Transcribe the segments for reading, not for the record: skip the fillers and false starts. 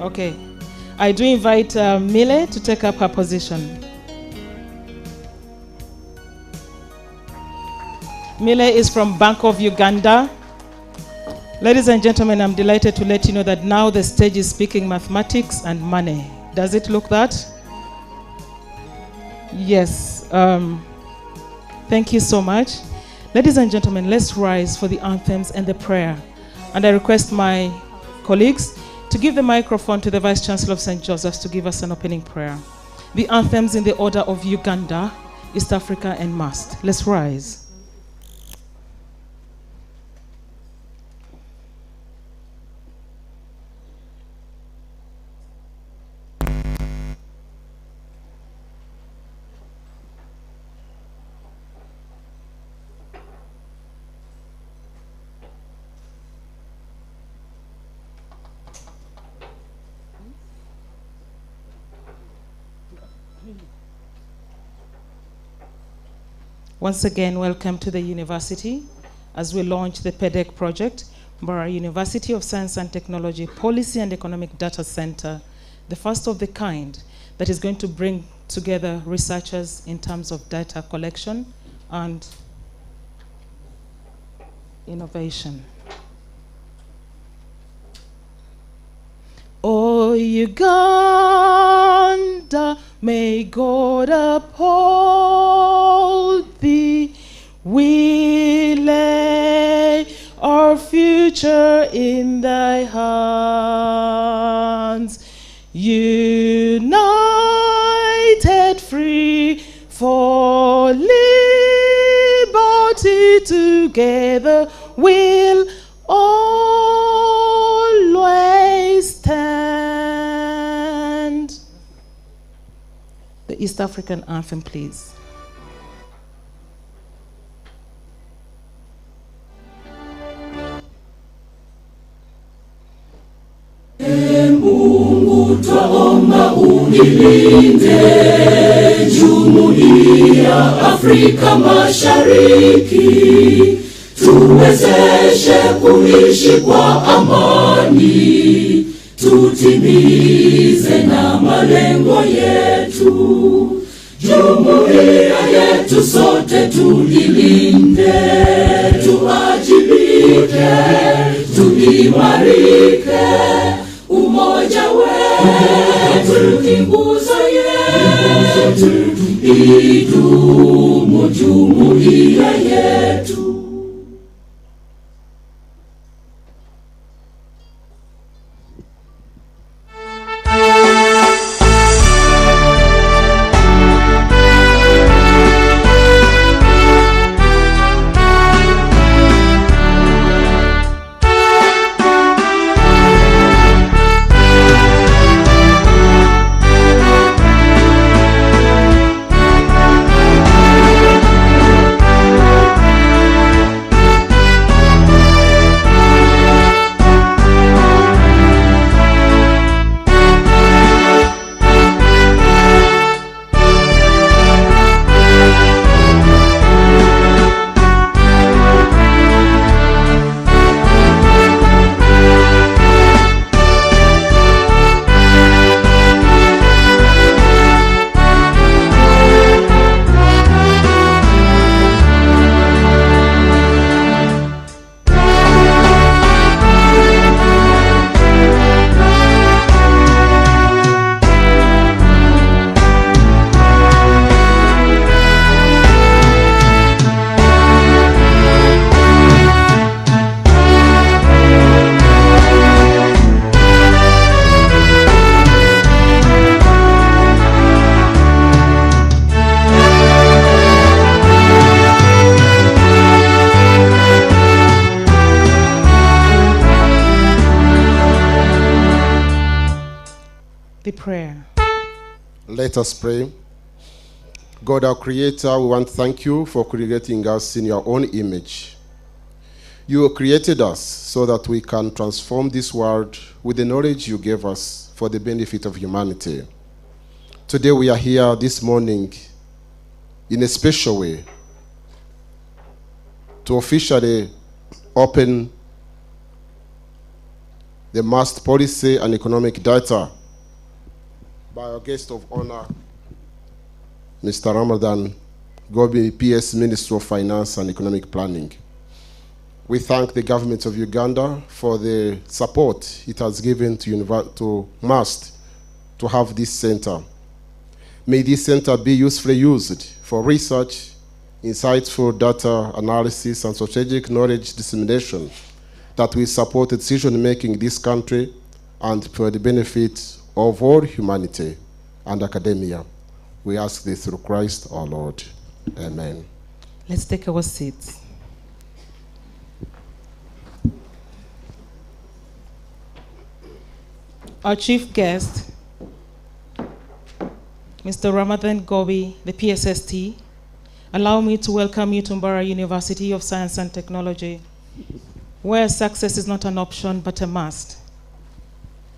Okay. I do invite Mile to take up her position. Mile is from Bank of Uganda. Ladies and gentlemen, I'm delighted to let you know that now the stage is speaking mathematics and money. Does it look that? Yes. Thank you so much. Ladies and gentlemen, let's rise for the anthems and the prayer. And I request my colleagues to give the microphone to the Vice Chancellor of St. Joseph's to give us an opening prayer. The anthems in the order of Uganda, East Africa, and MUST. Let's rise. Once again, welcome to the university as we launch the PEDC project, Mbarara University of Science and Technology Policy and Economic Data Center, the first of the kind that is going to bring together researchers in terms of data collection and innovation. O Uganda, may God uphold thee. We lay our future in thy hands. United, free for liberty, together we'll always stand. The East African anthem, please. Mungu twaomba unilinde Jumuiya Afrika Mashariki, tuwezeshe kuishi kwa amani, tutimize na malengo yetu. Jumuiya yetu sote tulilinde, tuajibike, tuimarike. Umoja wetu ni nguzo yetu, idumu jumuiya yetu. Prayer. Let us pray. God, our Creator, we want to thank you for creating us in your own image. You created us so that we can transform this world with the knowledge you gave us for the benefit of humanity. Today we are here this morning in a special way to officially open the MUST policy and economic data by our guest of honor, Mr. Ramadan Gobi, PS Minister of Finance and Economic Planning. We thank the government of Uganda for the support it has given to MUST to have this center. May this center be usefully used for research, insightful data analysis, and strategic knowledge dissemination that will support decision-making in this country and for the benefit of all humanity and academia. We ask this through Christ our Lord. Amen. Let's take our seats. Our chief guest, Mr. Ramadan Gobi, the PSST. Allow me to welcome you to Mbarara University of Science and Technology, where success is not an option but a must.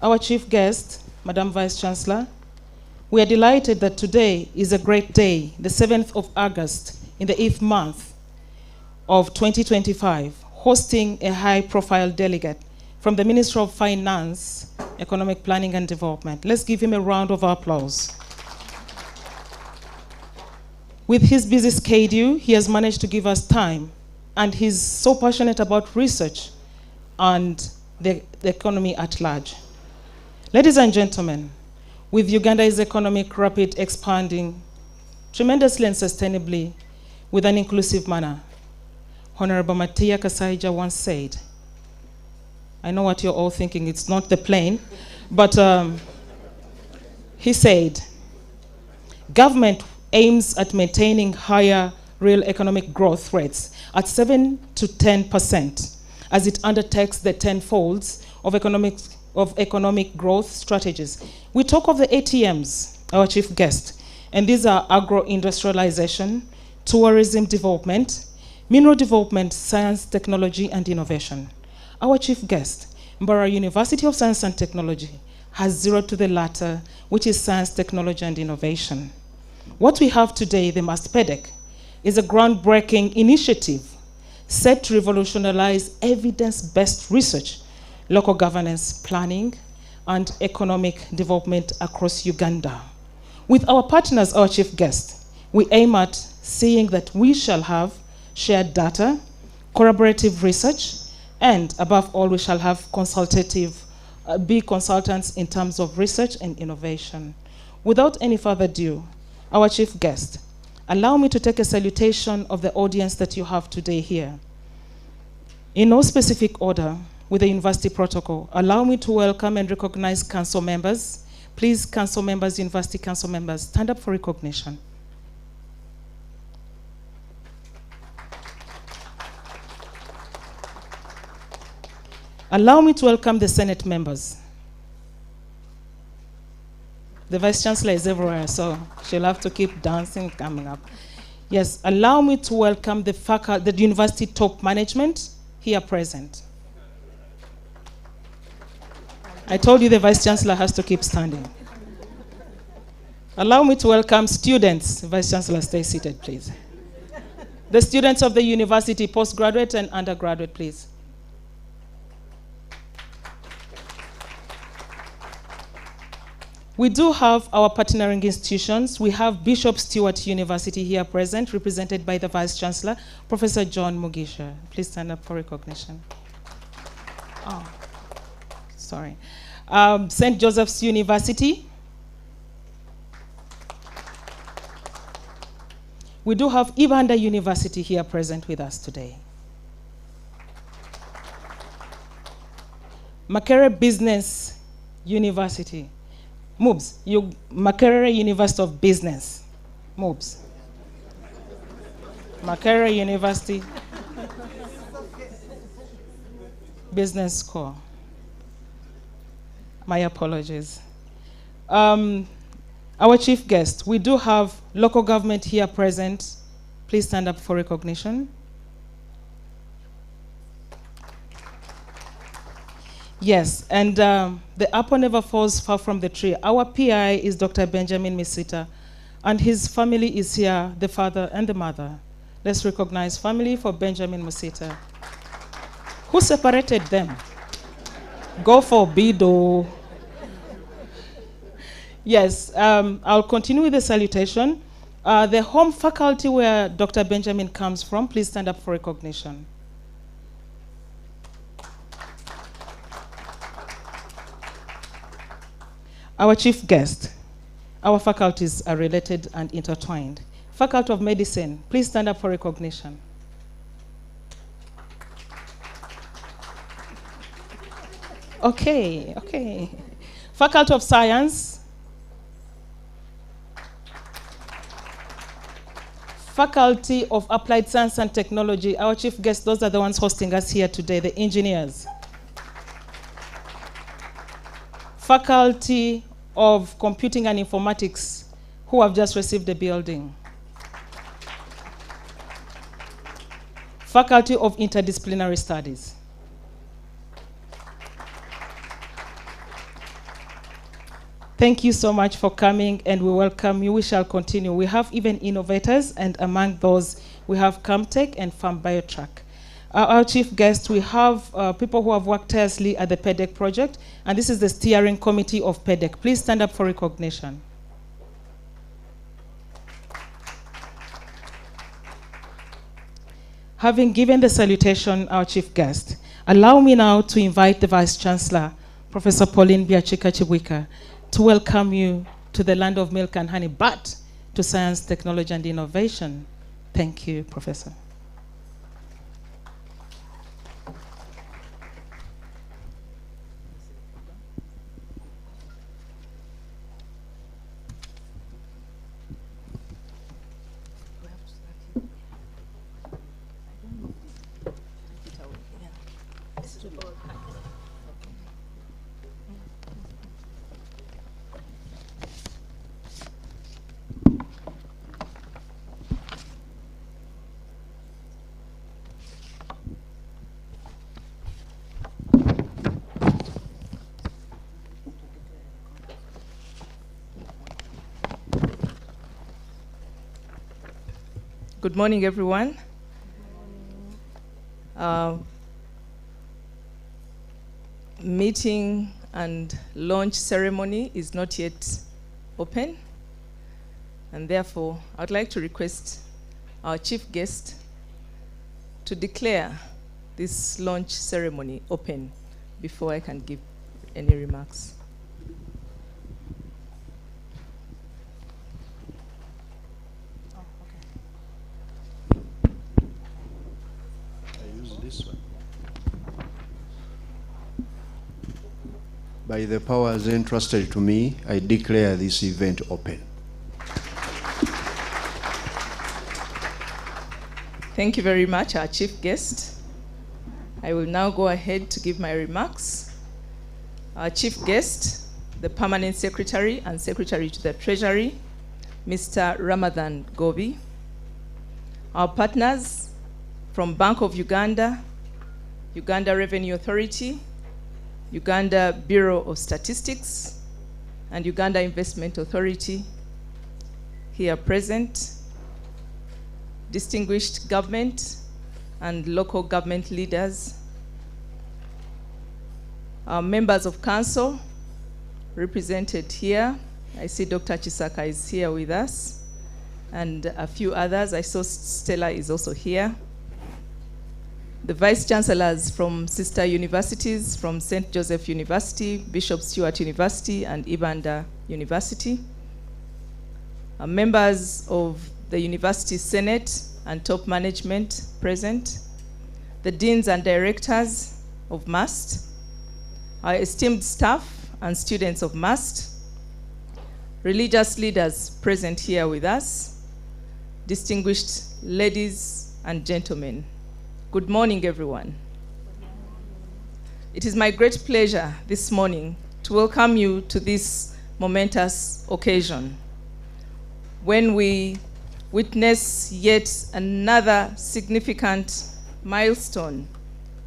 Our chief guest, Madam Vice Chancellor, we are delighted that today is a great day, the 7th of August, in the 8th month of 2025, hosting a high-profile delegate from the Ministry of Finance, Economic Planning and Development. Let's give him a round of applause. With his busy schedule, he has managed to give us time, and he's so passionate about research and the economy at large. Ladies and gentlemen, with Uganda's economic rapid expanding tremendously and sustainably with an inclusive manner, Honorable Matia Kasaija once said, I know what you're all thinking, it's not the plane, but he said, government aims at maintaining higher real economic growth rates at 7 to 10% as it undertakes the 10 folds of economic growth strategies. We talk of the ATMs, our chief guest, and these are agro-industrialization, tourism development, mineral development, science, technology, and innovation. Our chief guest, Mbarara University of Science and Technology, has zeroed to the latter, which is science, technology, and innovation. What we have today, the MUST-PEDC, is a groundbreaking initiative set to revolutionize evidence-based research, local governance planning, and economic development across Uganda. With our partners, our chief guest, we aim at seeing that we shall have shared data, collaborative research, and above all, we shall have be consultants in terms of research and innovation. Without any further ado, our chief guest, allow me to take a salutation of the audience that you have today here. In no specific order, with the university protocol, allow me to welcome and recognize council members. Please, council members, university council members, stand up for recognition. Allow me to welcome the Senate members. The Vice Chancellor is everywhere, so she'll have to keep dancing, coming up. Yes, allow me to welcome the university top management here present. I told you the Vice Chancellor has to keep standing. Allow me to welcome students. Vice Chancellor, stay seated, please. The students of the university, postgraduate and undergraduate, please. We do have our partnering institutions. We have Bishop Stewart University here present, represented by the Vice Chancellor, Professor John Mugisha. Please stand up for recognition. Oh, sorry. St. Joseph's University. We do have Ibanda University here present with us today. Makerere Business University. MUBS, Makerere University of Business. MUBS. Makerere University Business School. My apologies. Our chief guest, we do have local government here present. Please stand up for recognition. Yes, and the apple never falls far from the tree. Our PI is Dr. Benjamin Misita, and his family is here, the father and the mother. Let's recognize family for Benjamin Misita. Who separated them? Go for Bido. Yes, I'll continue with the salutation. The home faculty where Dr. Benjamin comes from, please stand up for recognition. Our chief guest. Our faculties are related and intertwined. Faculty of Medicine, please stand up for recognition. Okay. Faculty of Science. Faculty of Applied Science and Technology. Our chief guests, those are the ones hosting us here today, the engineers. Faculty of Computing and Informatics, who have just received the building. Faculty of Interdisciplinary Studies. Thank you so much for coming, and we welcome you. We shall continue. We have even innovators, and among those, we have Camtech and Farm Biotrack. Our chief guest, we have people who have worked tirelessly at the PEDC project, and this is the steering committee of PEDC. Please stand up for recognition. Having given the salutation, our chief guest, allow me now to invite the Vice Chancellor, Professor Pauline Byakiika Kibwika, to welcome you to the land of milk and honey, but to science, technology, and innovation. Thank you, Professor. Good morning, everyone. Meeting and launch ceremony is not yet open, and therefore I'd like to request our chief guest to declare this launch ceremony open before I can give any remarks. By the powers entrusted to me, I declare this event open. Thank you very much, our chief guest. I will now go ahead to give my remarks. Our chief guest, the Permanent Secretary and Secretary to the Treasury, Mr. Ramadhan Gobi. Our partners from Bank of Uganda, Uganda Revenue Authority, Uganda Bureau of Statistics, and Uganda Investment Authority, here present, distinguished government and local government leaders, our members of council represented here. I see Dr. Chisaka is here with us, and a few others. I saw Stella is also here. The vice chancellors from sister universities, from St. Joseph University, Bishop Stewart University, and Ibanda University. Members of the University Senate and top management present. The deans and directors of MUST. Our esteemed staff and students of MUST. Religious leaders present here with us. Distinguished ladies and gentlemen. Good morning, everyone. It is my great pleasure this morning to welcome you to this momentous occasion when we witness yet another significant milestone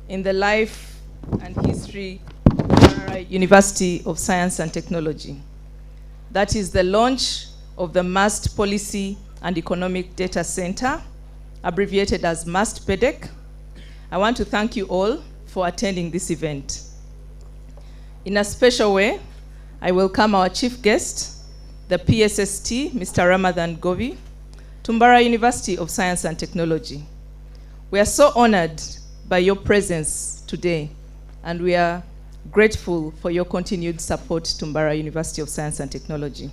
in the life and history of Mbarara University of Science and Technology. That is the launch of the MUST Policy and Economic Data Center, abbreviated as MUST-PEDC. I want to thank you all for attending this event. In a special way, I welcome our chief guest, the PSST, Mr. Ramadhan Govi, to Mbarara University of Science and Technology. We are so honored by your presence today, and we are grateful for your continued support to Mbarara University of Science and Technology.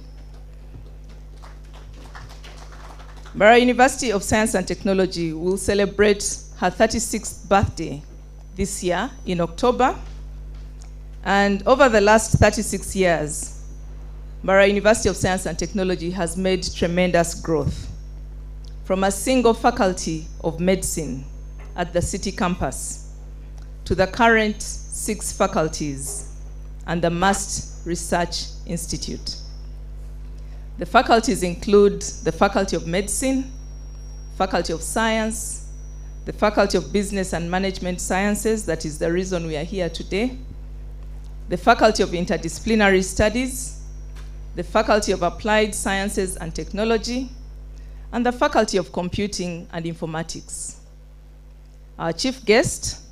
Mbarara University of Science and Technology will celebrate her 36th birthday this year in October. And over the last 36 years, Mbarara University of Science and Technology has made tremendous growth. From a single faculty of medicine at the city campus to the current 6 faculties and the MUST Research Institute. The faculties include the Faculty of Medicine, Faculty of Science, the Faculty of Business and Management Sciences, that is the reason we are here today, the Faculty of Interdisciplinary Studies, the Faculty of Applied Sciences and Technology, and the Faculty of Computing and Informatics. Our chief guest,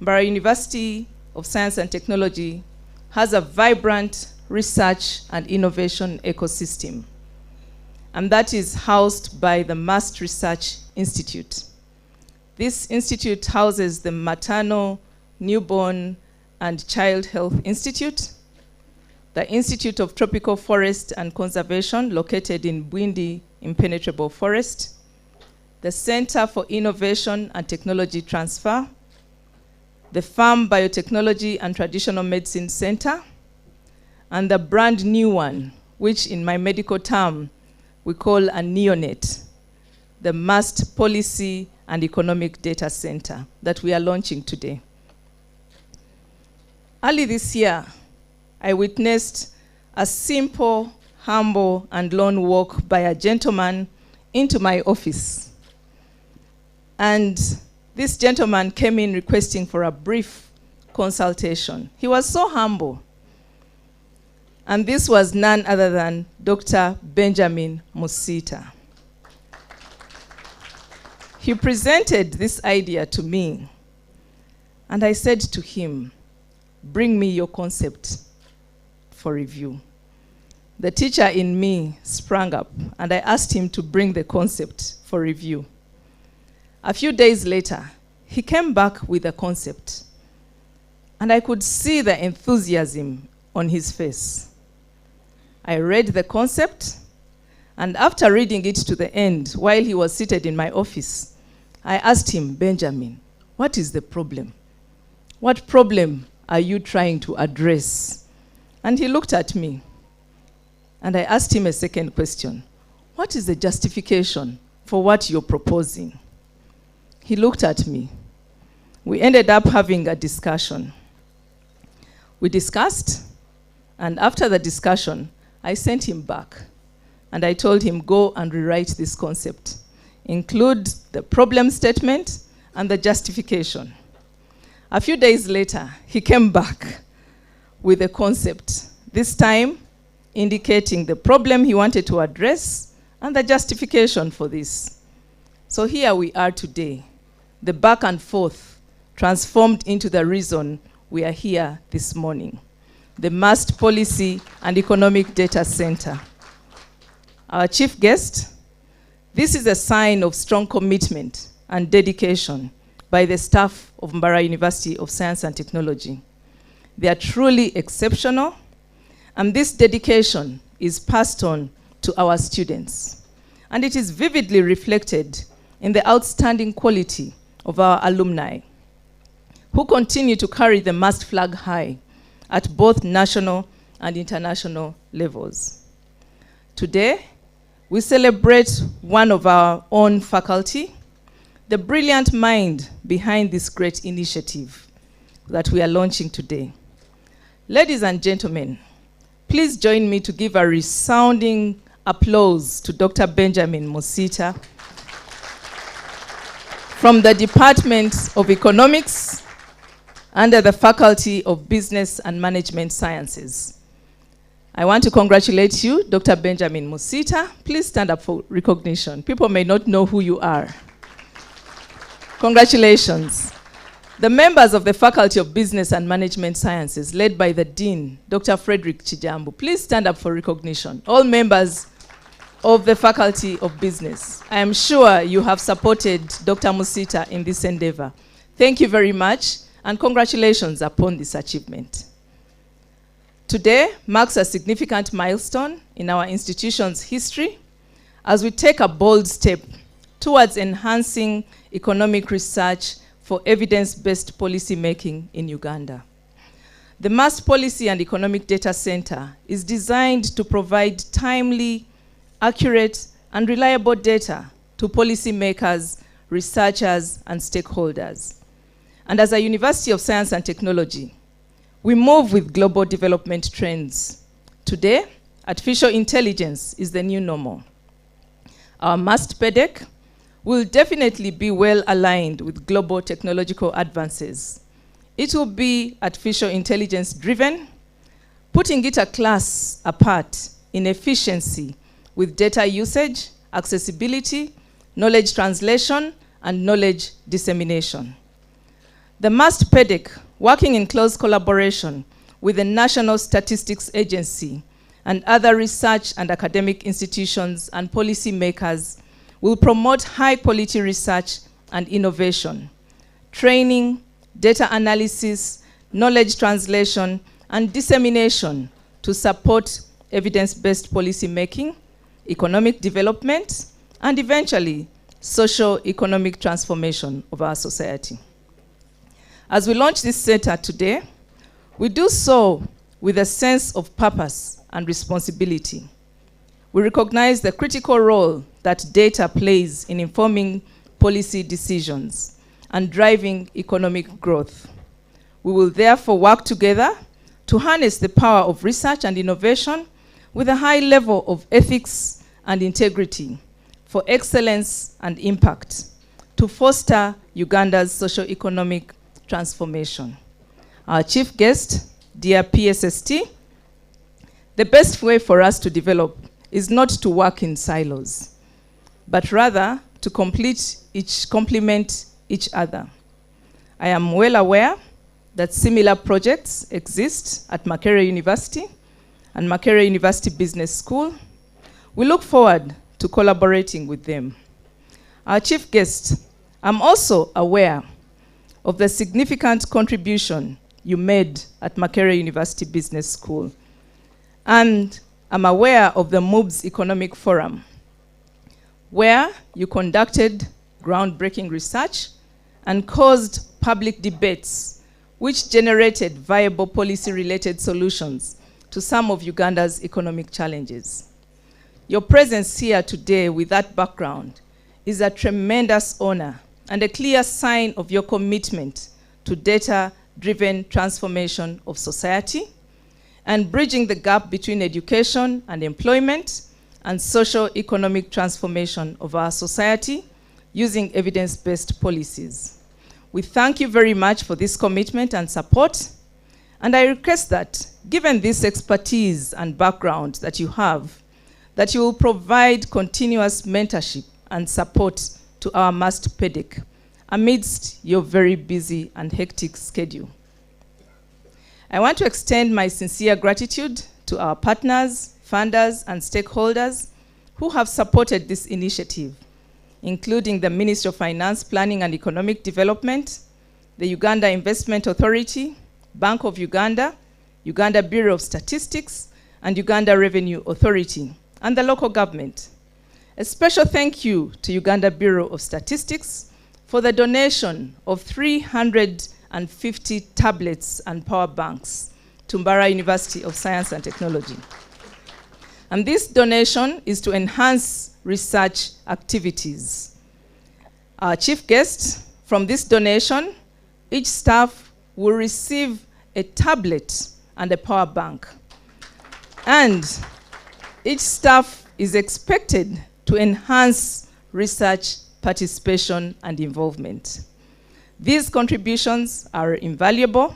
Mbarara University of Science and Technology, has a vibrant research and innovation ecosystem, and that is housed by the MUST Research Institute. This institute houses the Maternal, Newborn, and Child Health Institute, the Institute of Tropical Forest and Conservation, located in Bwindi Impenetrable Forest, the Center for Innovation and Technology Transfer, the Farm Biotechnology and Traditional Medicine Center, and the brand new one, which in my medical term, we call a neonate, the MUST Policy and Economic Data Center that we are launching today. Early this year, I witnessed a simple, humble, and lone walk by a gentleman into my office. And this gentleman came in requesting for a brief consultation. He was so humble. And this was none other than Dr. Benjamin Musita. He presented this idea to me, and I said to him, "Bring me your concept for review." The teacher in me sprang up, and I asked him to bring the concept for review. A few days later, he came back with a concept, and I could see the enthusiasm on his face. I read the concept, and after reading it to the end, while he was seated in my office, I asked him, "Benjamin, what is the problem? What problem are you trying to address?" And he looked at me, and I asked him a second question. "What is the justification for what you're proposing?" He looked at me. We ended up having a discussion. We discussed, and after the discussion, I sent him back, and I told him, "Go and rewrite this concept. Include the problem statement and the justification." A few days later, he came back with a concept, this time indicating the problem he wanted to address and the justification for this. So here we are today, the back and forth transformed into the reason we are here this morning, the MUST Policy and Economic Data Center. Our chief guest, this is a sign of strong commitment and dedication by the staff of Mbarara University of Science and Technology. They are truly exceptional, and this dedication is passed on to our students. And it is vividly reflected in the outstanding quality of our alumni, who continue to carry the MUST flag high at both national and international levels. Today, we celebrate one of our own faculty, the brilliant mind behind this great initiative that we are launching today. Ladies and gentlemen, please join me to give a resounding applause to Dr. Benjamin Musita from the Department of Economics under the Faculty of Business and Management Sciences. I want to congratulate you, Dr. Benjamin Musita. Please stand up for recognition. People may not know who you are. Congratulations. The members of the Faculty of Business and Management Sciences, led by the Dean, Dr. Frederick Chijambu, please stand up for recognition. All members of the Faculty of Business, I am sure you have supported Dr. Musita in this endeavor. Thank you very much, and congratulations upon this achievement. Today marks a significant milestone in our institution's history as we take a bold step towards enhancing economic research for evidence-based policy making in Uganda. The MUST Policy and Economic Data Center is designed to provide timely, accurate, and reliable data to policymakers, researchers, and stakeholders. And as a University of Science and Technology, we move with global development trends. Today, artificial intelligence is the new normal. Our MUST-PEDC will definitely be well aligned with global technological advances. It will be artificial intelligence driven, putting it a class apart in efficiency with data usage, accessibility, knowledge translation, and knowledge dissemination. The MUST-PEDC, working in close collaboration with the National Statistics Agency and other research and academic institutions and policymakers, will promote high-quality research and innovation, training, data analysis, knowledge translation, and dissemination to support evidence-based policy making, economic development, and eventually socio-economic transformation of our society. As we launch this center today, we do so with a sense of purpose and responsibility. We recognize the critical role that data plays in informing policy decisions and driving economic growth. We will therefore work together to harness the power of research and innovation with a high level of ethics and integrity for excellence and impact to foster Uganda's socio-economic transformation. Our chief guest, dear PSST, the best way for us to develop is not to work in silos, but rather to complement each other. I am well aware that similar projects exist at Makerere University and Makerere University Business School. We look forward to collaborating with them. Our chief guest, I'm also aware of the significant contribution you made at Makerere University Business School, and I'm aware of the MUBS Economic Forum, where you conducted groundbreaking research and caused public debates which generated viable policy-related solutions to some of Uganda's economic challenges. Your presence here today with that background is a tremendous honor and a clear sign of your commitment to data-driven transformation of society and bridging the gap between education and employment and socio-economic transformation of our society using evidence-based policies. We thank you very much for this commitment and support, and I request that, given this expertise and background that you have, that you will provide continuous mentorship and support to our MUST-PEDC amidst your very busy and hectic schedule. I want to extend my sincere gratitude to our partners, funders, and stakeholders who have supported this initiative, including the Ministry of Finance, Planning and Economic Development, the Uganda Investment Authority, Bank of Uganda, Uganda Bureau of Statistics, and Uganda Revenue Authority, and the local government. A special thank you to Uganda Bureau of Statistics for the donation of 350 tablets and power banks to Mbarara University of Science and Technology. And this donation is to enhance research activities. Our chief guest, from this donation, each staff will receive a tablet and a power bank. And each staff is expected to enhance research participation and involvement. These contributions are invaluable,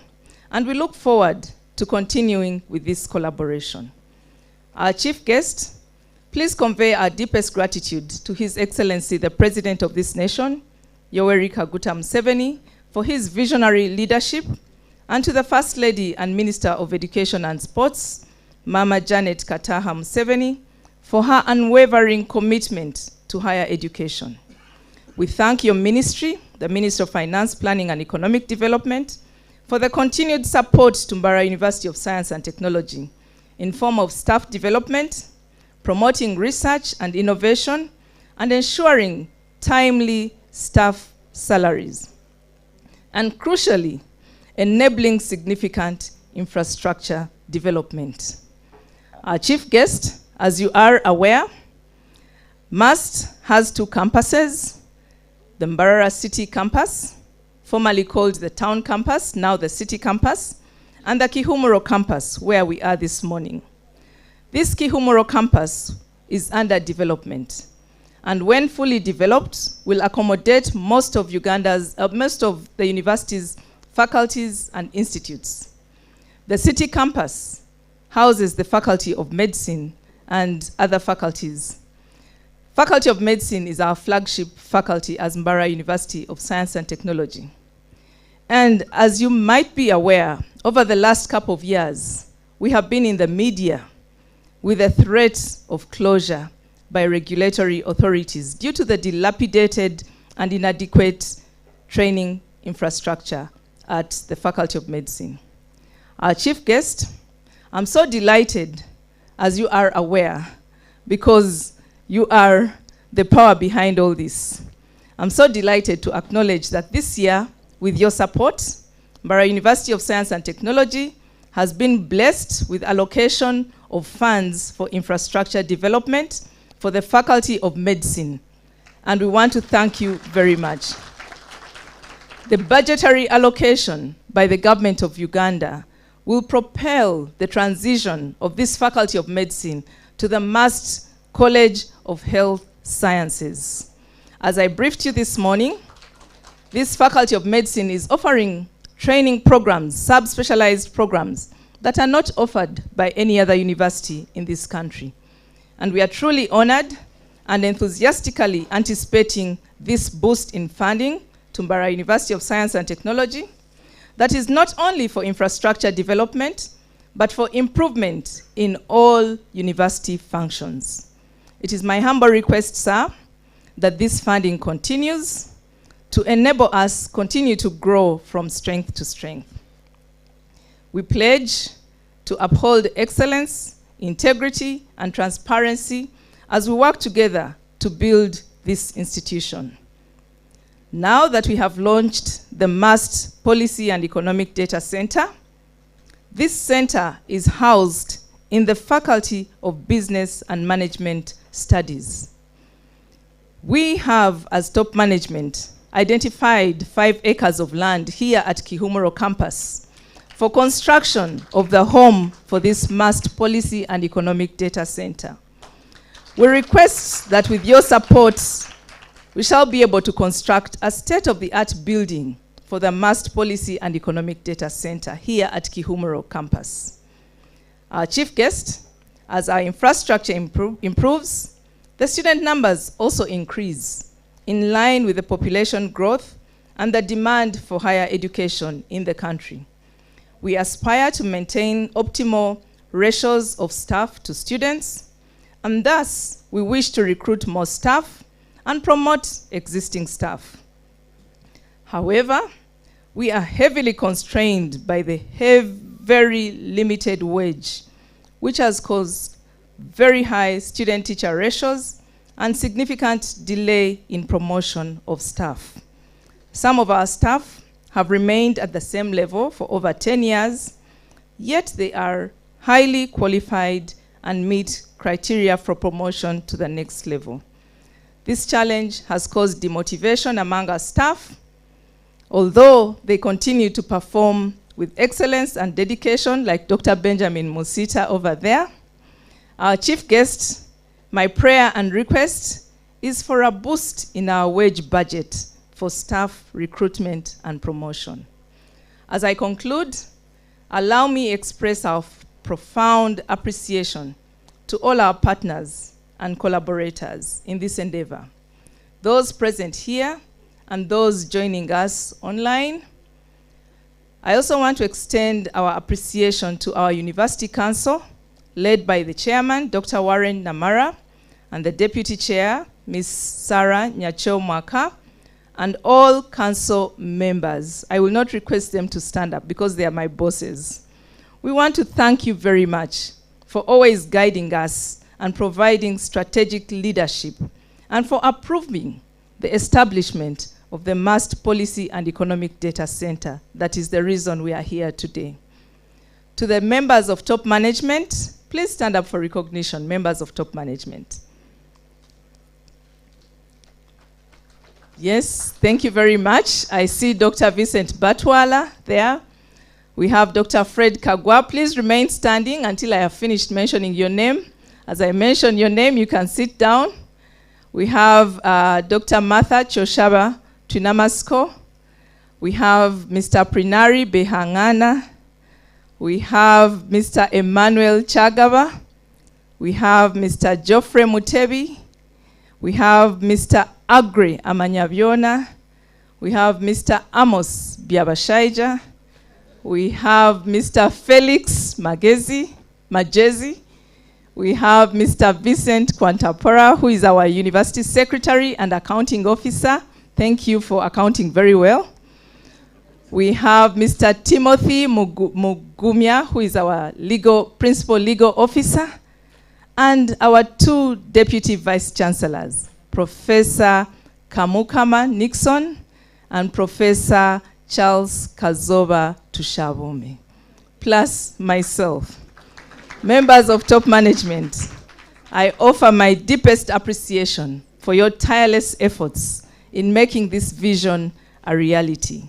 and we look forward to continuing with this collaboration. Our chief guest, please convey our deepest gratitude to His Excellency, the President of this nation, Yoweri Kaguta Museveni, for his visionary leadership, and to the First Lady and Minister of Education and Sports, Mama Janet Kataha Museveni, for her unwavering commitment to higher education. We thank your ministry, the Ministry of Finance, Planning and Economic Development, for the continued support to Mbarara University of Science and Technology in form of staff development, promoting research and innovation, and ensuring timely staff salaries. And crucially, enabling significant infrastructure development. Our chief guest, as you are aware, MUST has 2 campuses, the Mbarara City Campus, formerly called the Town Campus, now the City Campus, and the Kihumuro Campus, where we are this morning. This Kihumuro Campus is under development, and when fully developed, will accommodate most of the university's faculties and institutes. The City Campus houses the Faculty of Medicine and other faculties. Faculty of Medicine is our flagship faculty as Mbarara University of Science and Technology. And as you might be aware, over the last couple of years, we have been in the media with a threat of closure by regulatory authorities due to the dilapidated and inadequate training infrastructure at the Faculty of Medicine. Our chief guest, I'm so delighted, as you are aware, because you are the power behind all this. I'm so delighted to acknowledge that this year, with your support, Mbarara University of Science and Technology has been blessed with allocation of funds for infrastructure development for the Faculty of Medicine. And we want to thank you very much. The budgetary allocation by the government of Uganda will propel the transition of this Faculty of Medicine to the MUST College of Health Sciences. As I briefed you this morning, this Faculty of Medicine is offering training programs, sub-specialized programs, that are not offered by any other university in this country. And we are truly honored and enthusiastically anticipating this boost in funding to Mbarara University of Science and Technology that is not only for infrastructure development, but for improvement in all university functions. It is my humble request, sir, that this funding continues to enable us continue to grow from strength to strength. We pledge to uphold excellence, integrity, and transparency as we work together to build this institution. Now that we have launched the MUST Policy and Economic Data Center, this center is housed in the Faculty of Business and Management Studies. We have, as top management, identified 5 acres of land here at Kihumuro campus for construction of the home for this MUST Policy and Economic Data Center. We request that with your support, we shall be able to construct a state-of-the-art building for the MUST Policy and Economic Data Center here at Kihumuro campus. Our chief guest, as our infrastructure improves, the student numbers also increase in line with the population growth and the demand for higher education in the country. We aspire to maintain optimal ratios of staff to students, and thus we wish to recruit more staff and promote existing staff. However, we are heavily constrained by the very limited wage, which has caused very high student-teacher ratios and significant delay in promotion of staff. Some of our staff have remained at the same level for over 10 years, yet they are highly qualified and meet criteria for promotion to the next level. This challenge has caused demotivation among our staff, although they continue to perform with excellence and dedication, like Dr. Benjamin Musita over there. Our chief guest, my prayer and request is for a boost in our wage budget for staff recruitment and promotion. As I conclude, allow me express our profound appreciation to all our partners and collaborators in this endeavor, those present here and those joining us online. I also want to extend our appreciation to our University Council, led by the chairman, Dr. Warren Namara, and the deputy chair, Ms. Sarah Nyacho Mwaka, and all council members. I will not request them to stand up because they are my bosses. We want to thank you very much for always guiding us and providing strategic leadership, and for approving the establishment of the MUST Policy and Economic Data Center. That is the reason we are here today. To the members of top management, please stand up for recognition, members of top management. Yes, thank you very much. I see Dr. Vincent Batwala there. We have Dr. Fred Kagwa. Please remain standing until I have finished mentioning your name. As I mention your name, you can sit down. We have Dr. Martha Choshaba Twinamasko. We have Mr. Prinari Behangana. We have Mr. Emmanuel Chagaba. We have Mr. Geoffrey Mutebi. We have Mr. Agri Amanyaviona. We have Mr. Amos Biabashaija. We have Mr. Felix Majezi. We have Mr. Vincent Kwantapora, who is our University Secretary and Accounting Officer. Thank you for accounting very well. We have Mr. Timothy Mugumya, who is our Principal Legal Officer, and our two Deputy Vice Chancellors, Professor Kamukama Nixon and Professor Charles Kazoba Tushabumi, plus myself. Members of top management, I offer my deepest appreciation for your tireless efforts in making this vision a reality.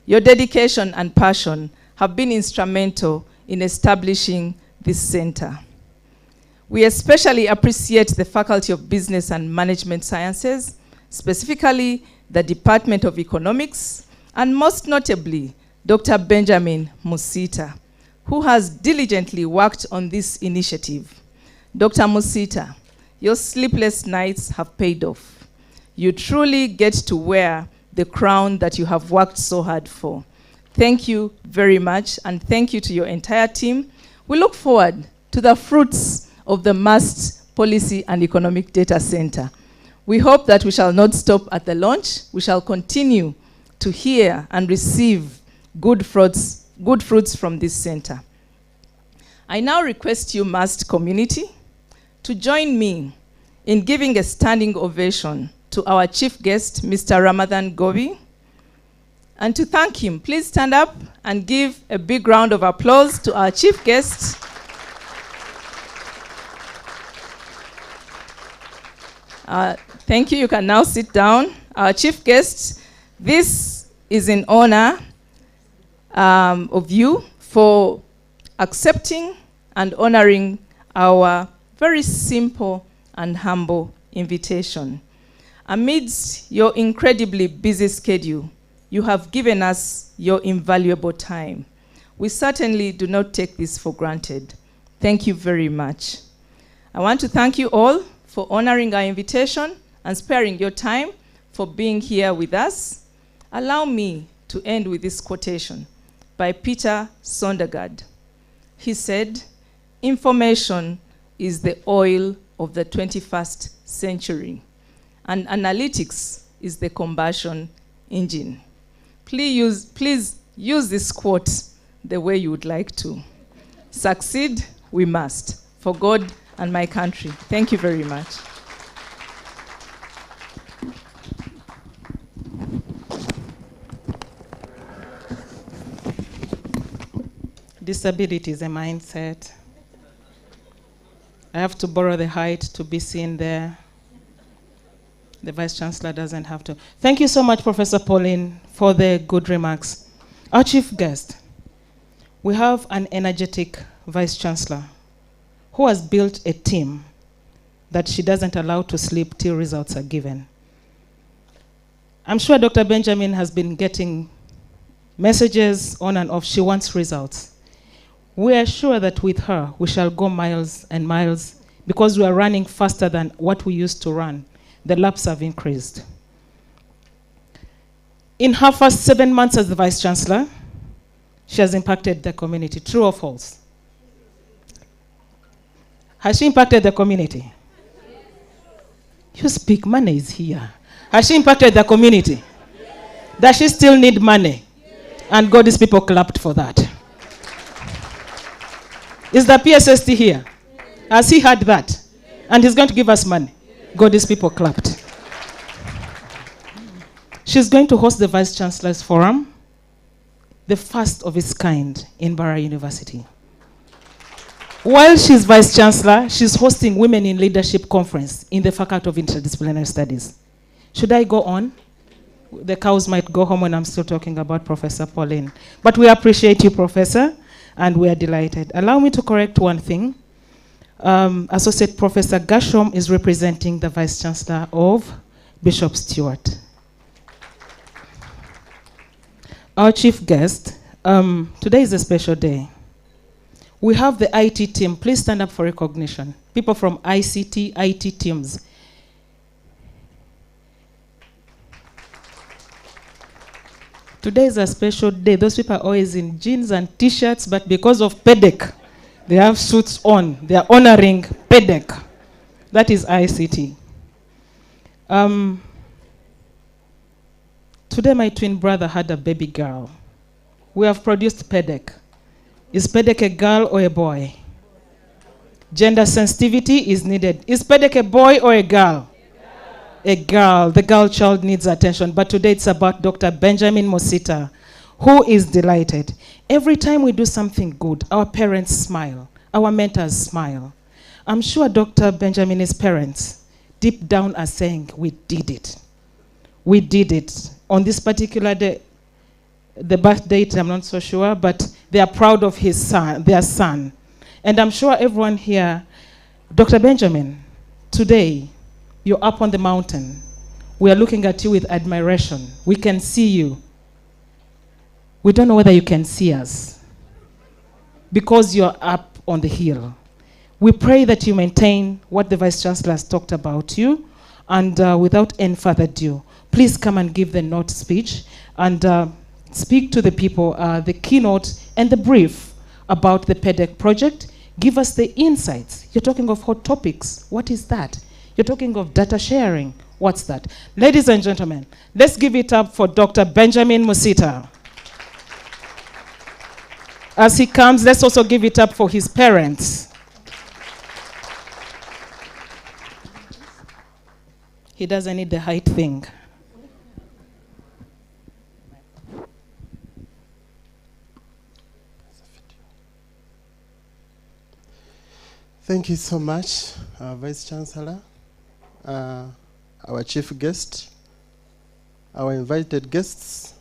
Your dedication and passion have been instrumental in establishing this center. We especially appreciate the Faculty of Business and Management Sciences, specifically the Department of Economics, and most notably, Dr. Benjamin Musita, who has diligently worked on this initiative. Dr. Musita, your sleepless nights have paid off. You truly get to wear the crown that you have worked so hard for. Thank you very much, and thank you to your entire team. We look forward to the fruits of the MUST Policy and Economic Data Center. We hope that we shall not stop at the launch. We shall continue to hear and receive good fruits from this center. I now request you, MUST community, to join me in giving a standing ovation to our chief guest, Mr. Ramadan Gobi, and to thank him. Please stand up and give a big round of applause to our chief guest. Thank you. You can now sit down. Our chief guest, this is in honor of you for accepting and honoring our very simple and humble invitation. Amidst your incredibly busy schedule, you have given us your invaluable time. We certainly do not take this for granted. Thank you very much. I want to thank you all for honoring our invitation and sparing your time for being here with us. Allow me to end with this quotation by Peter Sondergaard. He said, "Information is the oil of the 21st century, and analytics is the combustion engine." Please use this quote the way you would like to. Succeed, we must, for God and my country. Thank you very much. Disability is a mindset. I have to borrow the height to be seen there. The Vice Chancellor doesn't have to. Thank you so much, Professor Pauline, for the good remarks. Our chief guest, we have an energetic Vice Chancellor who has built a team that she doesn't allow to sleep till results are given. I'm sure Dr. Benjamin has been getting messages on and off. She wants results. We are sure that with her, we shall go miles and miles because we are running faster than what we used to run. The laps have increased. In her first 7 months as the Vice Chancellor, she has impacted the community. True or false? Has she impacted the community? You speak, money is here. Has she impacted the community? Does she still need money? And God's people clapped for that. Is the PSST here? Has he heard that? And he's going to give us money. God's people clapped. She's going to host the Vice Chancellor's Forum, the first of its kind in Mbarara University. While she's Vice Chancellor, she's hosting Women in Leadership Conference in the Faculty of Interdisciplinary Studies. Should I go on? The cows might go home when I'm still talking about Professor Pauline. But we appreciate you, Professor, and we are delighted. Allow me to correct one thing. Associate Professor Gashom is representing the Vice Chancellor of Bishop Stewart. Our chief guest, today is a special day. We have the IT team. Please stand up for recognition. People from ICT, IT teams. Today is a special day. Those people are always in jeans and T-shirts, but because of PEDC, they have suits on. They are honoring PEDC. That is ICT. Today, my twin brother had a baby girl. We have produced PEDC. Is PEDC a girl or a boy? Gender sensitivity is needed. Is PEDC a boy or a girl? A girl. The girl child needs attention. But today it's about Dr. Benjamin Musita, who is delighted. Every time we do something good, our parents smile. Our mentors smile. I'm sure Dr. Benjamin's parents, deep down, are saying, we did it. We did it. On this particular day, the birth date, I'm not so sure, but they are proud of his son, their son. And I'm sure everyone here, Dr. Benjamin, today, you're up on the mountain. We are looking at you with admiration. We can see you. We don't know whether you can see us because you're up on the hill. We pray that you maintain what the Vice Chancellor has talked about you. And without any further ado, please come and give the note speech and speak to the people, the keynote and the brief about the PEDC project. Give us the insights. You're talking of hot topics. What is that? You're talking of data sharing. What's that? Ladies and gentlemen, let's give it up for Dr. Benjamin Musita. As he comes, let's also give it up for his parents. He doesn't need the height thing. Thank you so much, Vice Chancellor, our chief guest, our invited guests,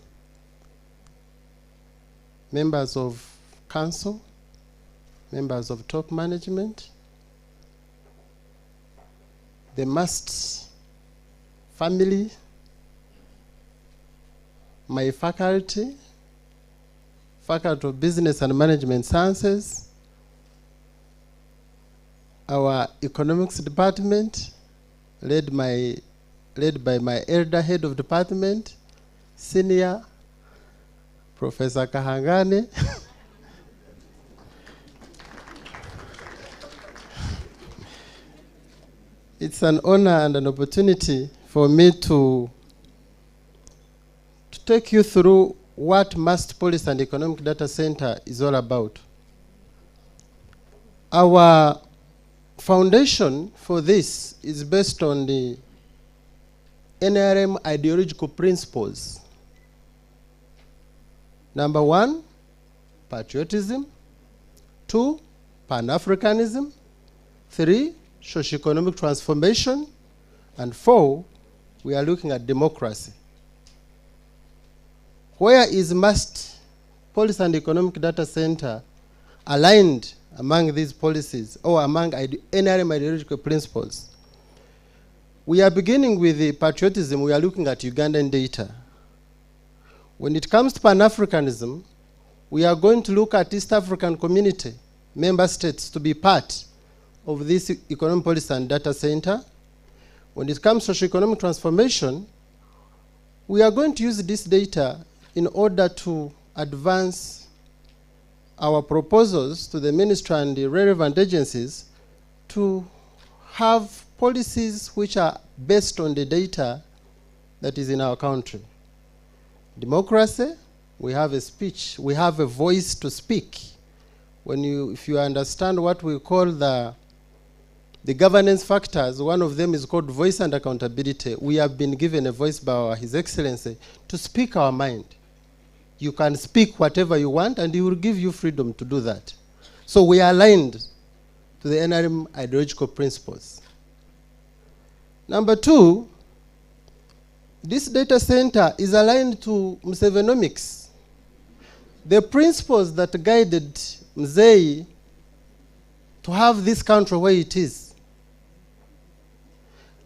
members of council, members of top management, the MUST family, my faculty, Faculty of Business and Management Sciences, our economics department, led by my elder head of department, senior Professor Kahangane. It's an honor and an opportunity for me to take you through what MUST Policy and Economic Data Center is all about. Our foundation for this is based on the NRM ideological principles. Number 1, patriotism. 2, Pan-Africanism. 3, socio-economic transformation. And 4, we are looking at democracy. Where is MUST Policy and Economic Data Center aligned among these policies or among NRM ideological principles? We are beginning with the patriotism. We are looking at Ugandan data. When it comes to Pan-Africanism, we are going to look at East African community, member states, to be part of this economic policy and data center. When it comes to socio-economic transformation, We are going to use this data in order to advance our proposals to the ministry and the relevant agencies to have policies which are based on the data that is in our country. Democracy, we have a speech, we have a voice to speak. If you understand what we call the governance factors, one of them is called voice and accountability. We have been given a voice by His Excellency to speak our mind. You can speak whatever you want, and He will give you freedom to do that. So we are aligned to the NRM ideological principles. Number two, this data center is aligned to Musevenomics. The principles that guided Mzee to have this country where it is.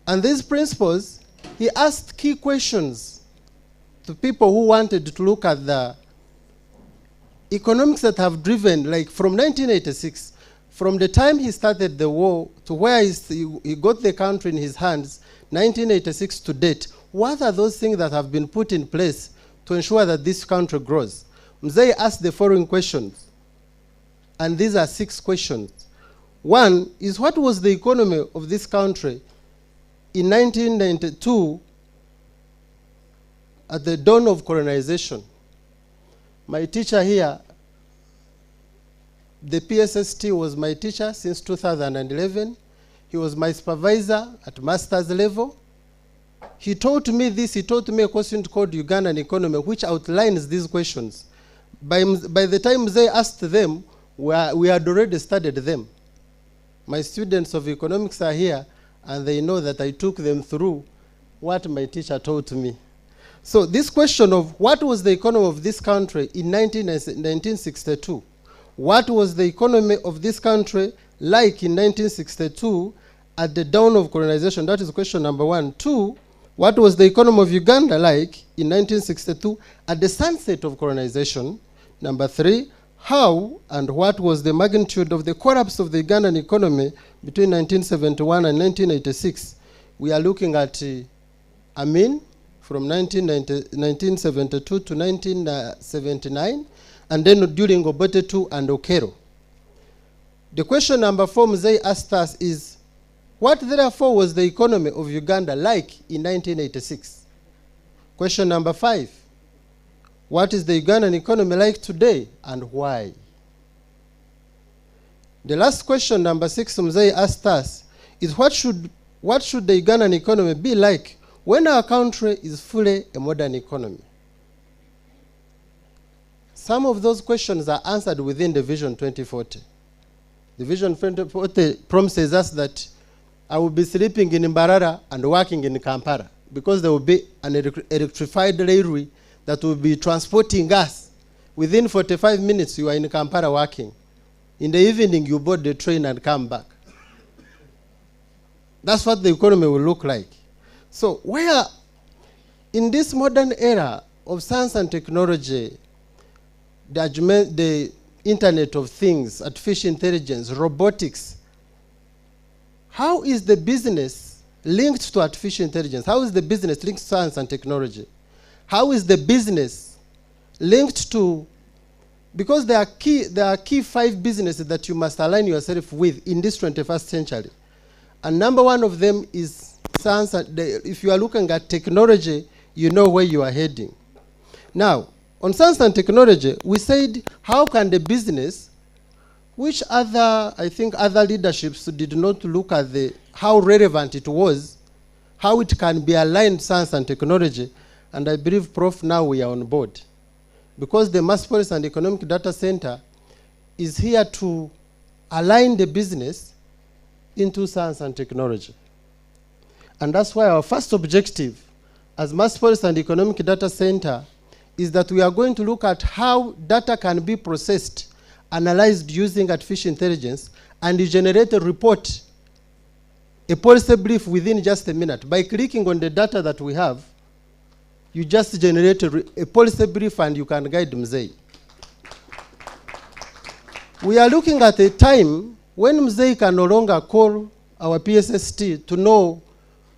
And these principles, he asked key questions to people who wanted to look at the economics that have driven, like from 1986, from the time he started the war to where he got the country in his hands, 1986 to date, what are those things that have been put in place to ensure that this country grows? Mzee asked the following questions, and these are 6 questions. One is, what was the economy of this country in 1992 at the dawn of colonization? My teacher here, the PSST was my teacher since 2011. He was my supervisor at master's level. He taught me this. He taught me a question called Ugandan economy, which outlines these questions. By the time they asked them, we had already studied them. My students of economics are here, and they know that I took them through what my teacher taught me. So this question of what was the economy of this country in 1962? What was the economy of this country like in 1962 at the dawn of colonization? That is question number 1. 2, what was the economy of Uganda like in 1962 at the sunset of colonization? Number 3, how and what was the magnitude of the collapse of the Ugandan economy between 1971 and 1986? We are looking at Amin from 1972 to 1979, and then during Obote II and Okero. The question number 4 Mzee asked us is, what therefore was the economy of Uganda like in 1986? Question number 5, what is the Ugandan economy like today and why? The last question, number 6, Mzee asked us is, what should the Ugandan economy be like when our country is fully a modern economy? Some of those questions are answered within the Vision 2040. The Vision 2040 promises us that I will be sleeping in Mbarara and working in Kampala, because there will be an electrified railway that will be transporting us. Within 45 minutes, you are in Kampala working. In the evening, you board the train and come back. That's what the economy will look like. So where, in this modern era of science and technology, the Internet of Things, artificial intelligence, robotics, how is the business linked to artificial intelligence? How is the business linked to science and technology? How is the business linked to, because there are key 5 businesses that you must align yourself with in this 21st century. And number 1 of them is science. If you are looking at technology, you know where you are heading. Now, on science and technology, we said, how can the business, which I think other leaderships did not look at how relevant it was, how it can be aligned science and technology, and I believe, Prof, now we are on board. Because the MUST-PEDC and Economic Data Center is here to align the business into science and technology. And that's why our first objective as MUST-PEDC and Economic Data Center is that we are going to look at how data can be processed, analyzed using artificial intelligence, and you generate a report, a policy brief within just a minute. By clicking on the data that we have, you just generate a policy brief and you can guide Mzee. We are looking at a time when Mzee can no longer call our PSST to know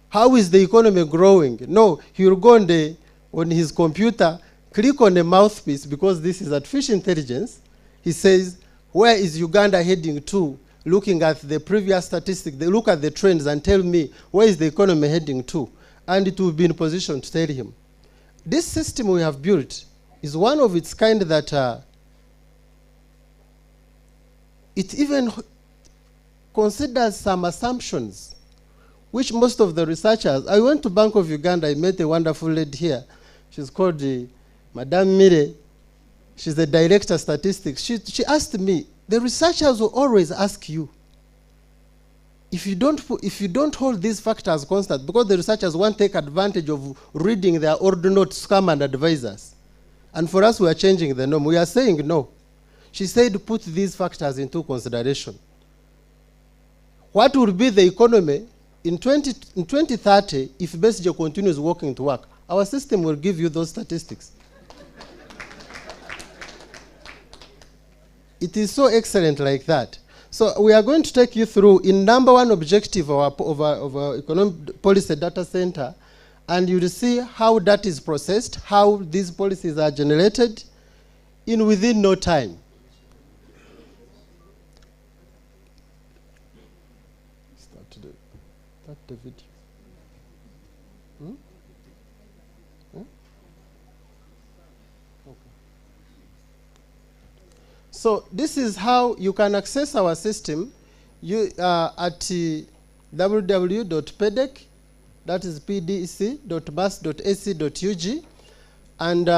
how is the economy growing. No, he will go on the on his computer, click on a mouthpiece, because this is artificial intelligence. He says, where is Uganda heading to? Looking at the previous statistics, they look at the trends and tell me, where is the economy heading to? And it will be in position to tell him. This system we have built is one of its kind that it even considers some assumptions, which most of the researchers, I went to Bank of Uganda, I met a wonderful lady here. She's called Madame Mire. She's the director of statistics. She asked me, the researchers will always ask you, if you don't hold these factors constant, because the researchers want to take advantage of reading their ordinary scam and advisors. And for us, we are changing the norm. We are saying no. She said, put these factors into consideration. What will be the economy in 2030 if BSJ continues working to work? Our system will give you those statistics. It is so excellent like that. So we are going to take you through in number one objective of our economic policy data center, and you will see how that is processed, how these policies are generated in within no time. Start the video. So this is how you can access our system. You at www.PEDC, that is pdc.must.ac.ug, and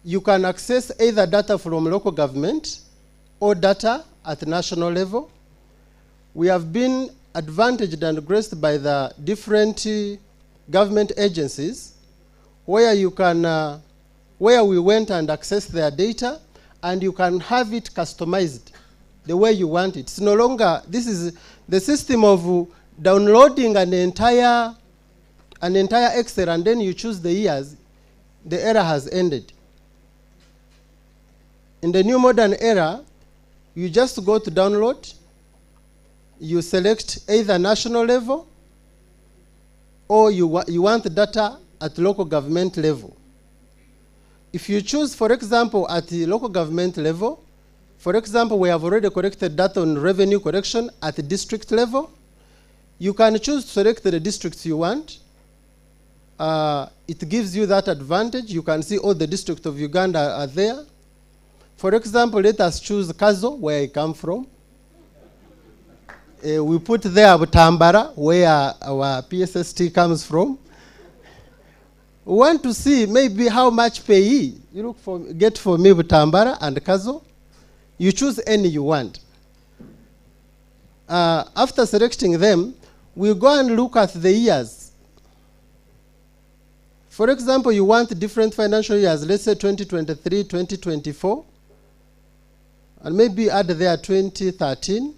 you can access either data from local government or data at national level. We have been advantaged and graced by the different government agencies where you can, where we went and accessed their data, and you can have it customized the way you want it. It's no longer, this is the system of downloading an entire Excel and then you choose the years, the era has ended. In the new modern era, you just go to download, you select either national level or you want the data at local government level. If you choose, for example, at the local government level, for example, we have already collected data on revenue collection at the district level. You can choose to select the districts you want. It gives you that advantage. You can see all the districts of Uganda are there. For example, let us choose Kazo, where I come from. We put there Mbarara, where our PSST comes from. We want to see maybe how much payee you get for me Mbarara and Kazo. You choose any you want. After selecting them, we go and look at the years. For example, you want different financial years, let's say 2023, 2024, and maybe add there 2013.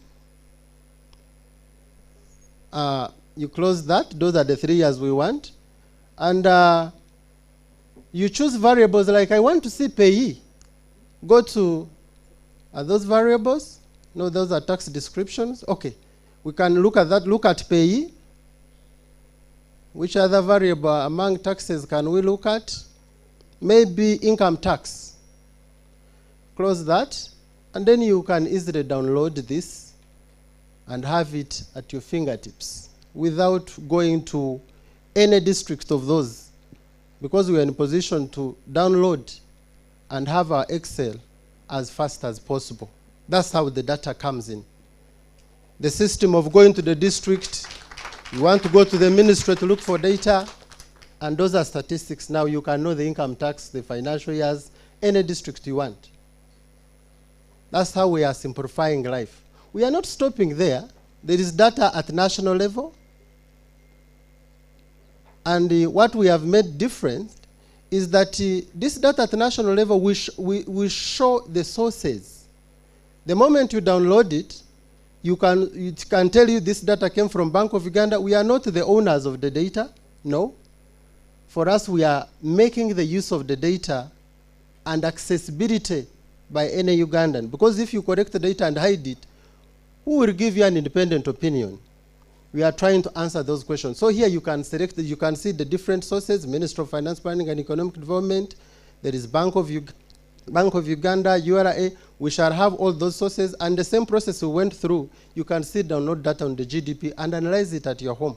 You close that. Those are the 3 years we want. And you choose variables like I want to see payee. Go to, are those variables? No, those are tax descriptions. Okay, we can look at that. Look at payee. Which other variable among taxes can we look at? Maybe income tax. Close that. And then you can easily download this and have it at your fingertips without going to any district of those, because we are in a position to download and have our Excel as fast as possible. That's how the data comes in. The system of going to the district, you want to go to the ministry to look for data, and those are statistics. Now you can know the income tax, the financial years, any district you want. That's how we are simplifying life. We are not stopping there. There is data at national level. And what we have made different is that this data at national level we show the sources. The moment you download it, it can tell you this data came from Bank of Uganda. We are not the owners of the data, no. For us, we are making the use of the data and accessibility by any Ugandan. Because if you collect the data and hide it, who will give you an independent opinion? We are trying to answer those questions. So here you can select, you can see the different sources: Ministry of Finance, Planning and Economic Development. There is Bank of Uganda, URA. We shall have all those sources, and the same process we went through. You can see, download data on the GDP and analyze it at your home.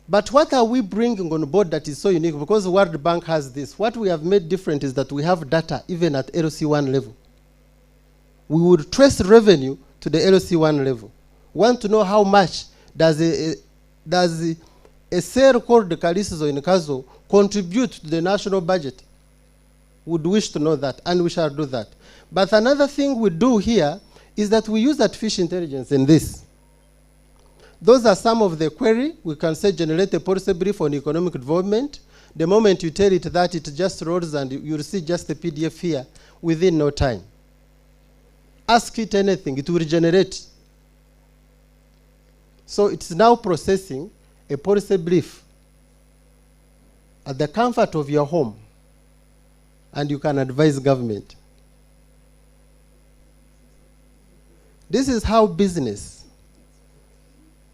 But what are we bringing on board that is so unique? Because the World Bank has this. What we have made different is that we have data even at LC1 level. We would trace revenue to the LC1 level. Want to know how much does a cell called the Kaliso in Kazo contribute to the national budget? Would wish to know that, and we shall do that. But another thing we do here is that we use artificial intelligence in this. Those are some of the query. We can say generate a policy brief on economic development. The moment you tell it that, it just rolls and you'll see just a PDF here within no time. Ask it anything, it will generate. So it's now processing a policy brief at the comfort of your home, and you can advise government. This is how business,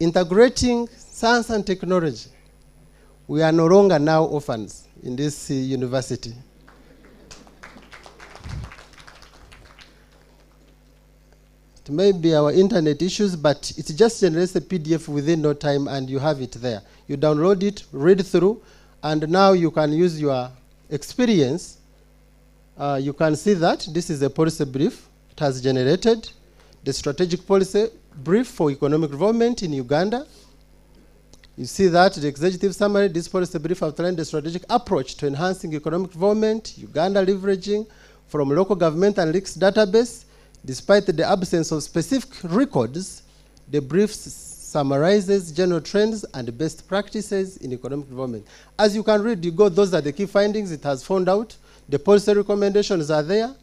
integrating science and technology. We are no longer now orphans in this university. It may be our internet issues, but it just generates a PDF within no time, and you have it there. You download it, read through, and now you can use your experience. You can see that this is a policy brief. It has generated the strategic policy brief for economic development in Uganda. You see that the executive summary, this policy brief outlined the strategic approach to enhancing economic development, Uganda leveraging from local government and leaks database. Despite the absence of specific records, the brief summarizes general trends and best practices in economic development. As you can read, those are the key findings it has found out. The policy recommendations are there,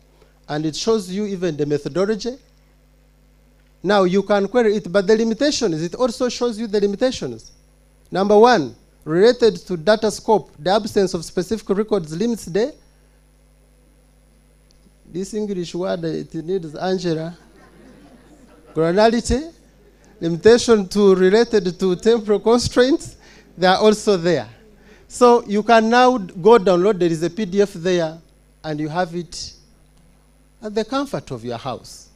and it shows you even the methodology. Now you can query it, but the limitations, it also shows you the limitations. Number one, related to data scope, the absence of specific records limits the, this English word, it needs Angela, granularity, limitation to related to temporal constraints, they are also there. So you can now go download, there is a PDF there, and you have it at the comfort of your house.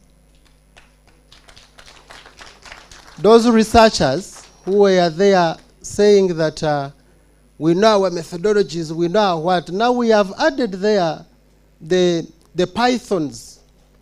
Those researchers who were there saying that we know our methodologies, we know what, now we have added there the Pythons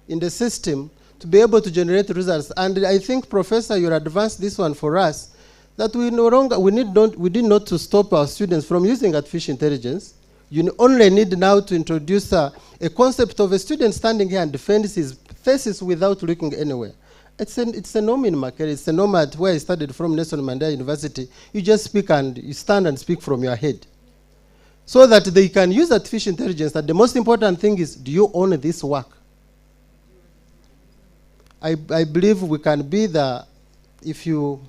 in the system to be able to generate results. And I think, Professor, you'll advance this one for us, that we no longer, we need not to stop our students from using artificial intelligence. You only need now to introduce a concept of a student standing here and defends his thesis without looking anywhere. It's a norm in Makere. It's a norm at where I studied from, Nelson Mandela University. You just speak and you stand and speak from your head. So that they can use artificial intelligence. And the most important thing is, do you own this work? I believe we can be the, if you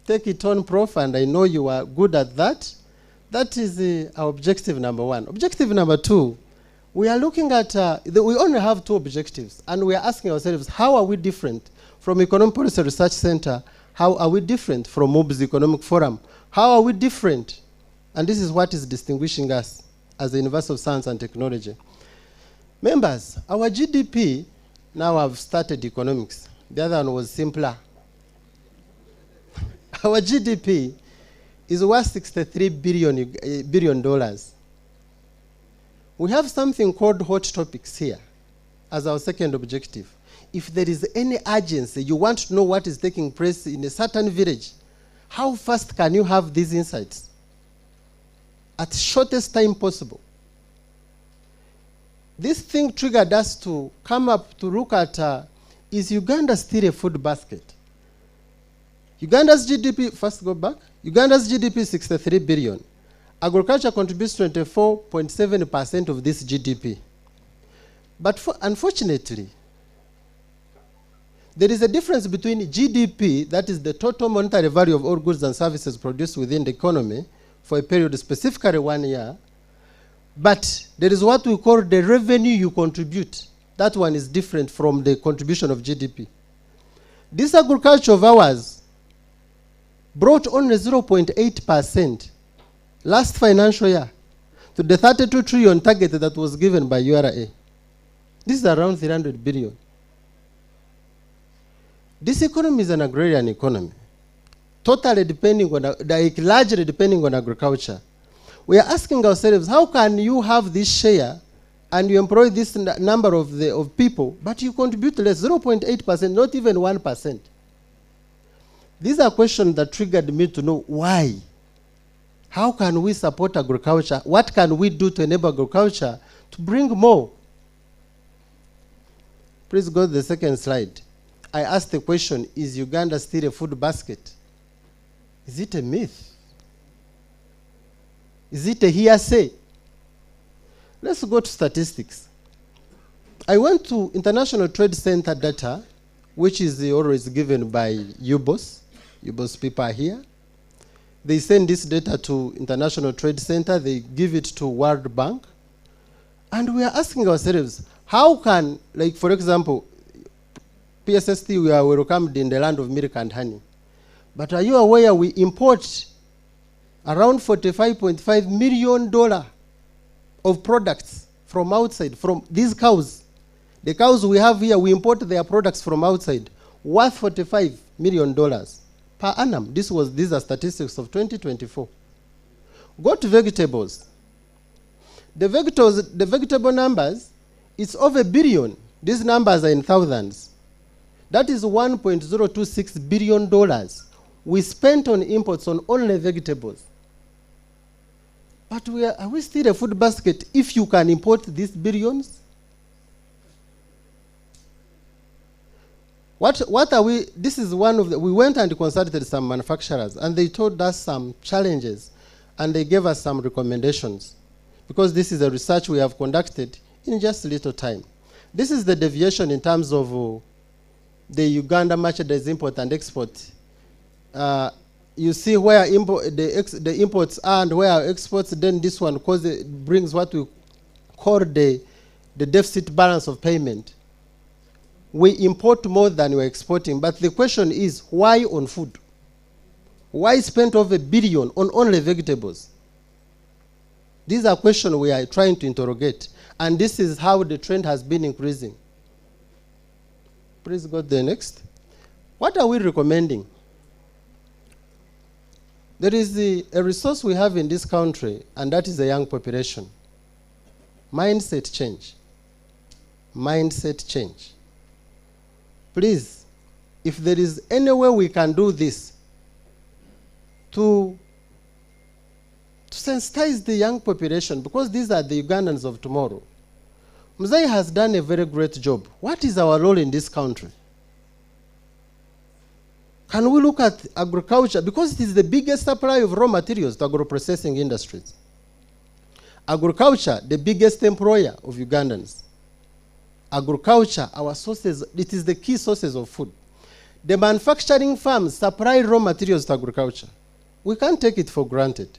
take it on, Prof, and I know you are good at that, that is our objective number one. Objective number two, we are looking at, we only have two objectives, and we are asking ourselves, how are we different from Economic Policy Research Center? How are we different from MUB's Economic Forum? How are we different? And this is what is distinguishing us as the University of Science and Technology. Members, our GDP, now I've started economics. The other one was simpler. Our GDP is worth $63 billion. We have something called hot topics here as our second objective. If there is any urgency, you want to know what is taking place in a certain village, how fast can you have these insights? At the shortest time possible. This thing triggered us to come up to look at, is Uganda still a food basket? Uganda's GDP, first go back, Uganda's GDP is 63 billion. Agriculture contributes 24.7% of this GDP. But unfortunately, there is a difference between GDP, that is the total monetary value of all goods and services produced within the economy for a period, specifically 1 year, but there is what we call the revenue you contribute. That one is different from the contribution of GDP. This agriculture of ours brought only 0.8% last financial year to the 32 trillion target that was given by URA. This is around 300 billion. This economy is an agrarian economy, totally depending on, largely depending on agriculture. We are asking ourselves, how can you have this share and you employ this number of people, but you contribute less, 0.8%, not even 1%? These are questions that triggered me to know why. How can we support agriculture? What can we do to enable agriculture to bring more? Please go to the second slide. I asked the question, is Uganda still a food basket? Is it a myth? Is it a hearsay? Let's go to statistics. I went to International Trade Center data, which is always given by UBOS. UBOS people are here. They send this data to International Trade Center, they give it to World Bank, and we are asking ourselves, how can, like for example, PSST, we are welcomed in the land of milk and honey. But are you aware we import around $45.5 million of products from outside, from these cows? The cows we have here, we import their products from outside, worth $45 million per annum. These are statistics of 2024. Go to vegetables. The vegetable numbers, it's over a billion. These numbers are in thousands. That is $1.026 billion we spent on imports on only vegetables. But are we still a food basket if you can import these billions? What are we? This is one of the, we went and consulted some manufacturers and they told us some challenges and they gave us some recommendations, because this is a research we have conducted in just a little time. This is the deviation in terms of the Uganda merchandise import and export. You see where the imports are and where our exports, then this one brings what we call the deficit balance of payment. We import more than we're exporting, but the question is, why on food? Why spend over $1 billion on only vegetables? These are questions we are trying to interrogate, and this is how the trend has been increasing. Please go to the next. What are we recommending? There is a resource we have in this country, and that is the young population. Mindset change. Mindset change. Please, if there is any way we can do this to sensitize the young population, because these are the Ugandans of tomorrow. Mzee has done a very great job. What is our role in this country? Can we look at agriculture? Because it is the biggest supply of raw materials to agro-processing industries. Agriculture, the biggest employer of Ugandans. Agriculture, our sources, it is the key sources of food. The manufacturing firms supply raw materials to agriculture. We can't take it for granted.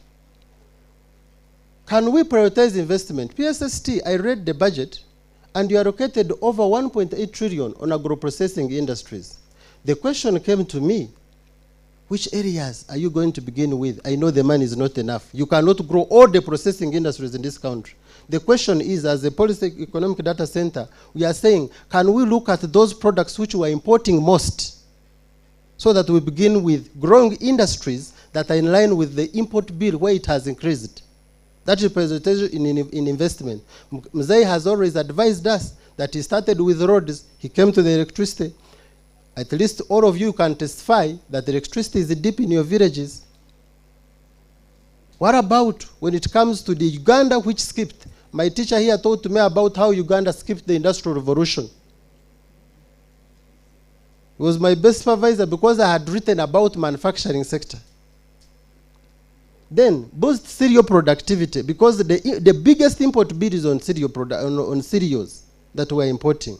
Can we prioritize investment? PSST, I read the budget, and you allocated over 1.8 trillion on agro-processing industries. The question came to me, which areas are you going to begin with? I know the money is not enough. You cannot grow all the processing industries in this country. The question is, as a policy economic data center, we are saying, can we look at those products which we are importing most, so that we begin with growing industries that are in line with the import bill where it has increased? That is presentation in investment. Mzee has always advised us that he started with roads, he came to the electricity. At least all of you can testify that the electricity is deep in your villages. What about when it comes to the Uganda which skipped? My teacher here told me about how Uganda skipped the Industrial Revolution. He was my best supervisor because I had written about manufacturing sector. Then boost cereal productivity, because the biggest import bill is on cereals that we're importing.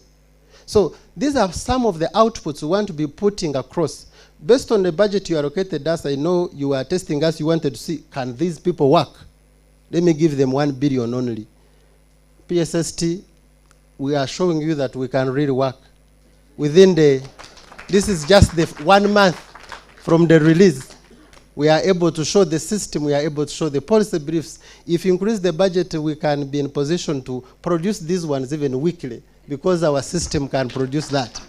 So these are some of the outputs we want to be putting across. Based on the budget you allocated us, I know you are testing us, you wanted to see, can these people work? Let me give them 1 billion only. PSST, we are showing you that we can really work. Within this is just the 1 month from the release. We are able to show the system, we are able to show the policy briefs. If you increase the budget, we can be in position to produce these ones even weekly, because our system can produce that.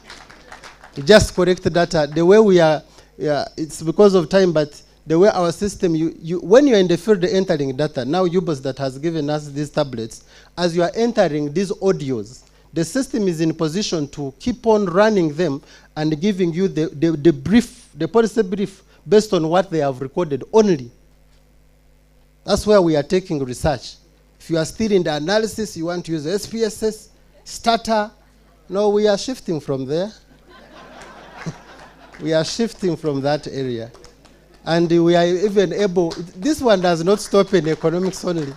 Just correct the data. The way we are, it's because of time, but the way our system, when you're in the field entering data, now UBOS that has given us these tablets, as you are entering these audios, the system is in position to keep on running them and giving you the brief, the policy brief, based on what they have recorded only. That's where we are taking research. If you are still in the analysis, you want to use SPSS, Starter. No, we are shifting from there. We are shifting from that area. And we are even able, this one does not stop in economics only,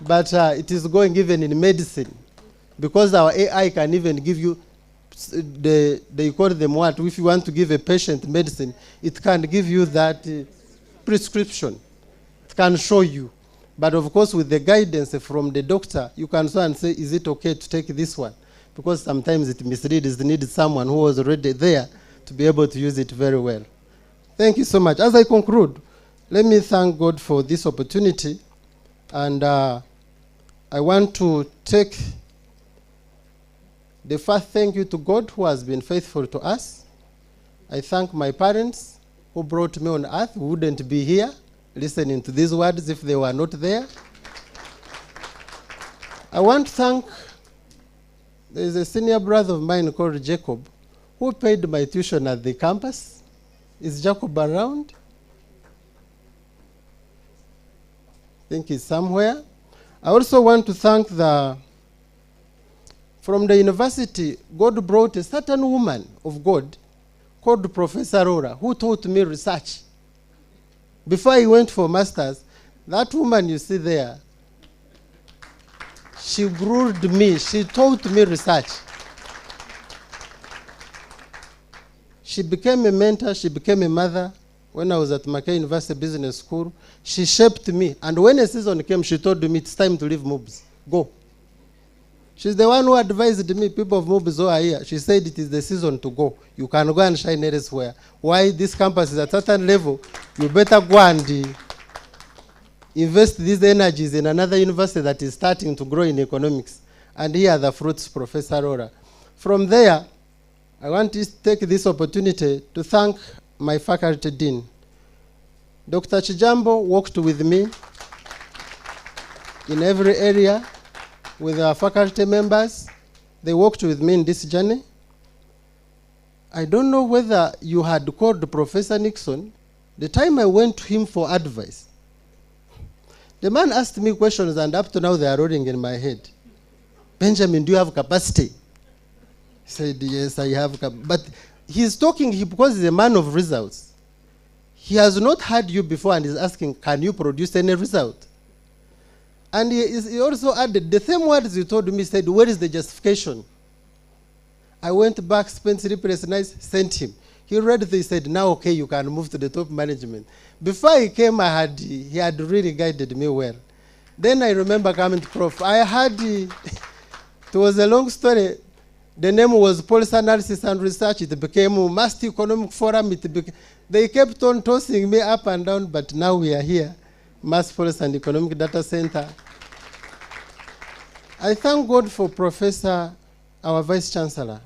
but it is going even in medicine. Because our AI can even give you, they call them what? If you want to give a patient medicine, it can give you that prescription. It can show you. But of course, with the guidance from the doctor, you can so and say, is it okay to take this one? Because sometimes it misleads, it needs someone who was already there to be able to use it very well. Thank you so much. As I conclude, let me thank God for this opportunity. And I want to take the first thank you to God who has been faithful to us. I thank my parents who brought me on earth, who wouldn't be here listening to these words if they were not there. I want to thank, there's a senior brother of mine called Jacob, who paid my tuition at the campus. Is Jacob around? I think he's somewhere. I also want to thank from the university, God brought a certain woman of God called Professor Aurora, who taught me research. Before I went for masters, that woman you see there, she groomed me, she taught me research. She became a mentor, she became a mother. When I was at Mackay University Business School, she shaped me. And when a season came, she told me, it's time to leave MUBS. Go. She's the one who advised me, people of MUBS who are here. She said it is the season to go. You can go and shine elsewhere. Why this campus is at a certain level, you better go and invest these energies in another university that is starting to grow in economics. And here are the fruits, Professor Aurora. From there, I want to take this opportunity to thank my faculty dean. Dr. Chijambo worked with me in every area with our faculty members. They worked with me in this journey. I don't know whether you had called Professor Nixon. The time I went to him for advice, the man asked me questions, and up to now they are rolling in my head. Benjamin, do you have capacity? He said, yes, I have capacity. But he's talking because he's a man of results. He has not heard you before and is asking, can you produce any result? And he also added, the same words you told me, said, where is the justification? I went back, spent sleepless nights, sent him. He read it, he said, now okay, you can move to the top management. Before he came, he had really guided me well. Then I remember coming to Prof. I had, it was a long story. The name was Policy Analysis and Research. It became MUST Economic Forum. They kept on tossing me up and down, but now we are here. MUST Policy and Economic Data Center. I thank God for Professor, our Vice Chancellor.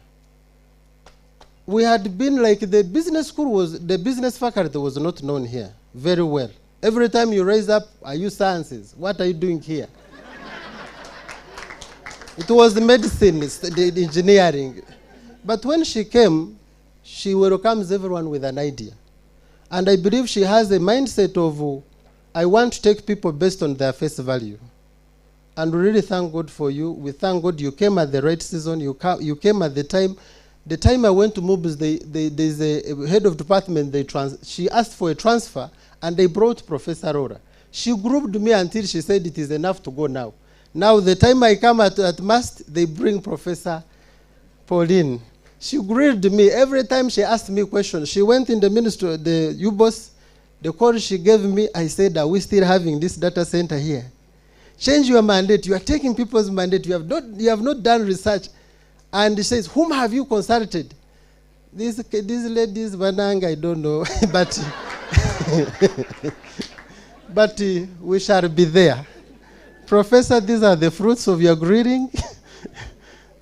We had been like, the business school the business faculty was not known here very well. Every time you raise up, are you sciences? What are you doing here? It was the medicine, the engineering. But when she came, she welcomes everyone with an idea. And I believe she has a mindset of, I want to take people based on their face value. And we really thank God for you. We thank God you came at the right season. You came at the time. The time I went to MUBS, there's a head of department, she asked for a transfer, and they brought Professor Aurora. She grouped me until she said it is enough to go now. Now, the time I come at MUST, they bring Professor Pauline. She grilled me. Every time she asked me questions, she went in the ministry, the UBOS, the call she gave me, I said, are we still having this data center here? Change your mandate. You are taking people's mandate. You have not done research. And she says, whom have you consulted? These ladies, Vanang, I don't know. But But we shall be there. Professor, these are the fruits of your greeting.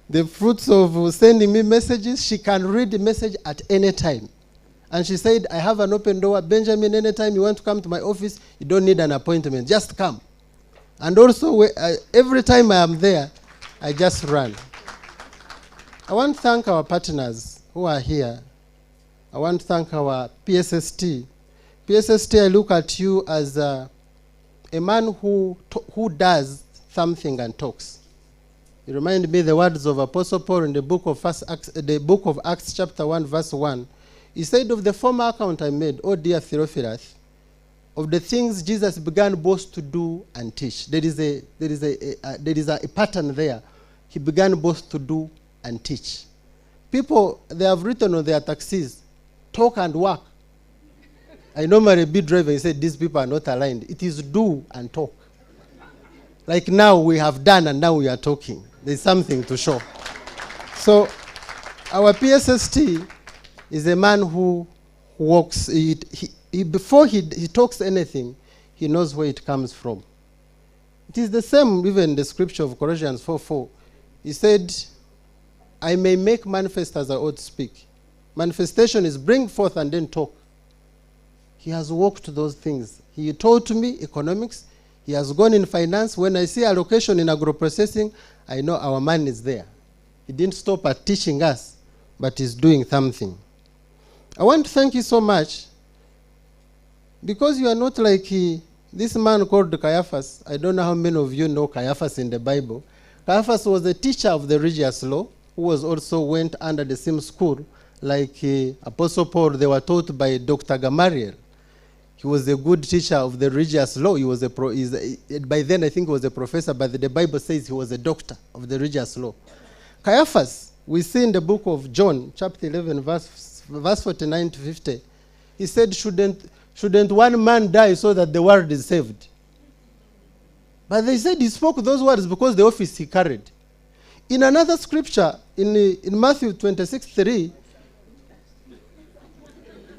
The fruits of sending me messages. She can read the message at any time. And she said, I have an open door. Benjamin, anytime you want to come to my office, you don't need an appointment. Just come. And also, every time I am there, I just run. I want to thank our partners who are here. I want to thank our PSST. PSST, I look at you as a man who does something and talks. You remind me the words of Apostle Paul in the book of Acts chapter 1, verse 1. He said, of the former account I made, O dear Theophilus, of the things Jesus began both to do and teach. There is a pattern there. He began both to do and teach. People, they have written on their taxis, talk and work. I normally be driving and say, these people are not aligned. It is do and talk. Like now we have done and now we are talking. There's something to show. So our PSST is a man who walks, before he talks anything, he knows where it comes from. It is the same even in the scripture of Colossians 4:4. He said, I may make manifest as I ought to speak. Manifestation is bring forth and then talk. He has walked those things. He taught me economics. He has gone in finance. When I see allocation in agro-processing, I know our man is there. He didn't stop at teaching us, but he's doing something. I want to thank you so much because you are not like this man called Caiaphas. I don't know how many of you know Caiaphas in the Bible. Caiaphas was a teacher of the religious law who was also went under the same school like Apostle Paul. They were taught by Dr. Gamaliel. He was a good teacher of the religious law. He was by then I think he was a professor, but the Bible says he was a doctor of the religious law. Caiaphas, we see in the book of John, chapter 11, verse 49 to 50, he said, shouldn't one man die so that the world is saved? But they said he spoke those words because the office he carried. In another scripture, in Matthew 26:3,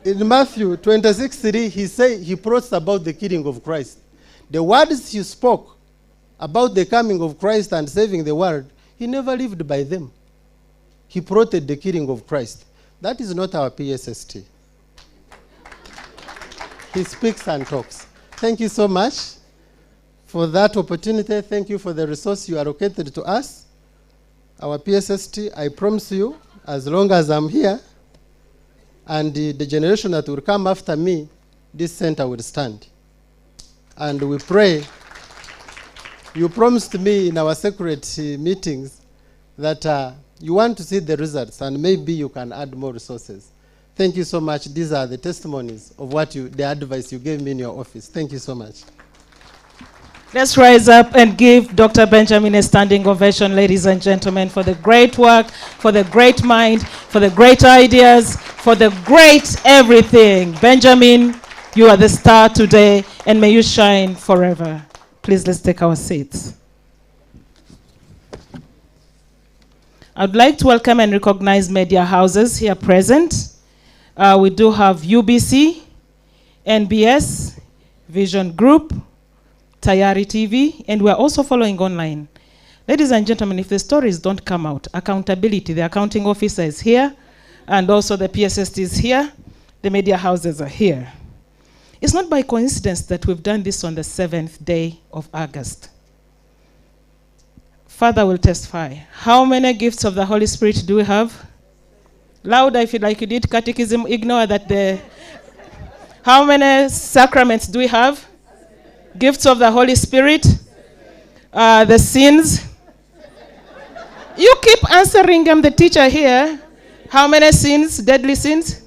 in Matthew 26:3, he preached about the killing of Christ. The words he spoke about the coming of Christ and saving the world, he never lived by them. He promoted the killing of Christ. That is not our PSST. He speaks and talks. Thank you so much for that opportunity. Thank you for the resource you allocated to us. Our PSST, I promise you, as long as I'm here, and the generation that will come after me, this center will stand. And we pray. You promised me in our secret meetings that you want to see the results, and maybe you can add more resources. Thank you so much. These are the testimonies of the advice you gave me in your office. Thank you so much. Let's rise up and give Dr. Benjamin a standing ovation, ladies and gentlemen, for the great work, for the great mind, for the great ideas, for the great everything. Benjamin, you are the star today, and may you shine forever. Please, let's take our seats. I'd like to welcome and recognize media houses here present. We do have UBC, NBS, Vision Group, Tayari TV, and we're also following online. Ladies and gentlemen, if the stories don't come out, accountability, the accounting officer is here, and also the PSST is here, the media houses are here. It's not by coincidence that we've done this on the 7th day of August. Father will testify. How many gifts of the Holy Spirit do we have? Louder if you like you did catechism, ignore that How many sacraments do we have? Gifts of the Holy Spirit, the sins. You keep answering. I'm the teacher here. How many sins, deadly sins?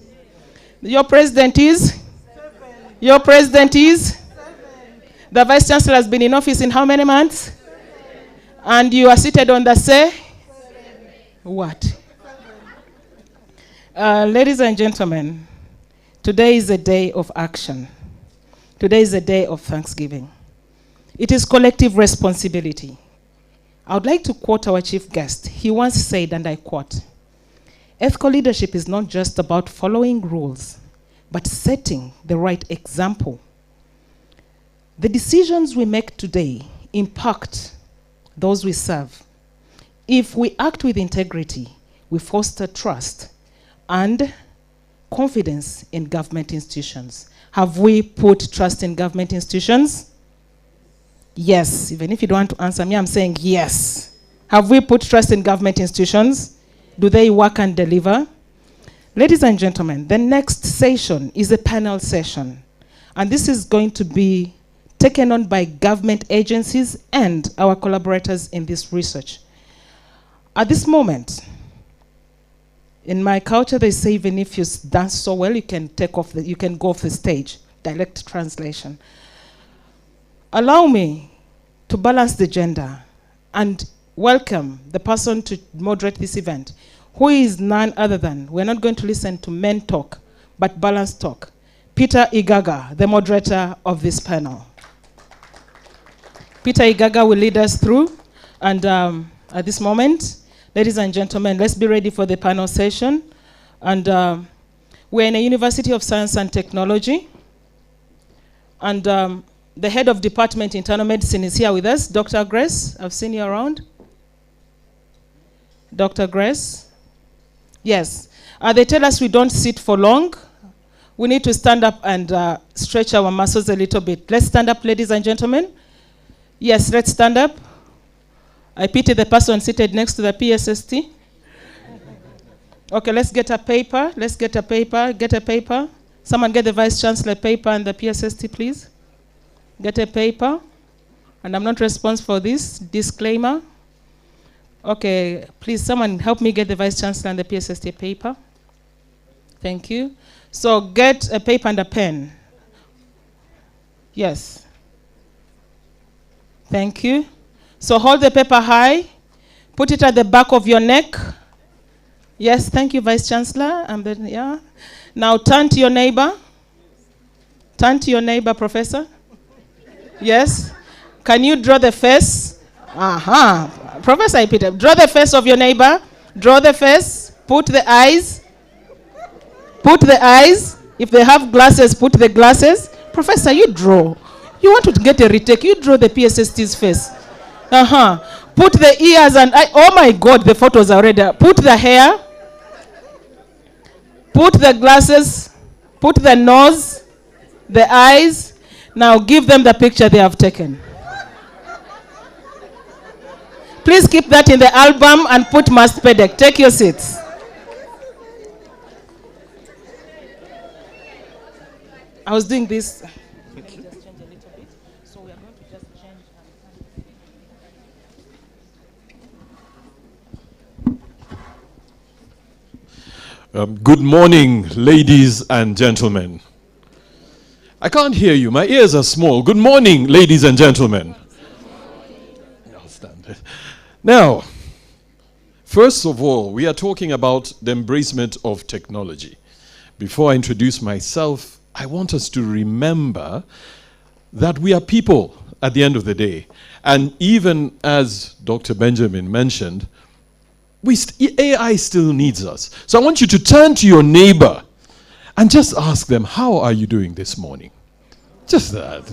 Your president is? 7. Your president is? 7. The vice chancellor has been in office in how many months? 7. And you are seated on the say? 7. What? 7. Ladies and gentlemen, today is a day of action. Today is a day of thanksgiving. It is collective responsibility. I would like to quote our chief guest. He once said, and I quote, "Ethical leadership is not just about following rules, but setting the right example. The decisions we make today impact those we serve. If we act with integrity, we foster trust and confidence in government institutions. Have we put trust in government institutions? Yes. Even if you don't want to answer me, I'm saying yes. Have we put trust in government institutions? Do they work and deliver? Ladies and gentlemen, the next session is a panel session. And this is going to be taken on by government agencies and our collaborators in this research. At this moment, in my culture, they say even if you dance so well, you can go off the stage. Direct translation. Allow me to balance the gender and welcome the person to moderate this event, who is none other than, we're not going to listen to men talk, but balanced talk. Peter Igaga, the moderator of this panel. Peter Igaga will lead us through, and at this moment, ladies and gentlemen, let's be ready for the panel session. And we're in a University of Science and Technology, and the head of Department Internal Medicine is here with us, Dr. Grace. I've seen you around. Dr. Grace? Yes. They tell us we don't sit for long. We need to stand up and stretch our muscles a little bit. Let's stand up, ladies and gentlemen. Yes, let's stand up. I pity the person seated next to the PSST. Okay, let's get a paper. Let's get a paper. Get a paper. Someone get the Vice Chancellor paper and the PSST, please. Get a paper. And I'm not responsible for this. Disclaimer. Okay, please, someone help me get the Vice Chancellor and the PSST paper. Thank you. So get a paper and a pen. Yes. Thank you. So hold the paper high. Put it at the back of your neck. Yes, thank you, Vice Chancellor. Yeah. Now turn to your neighbor. Turn to your neighbor, Professor. Yes. Can you draw the face? Aha. Professor Peter, draw the face of your neighbor. Draw the face. Put the eyes. Put the eyes. If they have glasses, put the glasses. Professor, you draw. You want to get a retake, you draw the PSST's face. Put the ears and eye. Oh my God, the photos are already. Put the hair. Put the glasses. Put the nose. The eyes. Now give them the picture they have taken. Please keep that in the album and put MUST-PEDC. Take your seats. I was doing this. Good morning, ladies and gentlemen. I can't hear you. My ears are small. Good morning, ladies and gentlemen. I'll stand. Now, first of all, we are talking about the embracement of technology. Before I introduce myself, I want us to remember that we are people at the end of the day. And even as Dr. Benjamin mentioned, AI still needs us. So I want you to turn to your neighbor and just ask them, how are you doing this morning? Just that.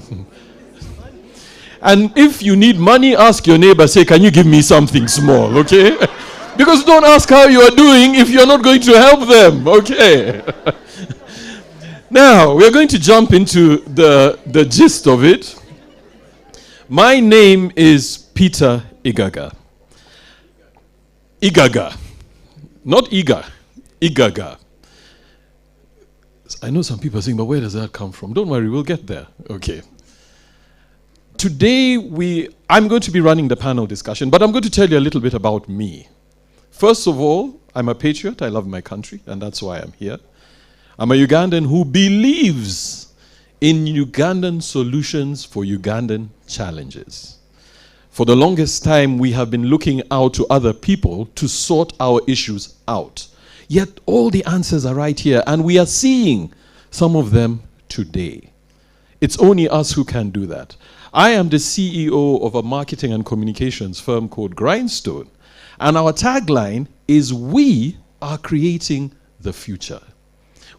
And if you need money, ask your neighbor, say, can you give me something small, okay? Because don't ask how you are doing if you're not going to help them, okay? Now, we're going to jump into the gist of it. My name is Peter Igaga. Igaga. Not Iga. Igaga. I know some people are saying, but where does that come from? Don't worry, we'll get there. Okay. Today, I'm going to be running the panel discussion, but I'm going to tell you a little bit about me. First of all, I'm a patriot. I love my country, and that's why I'm here. I'm a Ugandan who believes in Ugandan solutions for Ugandan challenges. For the longest time, we have been looking out to other people to sort our issues out. Yet all the answers are right here, and we are seeing some of them today. It's only us who can do that. I am the CEO of a marketing and communications firm called Grindstone, and our tagline is, we are creating the future.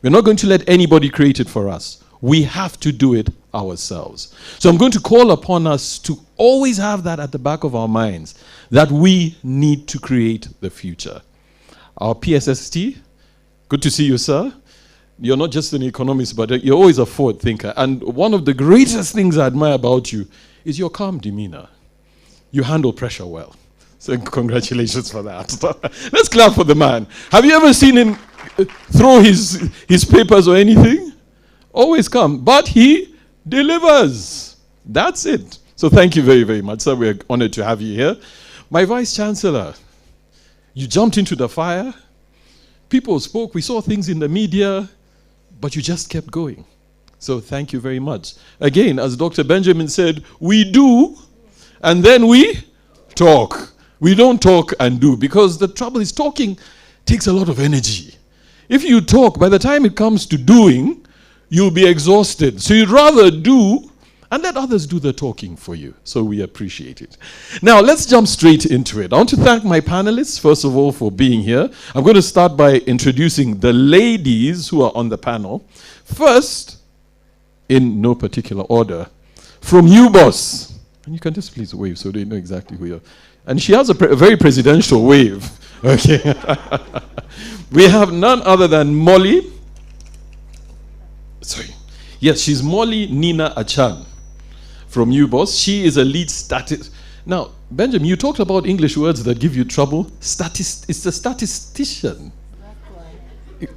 We're not going to let anybody create it for us. We have to do it ourselves. So I'm going to call upon us to always have that at the back of our minds, that we need to create the future. Our PSST, good to see you, sir. You're not just an economist, but you're always a forward thinker. And one of the greatest things I admire about you is your calm demeanor. You handle pressure well. So congratulations for that. Let's clap for the man. Have you ever seen him throw his papers or anything? Always calm. But he delivers. That's it. So thank you very, very much, sir. We're honored to have you here. My Vice Chancellor, you jumped into the fire. People spoke. We saw things in the media. But you just kept going. So thank you very much. Again, as Dr. Benjamin said, we do, and then we talk. We don't talk and do, because the trouble is talking takes a lot of energy. If you talk, by the time it comes to doing, you'll be exhausted. So you'd rather do and let others do the talking for you. So we appreciate it. Now, let's jump straight into it. I want to thank my panelists, first of all, for being here. I'm going to start by introducing the ladies who are on the panel. First, in no particular order, from UBOS. And you can just please wave so they know exactly who you are. And she has a very presidential wave. Okay. We have none other than Molly. Sorry. Yes, she's Molly Nina Achan from UBOS. She is a lead statist. Now, Benjamin, you talked about English words that give you trouble. It's a statistician.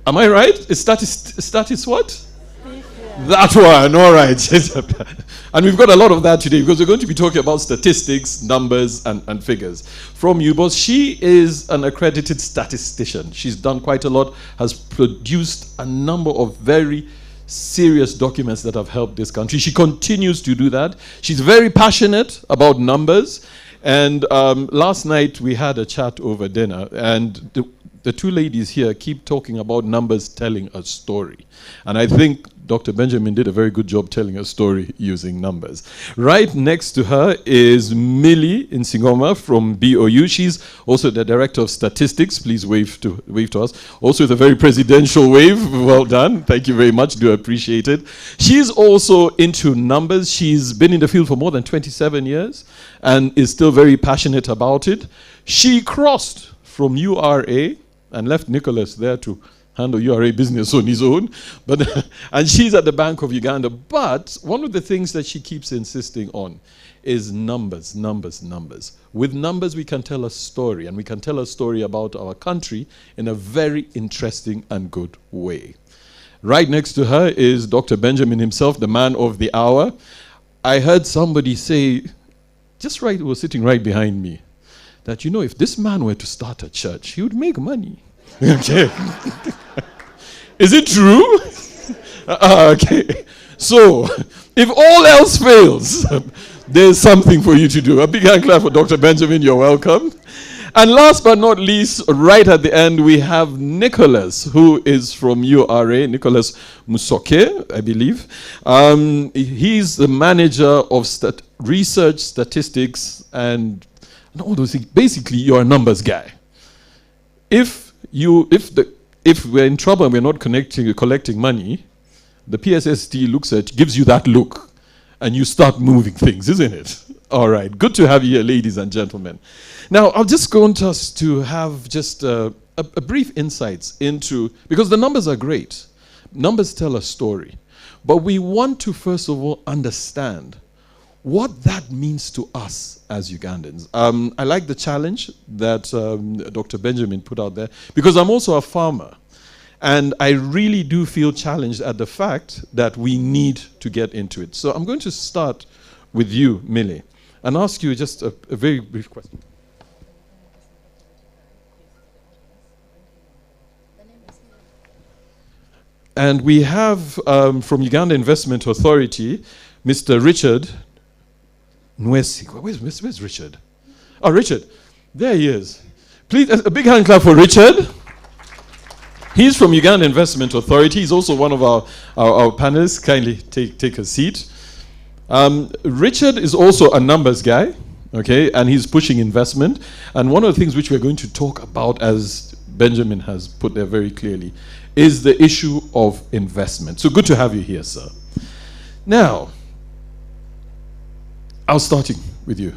Am I right? It's statist what? That one, all right. And we've got a lot of that today because we're going to be talking about statistics, numbers, and figures. From UBOS, she is an accredited statistician. She's done quite a lot, has produced a number of very serious documents that have helped this country. She continues to do that. She's very passionate about numbers. And last night we had a chat over dinner, and the two ladies here keep talking about numbers telling a story. And I think Dr. Benjamin did a very good job telling a story using numbers. Right next to her is Millie Nsingoma from BOU. She's also the Director of Statistics. Please wave to us. Also with a very presidential wave. Well done. Thank you very much. Do appreciate it. She's also into numbers. She's been in the field for more than 27 years and is still very passionate about it. She crossed from URA and left Nicholas there to handle URA business on his own, and she's at the Bank of Uganda. But one of the things that she keeps insisting on is numbers, numbers, numbers. With numbers, we can tell a story, and we can tell a story about our country in a very interesting and good way. Right next to her is Dr. Benjamin himself, the man of the hour. I heard somebody say, just right, was sitting right behind me, that, you know, if this man were to start a church, he would make money. Okay. Is it true? Okay. So, if all else fails, there's something for you to do. A big hand clap for Dr. Benjamin. You're welcome. And last but not least, right at the end, we have Nicholas, who is from URA, Nicholas Musoke, I believe. He's the manager of research, statistics, and all those things. Basically, you're a numbers guy. If we're in trouble and we're not collecting money, the PSST gives you that look, and you start moving things, isn't it? All right, good to have you here, ladies and gentlemen. Now, I'll just want us to have just a brief insights into, because the numbers are great. Numbers tell a story. But we want to, first of all, understand what that means to us as Ugandans. I like the challenge that Dr. Benjamin put out there, because I'm also a farmer. And I really do feel challenged at the fact that we need to get into it. So I'm going to start with you, Millie, and ask you just a very brief question. And we have from Uganda Investment Authority, Mr. Richard Nwesi. Where's Richard? Oh, Richard. There he is. Please, a big hand clap for Richard. He's from Uganda Investment Authority. He's also one of our panelists. Kindly take a seat. Richard is also a numbers guy, okay, and he's pushing investment. And one of the things which we're going to talk about, as Benjamin has put there very clearly, is the issue of investment. So good to have you here, sir. Now, I'll starting with you,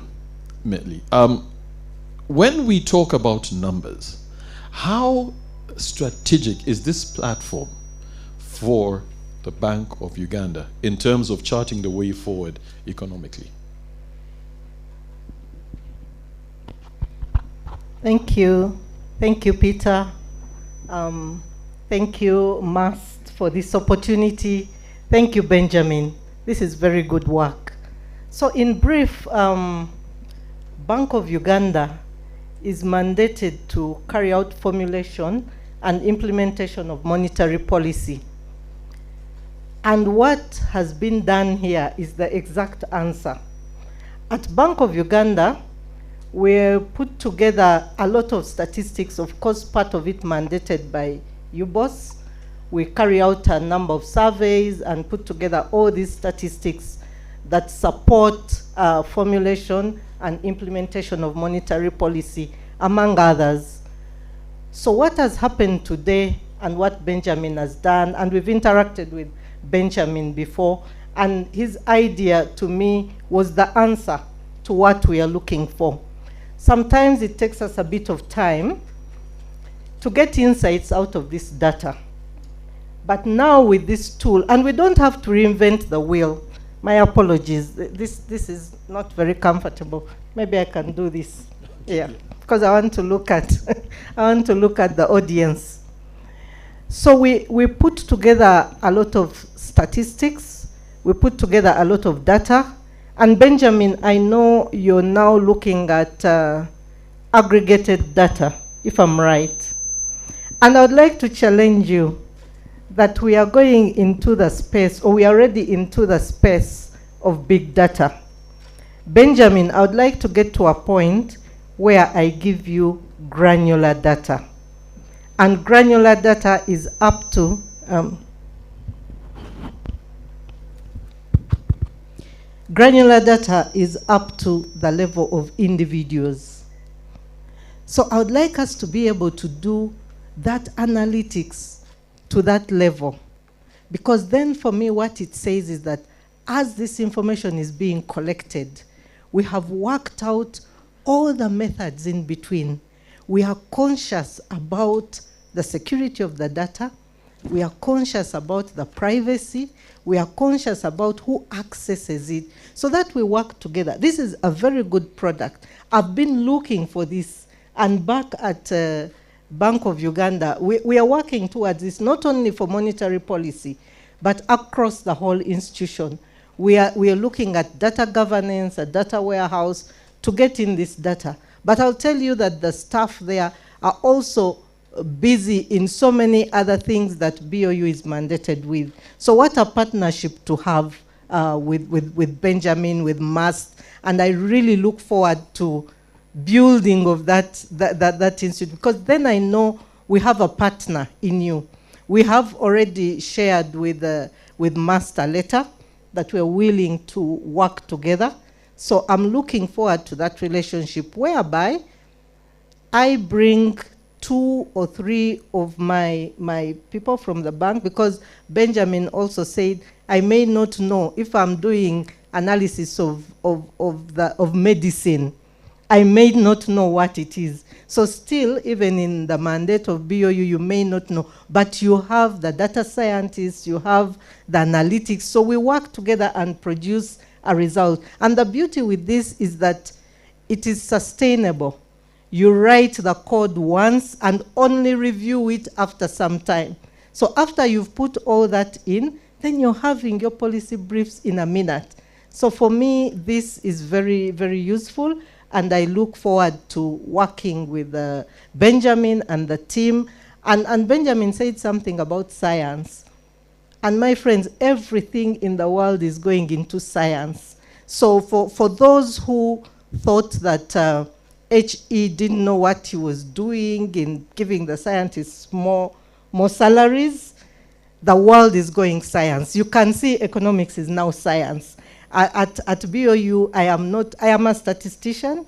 Medley. When we talk about numbers, how strategic is this platform for the Bank of Uganda in terms of charting the way forward economically? Thank you. Thank you, Peter. Thank you, MUST, for this opportunity. Thank you, Benjamin. This is very good work. So in brief, Bank of Uganda is mandated to carry out formulation and implementation of monetary policy. And what has been done here is the exact answer. At Bank of Uganda, we put together a lot of statistics, of course, part of it mandated by UBOS. We carry out a number of surveys and put together all these statistics that support formulation and implementation of monetary policy, among others. So what has happened today and what Benjamin has done, and we've interacted with Benjamin before, and his idea to me was the answer to what we are looking for. Sometimes it takes us a bit of time to get insights out of this data. But now with this tool, and we don't have to reinvent the wheel. My apologies, this is not very comfortable. Maybe I can do this, yeah, because I want to look at, I want to look at the audience. So we put together a lot of statistics, we put together a lot of data, and Benjamin, I know you're now looking at aggregated data, if I'm right. And I would like to challenge you that we are going into the space, or we are already into the space of big data. Benjamin, I would like to get to a point where I give you granular data. And granular data is up to, granular data is up to the level of individuals. So I would like us to be able to do that analytics to that level. Because then for me what it says is that as this information is being collected, we have worked out all the methods in between. We are conscious about the security of the data. We are conscious about the privacy. We are conscious about who accesses it, so that we work together. This is a very good product. I've been looking for this, and back at Bank of Uganda, we are working towards this, not only for monetary policy, but across the whole institution. We are looking at data governance, a data warehouse, to get in this data. But I'll tell you that the staff there are also busy in so many other things that BOU is mandated with. So what a partnership to have with Benjamin, with MUST, and I really look forward to building of that institute, because then I know we have a partner in you. We have already shared with MUST a letter that we're willing to work together. So I'm looking forward to that relationship whereby I bring 2 or 3 of my people from the bank, because Benjamin also said I may not know if I'm doing analysis of medicine. I may not know what it is. So still, even in the mandate of BOU, you may not know, but you have the data scientists, you have the analytics, so we work together and produce a result. And the beauty with this is that it is sustainable. You write the code once and only review it after some time. So after you've put all that in, then you're having your policy briefs in a minute. So for me, this is very, very useful. And I look forward to working with Benjamin and the team. And Benjamin said something about science. And my friends, everything in the world is going into science. So for those who thought that HE didn't know what he was doing in giving the scientists more salaries, the world is going science. You can see economics is now science. At BOU, I am a statistician,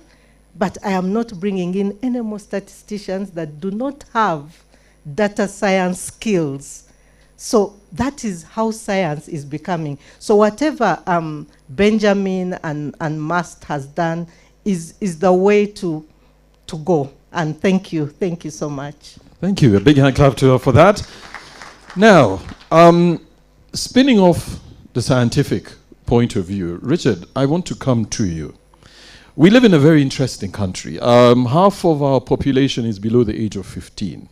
but I am not bringing in any more statisticians that do not have data science skills. So that is how science is becoming. So whatever Benjamin and MUST has done is the way to go. And thank you so much. Thank you. A big hand clap to her for that. Now, spinning off the scientific point of view, Richard, I want to come to you. We live in a very interesting country. Half of our population is below the age of 15.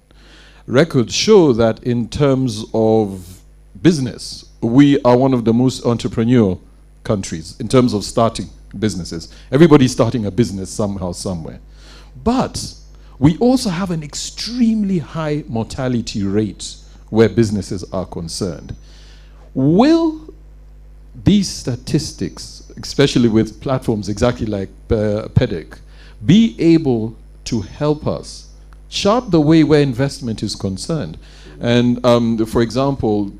Records show that in terms of business, we are one of the most entrepreneurial countries in terms of starting businesses. Everybody's starting a business somehow, somewhere. But we also have an extremely high mortality rate where businesses are concerned. Will these statistics, especially with platforms exactly like PEDC, be able to help us chart the way where investment is concerned? And for example,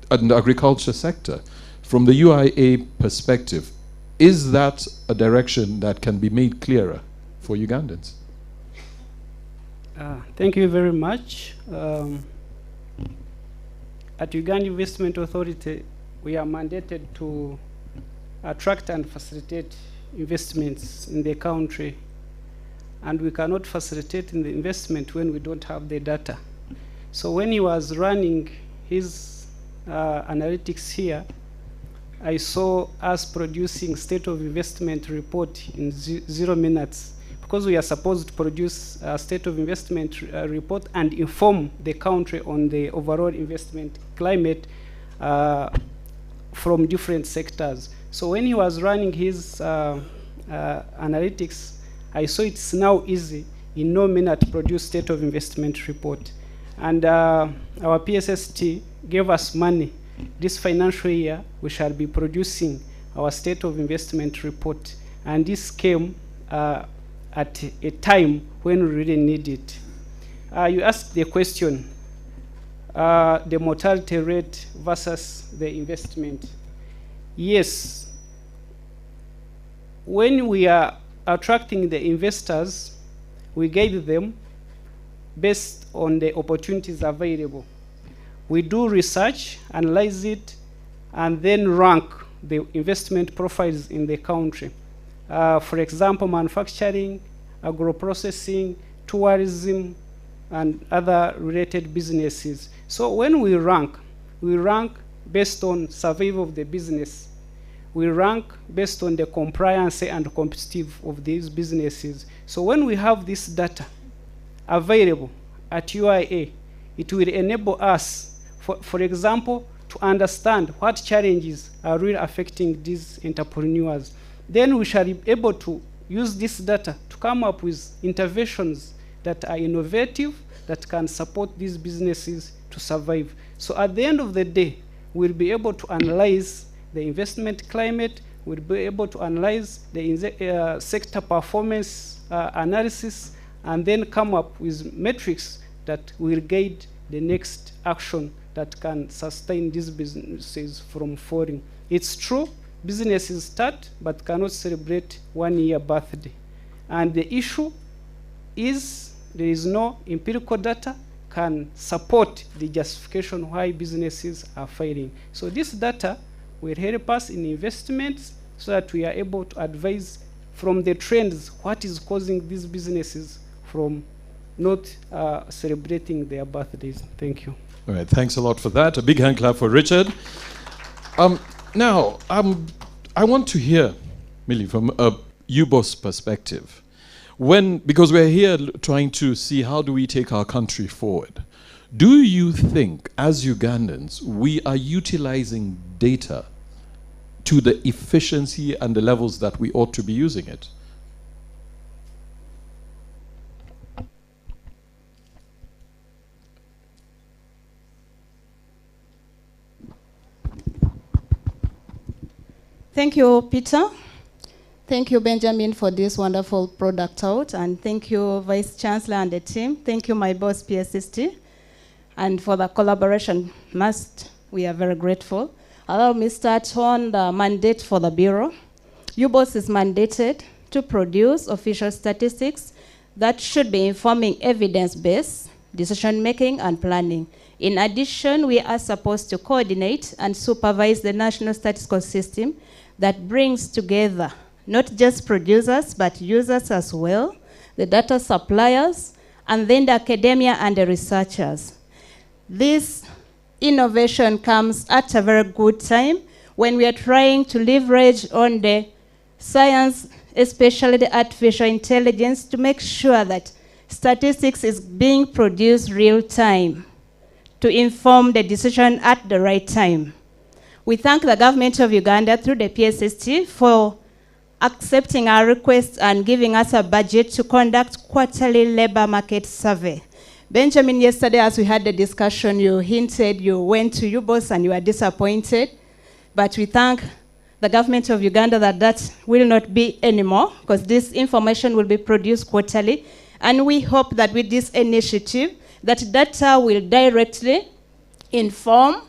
in the agriculture sector, from the UIA perspective, is that a direction that can be made clearer for Ugandans? Thank you very much. At Uganda Investment Authority, we are mandated to attract and facilitate investments in the country. And we cannot facilitate in the investment when we don't have the data. So when he was running his analytics here, I saw us producing state of investment report in 0 minutes, because we are supposed to produce a state of investment report and inform the country on the overall investment climate from different sectors. So when he was running his analytics, I saw it's now easy in no minute to produce state of investment report. And our PSST gave us money. This financial year, we shall be producing our state of investment report. And this came at a time when we really need it. You asked the question, the mortality rate versus the investment. Yes, when we are attracting the investors, we guide them based on the opportunities available. We do research, analyze it, and then rank the investment profiles in the country. For example, manufacturing, agro-processing, tourism, and other related businesses. So when we rank based on survival of the business. We rank based on the compliance and competitive of these businesses. So when we have this data available at UIA, it will enable us, for example, to understand what challenges are really affecting these entrepreneurs. Then we shall be able to use this data to come up with interventions that are innovative, that can support these businesses to survive. So at the end of the day, we'll be able to analyze the investment climate, we'll be able to analyze the sector performance analysis, and then come up with metrics that will guide the next action that can sustain these businesses from falling. It's true, businesses start but cannot celebrate 1 year birthday. And the issue is there is no empirical data can support the justification why businesses are failing. So this data will help us in investments so that we are able to advise from the trends what is causing these businesses from not celebrating their birthdays. Thank you. All right, thanks a lot for that. A big hand clap for Richard. Now, I want to hear, Millie, from a UBOS perspective. Because we're here trying to see how do we take our country forward. Do you think, as Ugandans, we are utilizing data to the efficiency and the levels that we ought to be using it? Thank you, Peter. Thank you, Benjamin, for this wonderful product out. And thank you, Vice Chancellor and the team. Thank you, my boss, PSST. And for the collaboration, MUST, we are very grateful. Allow me to start on the mandate for the Bureau. UBOS is mandated to produce official statistics that should be informing evidence-based decision making and planning. In addition, we are supposed to coordinate and supervise the national statistical system that brings together not just producers, but users as well, the data suppliers, and then the academia and the researchers. This innovation comes at a very good time when we are trying to leverage on the science, especially the artificial intelligence, to make sure that statistics is being produced real time to inform the decision at the right time. We thank the government of Uganda through the PSST for accepting our request and giving us a budget to conduct quarterly labor market survey. Benjamin, yesterday as we had the discussion, you hinted you went to UBOS and you were disappointed, but we thank the government of Uganda that will not be anymore, because this information will be produced quarterly, and we hope that with this initiative, that data will directly inform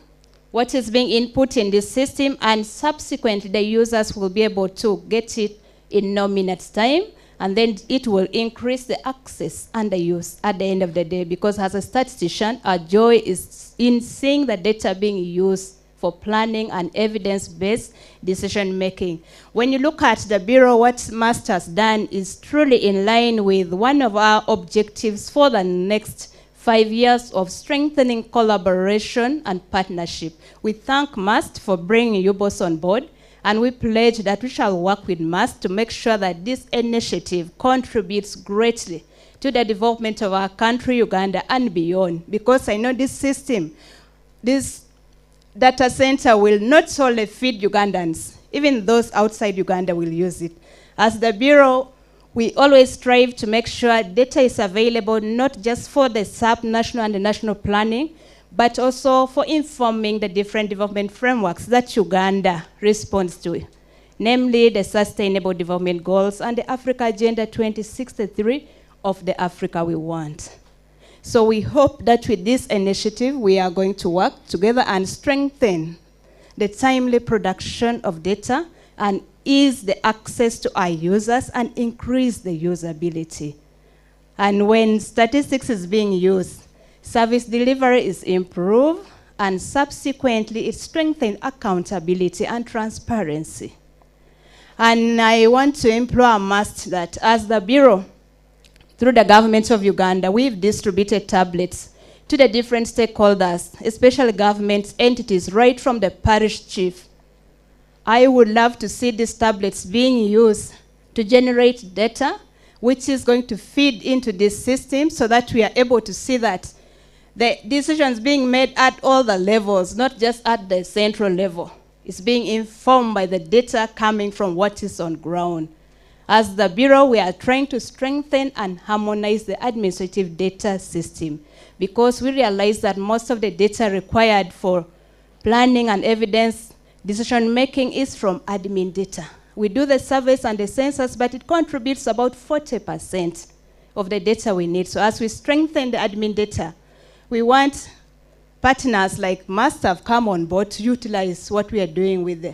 what is being input in this system, and subsequently the users will be able to get it in no minutes time, and then it will increase the access and the use at the end of the day, because as a statistician, our joy is in seeing the data being used for planning and evidence-based decision-making. When you look at the Bureau, what MUST has done is truly in line with one of our objectives for the next 5 years of strengthening collaboration and partnership. We thank MUST for bringing UBOS on board, and we pledge that we shall work with MUST to make sure that this initiative contributes greatly to the development of our country, Uganda, and beyond. Because I know this system, this data center will not solely feed Ugandans, even those outside Uganda will use it. As the Bureau, we always strive to make sure data is available not just for the sub-national and the national planning, but also for informing the different development frameworks that Uganda responds to, namely the Sustainable Development Goals and the Africa Agenda 2063 of the Africa we want. So we hope that with this initiative, we are going to work together and strengthen the timely production of data and ease the access to our users and increase the usability. And when statistics is being used, service delivery is improved, and subsequently it strengthens accountability and transparency. And I want to implore MUST that as the Bureau, through the government of Uganda, we've distributed tablets to the different stakeholders, especially government entities, right from the parish chief. I would love to see these tablets being used to generate data, which is going to feed into this system so that we are able to see that the decisions being made at all the levels, not just at the central level, is being informed by the data coming from what is on ground. As the Bureau, we are trying to strengthen and harmonize the administrative data system, because we realize that most of the data required for planning and evidence decision-making is from admin data. We do the surveys and the census, but it contributes about 40% of the data we need. So as we strengthen the admin data, we want partners like MUST have come on board to utilize what we are doing with the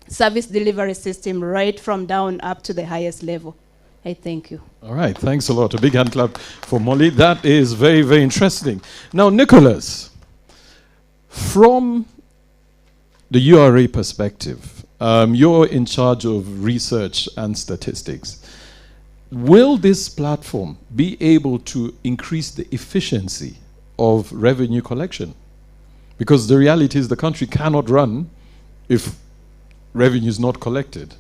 service delivery system right from down up to the highest level. I thank you. All right, thanks a lot. A big hand clap for Molly. That is very, very interesting. Now, Nicholas, from the URA perspective, you're in charge of research and statistics. Will this platform be able to increase the efficiency of revenue collection? Because the reality is the country cannot run if revenue is not collected.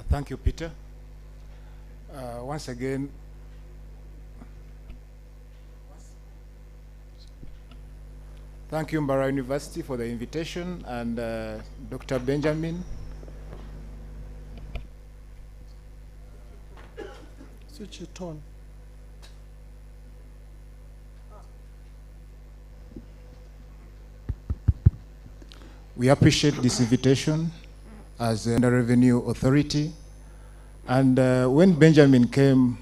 Thank you, Peter. Once again, thank you, Mbarara University, for the invitation, and Dr. Benjamin. Switch your tone. We appreciate this invitation as the Revenue Authority. And when Benjamin came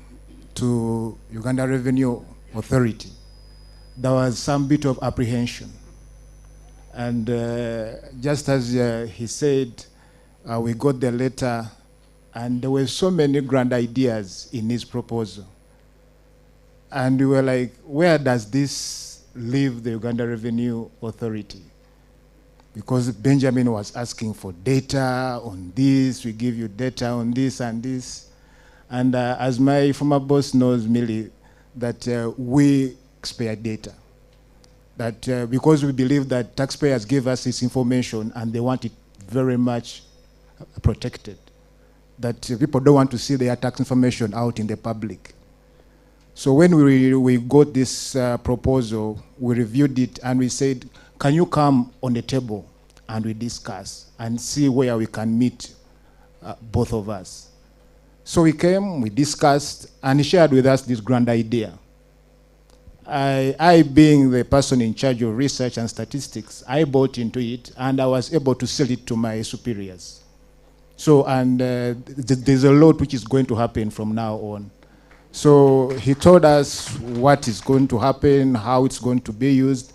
to Uganda Revenue Authority, there was some bit of apprehension. And just as he said, we got the letter And there were so many grand ideas in his proposal. And we were like, where does this leave the Uganda Revenue Authority? Because Benjamin was asking for data on this, we give you data on this and this. And as my former boss knows, Millie, that we spare data. That because we believe that taxpayers give us this information and they want it very much protected. That people don't want to see their tax information out in the public. So when we got this proposal, we reviewed it and we said, can you come on the table and we discuss and see where we can meet both of us? So we came, we discussed, and he shared with us this grand idea. I being the person in charge of research and statistics, I bought into it and I was able to sell it to my superiors. So, and there's a lot which is going to happen from now on. So he told us what is going to happen, how it's going to be used,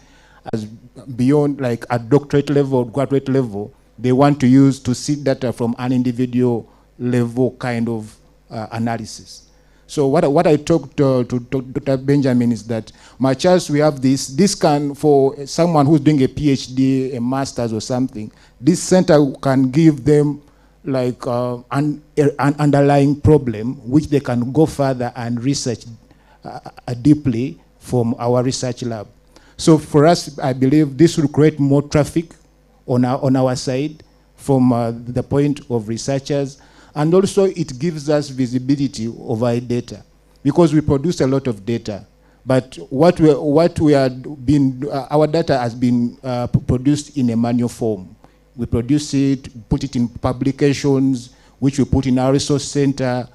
as beyond like at doctorate level, graduate level, they want to use to see data from an individual level kind of analysis. So what I talked to Dr. Benjamin is that, my chance we have this can, for someone who's doing a PhD, a master's or something, this center can give them like an underlying problem which they can go further and research deeply from our research lab. So for us, I believe this will create more traffic on our side from the point of researchers, and also it gives us visibility of our data, because we produce a lot of data. But our data has been produced in a manual form. We produce it, put it in publications, which we put in our resource center.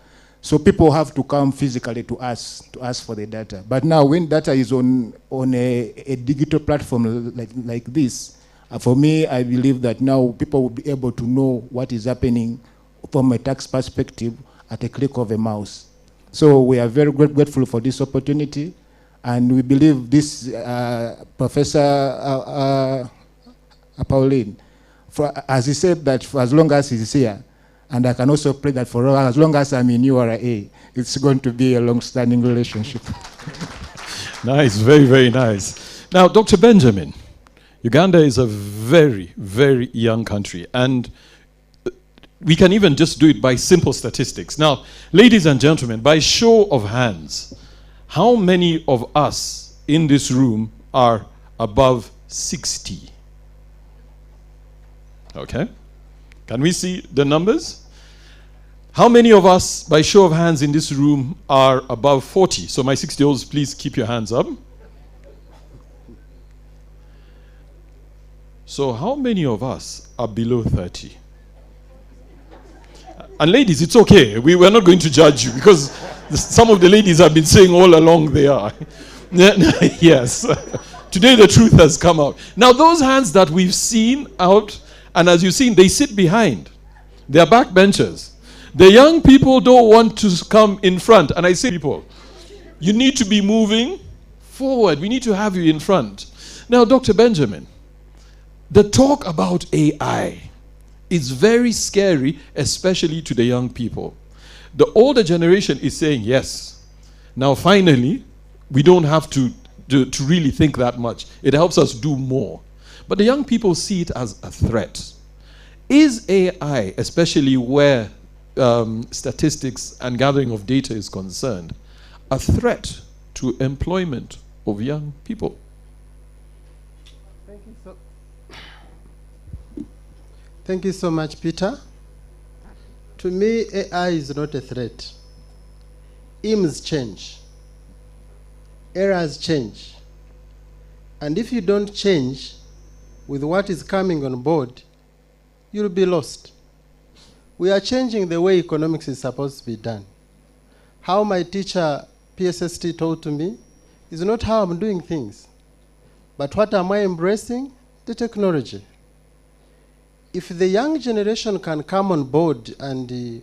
So people have to come physically to ask for the data. But now when data is on a digital platform like this, for me, I believe that now people will be able to know what is happening from a tax perspective at a click of a mouse. So we are very grateful for this opportunity. And we believe this Professor Pauline, as he said, that for as long as he's here, and I can also pray that for as long as I'm in URA, it's going to be a long-standing relationship. Nice, very, very nice. Now, Dr. Benjamin, Uganda is a very, very young country, and we can even just do it by simple statistics. Now, ladies and gentlemen, by show of hands, how many of us in this room are above 60? Okay. Can we see the numbers? How many of us, by show of hands in this room, are above 40? So my 60-year-olds, please keep your hands up. So how many of us are below 30? And ladies, it's okay. We're not going to judge you, because some of the ladies have been saying all along they are. Yes. Today the truth has come out. Now those hands that we've seen out, and as you've seen, they sit behind. They are backbenchers. The young people don't want to come in front. And I say, people, you need to be moving forward. We need to have you in front. Now, Dr. Benjamin, the talk about AI is very scary, especially to the young people. The older generation is saying, yes. Now, finally, we don't have to really think that much. It helps us do more. But the young people see it as a threat. Is AI, especially where statistics and gathering of data is concerned, a threat to employment of young people? Thank you so much, Peter. To me, AI is not a threat. Aims change. Errors change. And if you don't change with what is coming on board, you'll be lost. We are changing the way economics is supposed to be done. How my teacher, PSST, taught to me is not how I'm doing things, but what am I embracing? The technology. If the young generation can come on board and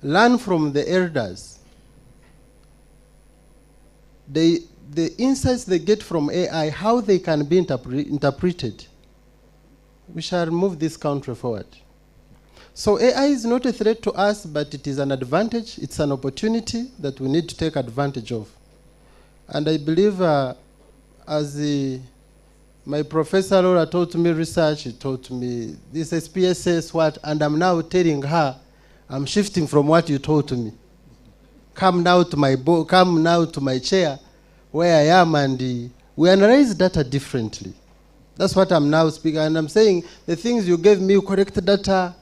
learn from the elders, the insights they get from AI, how they can be interpreted, we shall move this country forward. So AI is not a threat to us, but it is an advantage. It's an opportunity that we need to take advantage of. And I believe my professor Laura taught me research, he taught me this is PSS what, and I'm now telling her, I'm shifting from what you taught me. Come now to my chair where I am, and we analyze data differently. That's what I'm now speaking, and I'm saying the things you gave me, you correct data,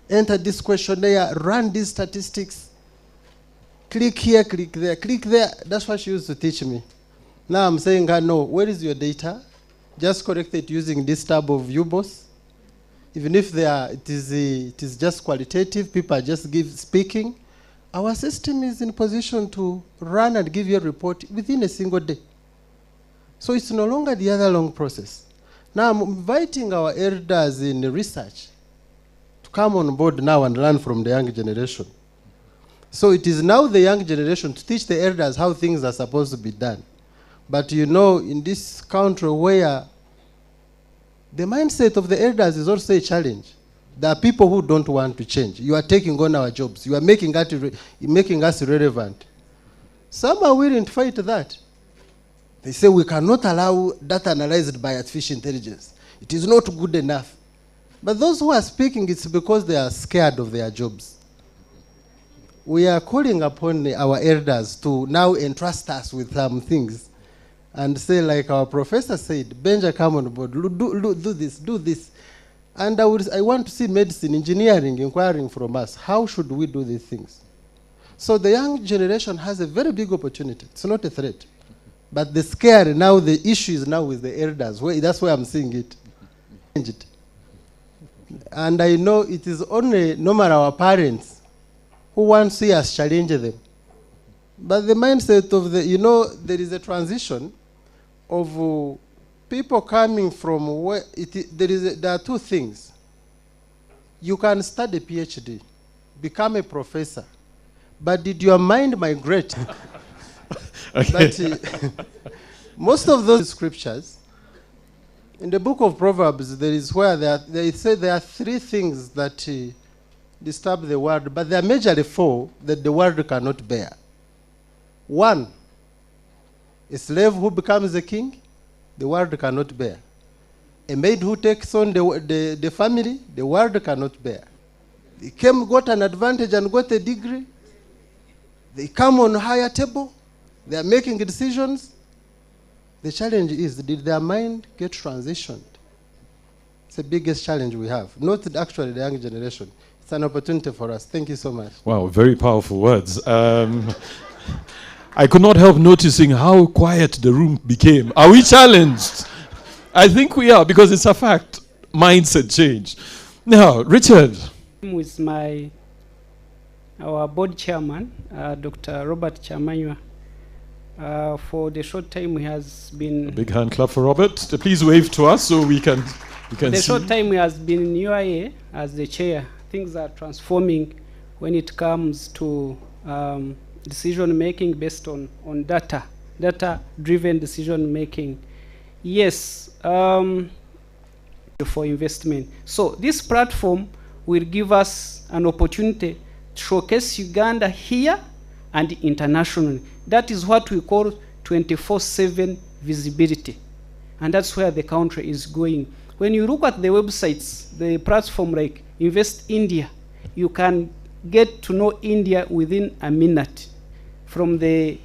enter this questionnaire, run these statistics, click here, click there. That's what she used to teach me. Now I'm saying, no, where is your data? Just correct it using this tab of UBOS. Even if it is just qualitative, people are just speaking, our system is in position to run and give you a report within a single day. So it's no longer the other long process. Now I'm inviting our elders in research to come on board now and learn from the young generation. So it is now the young generation to teach the elders how things are supposed to be done. But you know, in this country where the mindset of the elders is also a challenge, there are people who don't want to change. You are taking on our jobs. You are making us irrelevant. Some are willing to fight that. They say we cannot allow data analyzed by artificial intelligence. It is not good enough. But those who are speaking, it's because they are scared of their jobs. We are calling upon our elders to now entrust us with some things and say, like our professor said, Benja, come on board, do this. And I want to see medicine, engineering, inquiring from us. How should we do these things? So the young generation has a very big opportunity. It's not a threat. But the scare now, the issue is now with the elders. That's why I'm seeing it. And I know it is only normal our parents who want to see us challenge them. But the mindset of there is a transition of people coming from where there are two things. You can study PhD, become a professor, but did your mind migrate? Okay. But, most of those scriptures, in the book of Proverbs, there is where they say there are three things that disturb the world, but there are majorly four that the world cannot bear. One, a slave who becomes a king, the world cannot bear. A maid who takes on the family, the world cannot bear. They got an advantage and got a degree. They come on a higher table. They are making decisions. The challenge is, did their mind get transitioned? It's the biggest challenge we have. Not actually the young generation. It's an opportunity for us. Thank you so much. Wow, very powerful words. I could not help noticing how quiet the room became. Are we challenged? I think we are, because it's a fact. Mindset change. Now, Richard. With our board chairman, Dr. Robert Chamanywa. For the short time he has been... A big hand clap for Robert. Please wave to us so we can see. The short time he has been in UIA as the chair, things are transforming when it comes to decision making based on data-driven decision making. Yes, for investment. So this platform will give us an opportunity to showcase Uganda here and internationally. That is what we call 24/7 visibility. And that's where the country is going. When you look at the websites, the platform like Invest India, you can get to know India within a minute. From the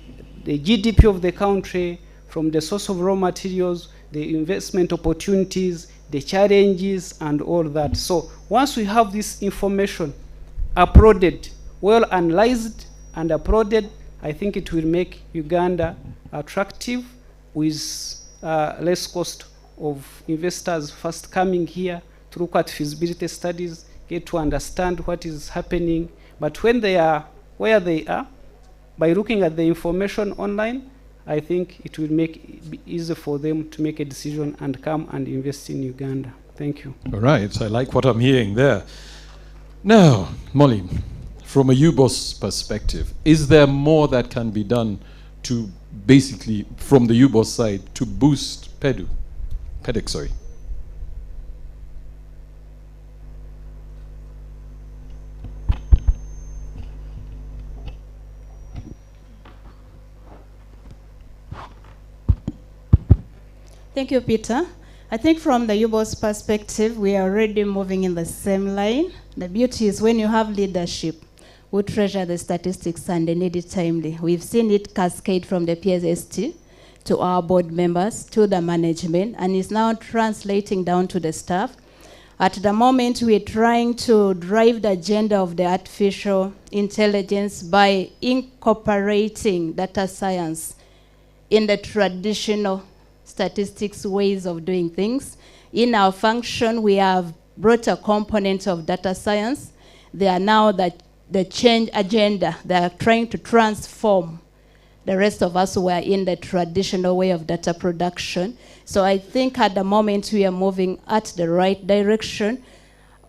GDP of the country, from the source of raw materials, the investment opportunities, the challenges, and all that. So once we have this information uploaded, well analyzed and uploaded, I think it will make Uganda attractive with less cost of investors first coming here to look at feasibility studies, get to understand what is happening. But when they are where they are, by looking at the information online, I think it will make it easy for them to make a decision and come and invest in Uganda. Thank you. All right, I like what I'm hearing there. Now, Molly, from a UBOS perspective, is there more that can be done to basically, from the UBOS side, to boost PEDC, sorry? Thank you, Peter. I think from the UBOS perspective, we are already moving in the same line. The beauty is when you have leadership who treasure the statistics and they need it timely. We've seen it cascade from the PSST to our board members, to the management, and it's now translating down to the staff. At the moment, we're trying to drive the agenda of the artificial intelligence by incorporating data science in the traditional statistics ways of doing things. In our function, we have brought a component of data science. They are now the change agenda. They are trying to transform the rest of us who are in the traditional way of data production. So I think at the moment we are moving at the right direction.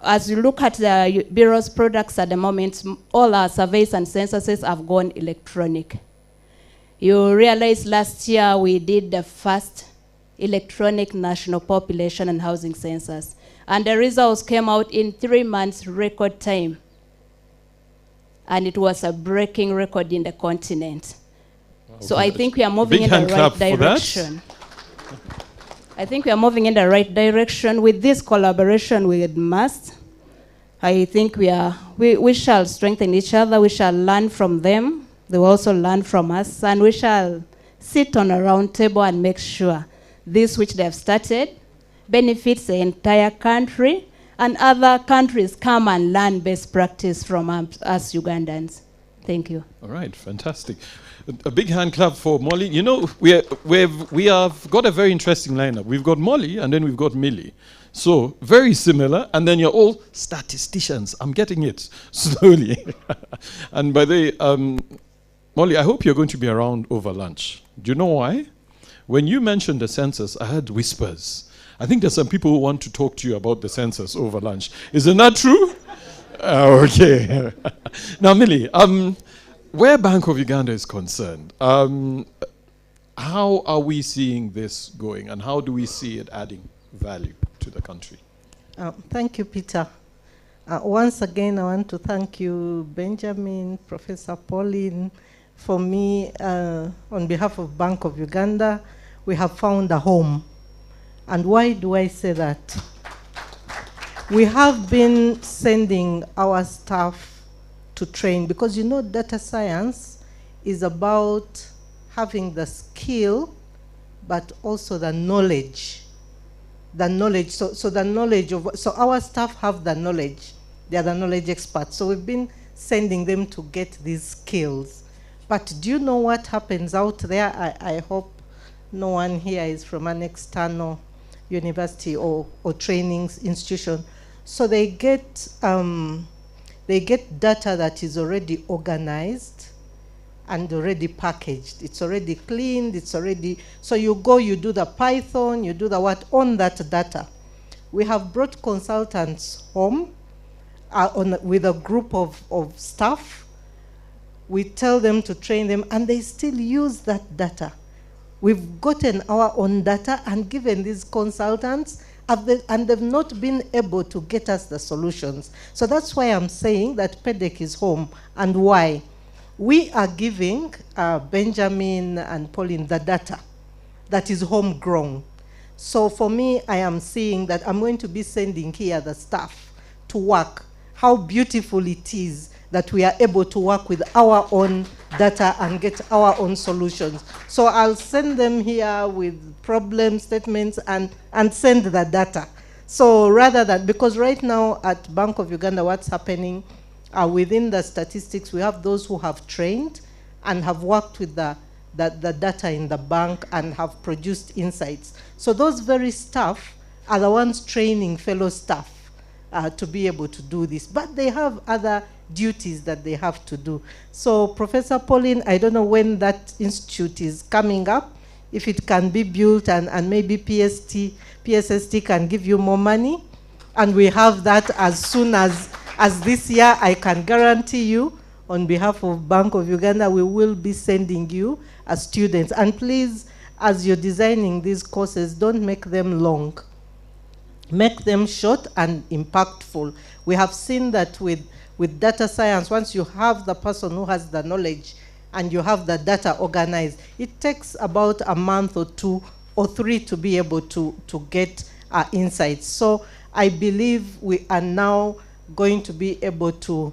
As you look at the Bureau's products at the moment, all our surveys and censuses have gone electronic. You realize last year we did the first electronic national population and housing census. And the results came out in 3 months record time. And it was a breaking record in the continent. So I think we are moving in the right direction. I think we are moving in the right direction with this collaboration with MUST. I think we shall strengthen each other. We shall learn from them. They will also learn from us, and we shall sit on a round table and make sure this which they have started benefits the entire country, and other countries come and learn best practice from us Ugandans. Thank you. All right, fantastic. A big hand clap for Molly. You know, we have got a very interesting lineup. We've got Molly, and then we've got Millie. So, very similar, and then you're all statisticians. I'm getting it slowly. And by the way, Molly, I hope you're going to be around over lunch. Do you know why? When you mentioned the census, I heard whispers. I think there's some people who want to talk to you about the census over lunch. Isn't that true? Okay. Now, Millie, where Bank of Uganda is concerned, how are we seeing this going, and how do we see it adding value to the country? Thank you, Peter. Once again, I want to thank you, Benjamin, Professor Pauline. For me, on behalf of Bank of Uganda, we have found a home. And why do I say that? We have been sending our staff to train, because you know data science is about having the skill, but also the knowledge. The knowledge, so the knowledge of, so our staff have the knowledge. They are the knowledge experts. So we've been sending them to get these skills. But do you know what happens out there? I hope no one here is from an external university or training institution. So they get data that is already organized and already packaged. It's already cleaned, it's already, so you go, you do the Python, you do the what on that data. We have brought consultants home with a group of staff. We tell them to train them, and they still use that data. We've gotten our own data and given these consultants, and they've not been able to get us the solutions. So that's why I'm saying that PEDC is home. And why? We are giving Benjamin and Pauline the data that is homegrown. So for me, I am seeing that I'm going to be sending here the staff to work. How beautiful it is that we are able to work with our own data and get our own solutions. So I'll send them here with problem statements and send the data. So rather than, because right now at Bank of Uganda, what's happening within the statistics, we have those who have trained and have worked with the data in the bank and have produced insights. So those very staff are the ones training fellow staff to be able to do this. But they have other duties that they have to do. So Professor Pauline, I don't know when that institute is coming up, if it can be built and maybe PSST can give you more money. And we have that as soon as this year. I can guarantee you, on behalf of Bank of Uganda, we will be sending you as students. And please, as you're designing these courses, don't make them long. Make them short and impactful. We have seen that with data science, once you have the person who has the knowledge and you have the data organized, it takes about a month or two or 3 to be able to get insights. So I believe we are now going to be able to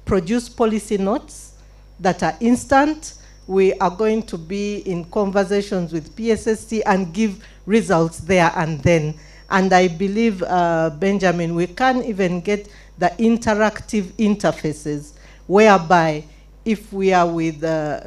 produce policy notes that are instant. We are going to be in conversations with PSST and give results there and then. And I believe, Benjamin, we can even get the interactive interfaces whereby if we are with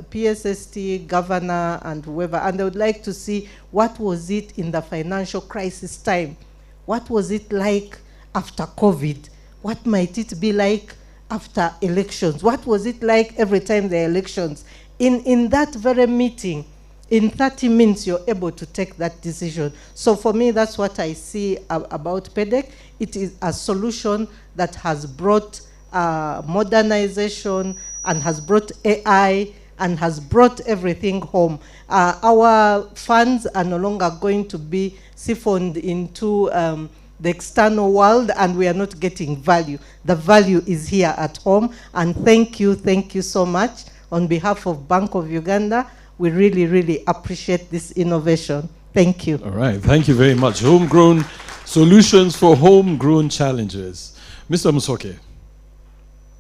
PSST, governor, and whoever, and I would like to see what was it in the financial crisis time. What was it like after COVID? What might it be like after elections? What was it like every time there are elections? In that very meeting, in 30 minutes, you're able to take that decision. So for me, that's what I see about PEDC. It is a solution that has brought modernization and has brought AI and has brought everything home. Our funds are no longer going to be siphoned into the external world, and we are not getting value. The value is here at home, and thank you so much. On behalf of Bank of Uganda, we really, really appreciate this innovation. Thank you. All right, thank you very much. Homegrown solutions for homegrown challenges. Mr. Musoke,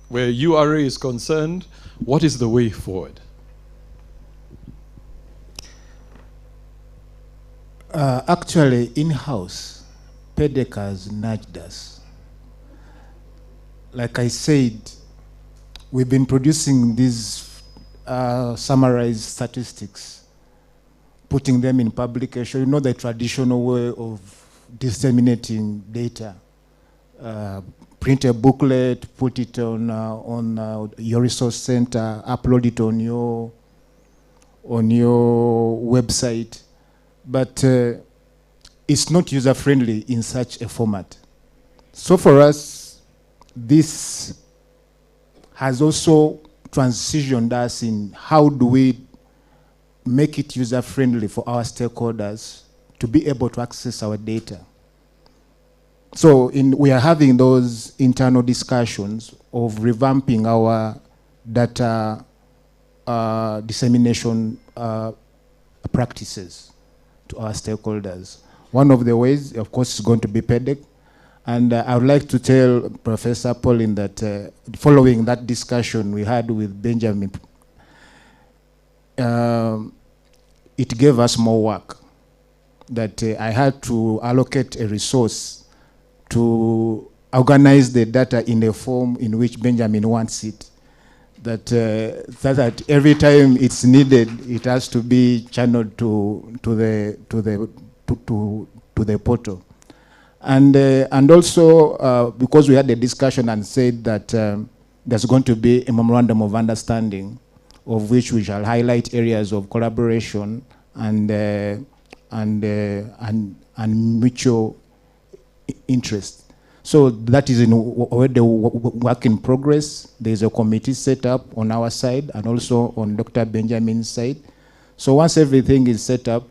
where URA is concerned, what is the way forward? Actually, in-house, PEDC has nudged us. Like I said, we've been producing these summarized statistics, putting them in publication. You know, the traditional way of disseminating data. Print a booklet, put it on your resource center, upload it on your website, but it's not user-friendly in such a format. So for us, this has also transitioned us in how do we make it user-friendly for our stakeholders to be able to access our data. So we are having those internal discussions of revamping our data dissemination practices to our stakeholders. One of the ways, of course, is going to be PEDC. And I would like to tell Professor Pauline that following that discussion we had with Benjamin, it gave us more work. That I had to allocate a resource to organize the data in the form in which Benjamin wants it. That every time it's needed, it has to be channeled to the portal. And also, because we had a discussion and said that there's going to be a memorandum of understanding of which we shall highlight areas of collaboration and mutual interest. So that is already work in progress. There's a committee set up on our side and also on Dr. Benjamin's side. So once everything is set up,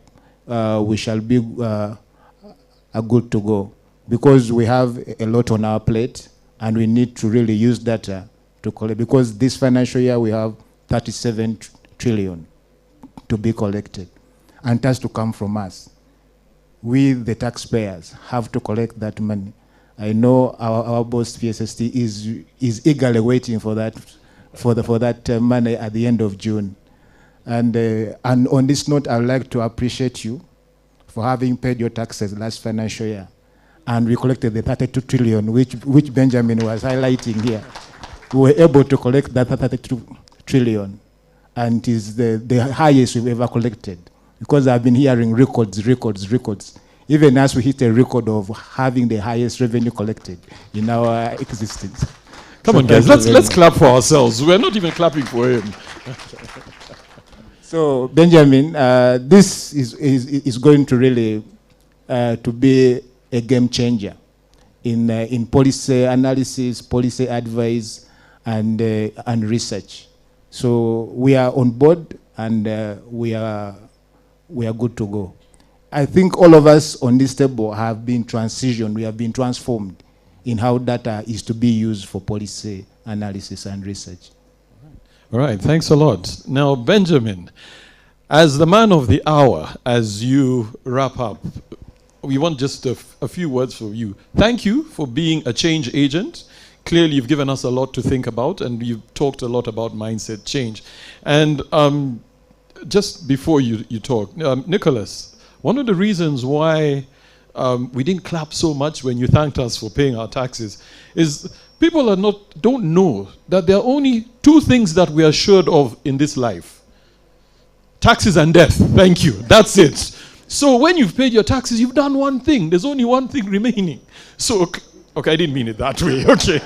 we shall be good to go, because we have a lot on our plate and we need to really use data to collect, because this financial year we have 37 trillion to be collected, and it has to come from us. We, the taxpayers, have to collect that money. I know our boss PSST is eagerly waiting for that money at the end of June. And on this note, I would like to appreciate you for having paid your taxes last financial year. And we collected the 32 trillion, which Benjamin was highlighting here. We were able to collect that 32 trillion, and it is the highest we've ever collected. Because I've been hearing records. Even as we hit a record of having the highest revenue collected in our existence. Come on, guys, let's clap for ourselves. We're not even clapping for him. So, Benjamin, this is going to really to be a game changer in policy analysis, policy advice, and research. So we are on board, and we are good to go. I think all of us on this table have been transitioned, we have been transformed in how data is to be used for policy analysis and research. All right, thanks a lot. Now, Benjamin, As the man of the hour, as you wrap up, we want just a few words from you. Thank you for being a change agent. Clearly, you've given us a lot to think about, and you've talked a lot about mindset change. And just before you talk, Nicholas, one of the reasons why we didn't clap so much when you thanked us for paying our taxes is people don't know that there are only two things that we are assured of in this life: taxes and death. Thank you. That's it. So when you've paid your taxes, you've done one thing. There's only one thing remaining. So, okay, I didn't mean it that way. Okay.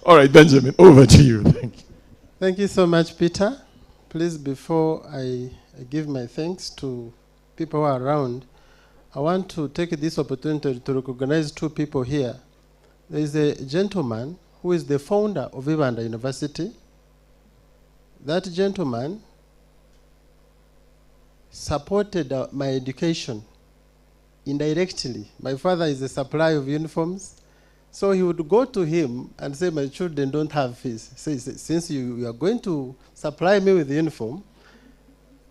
All right, Benjamin, over to you. Thank you. Thank you so much, Peter. Please, before I give my thanks to people who are around, I want to take this opportunity to recognize two people here. There is a gentleman who is the founder of Uganda University. That gentleman supported my education indirectly. My father is a supplier of uniforms, so he would go to him and say, my children don't have fees. Say, since you are going to supply me with uniform,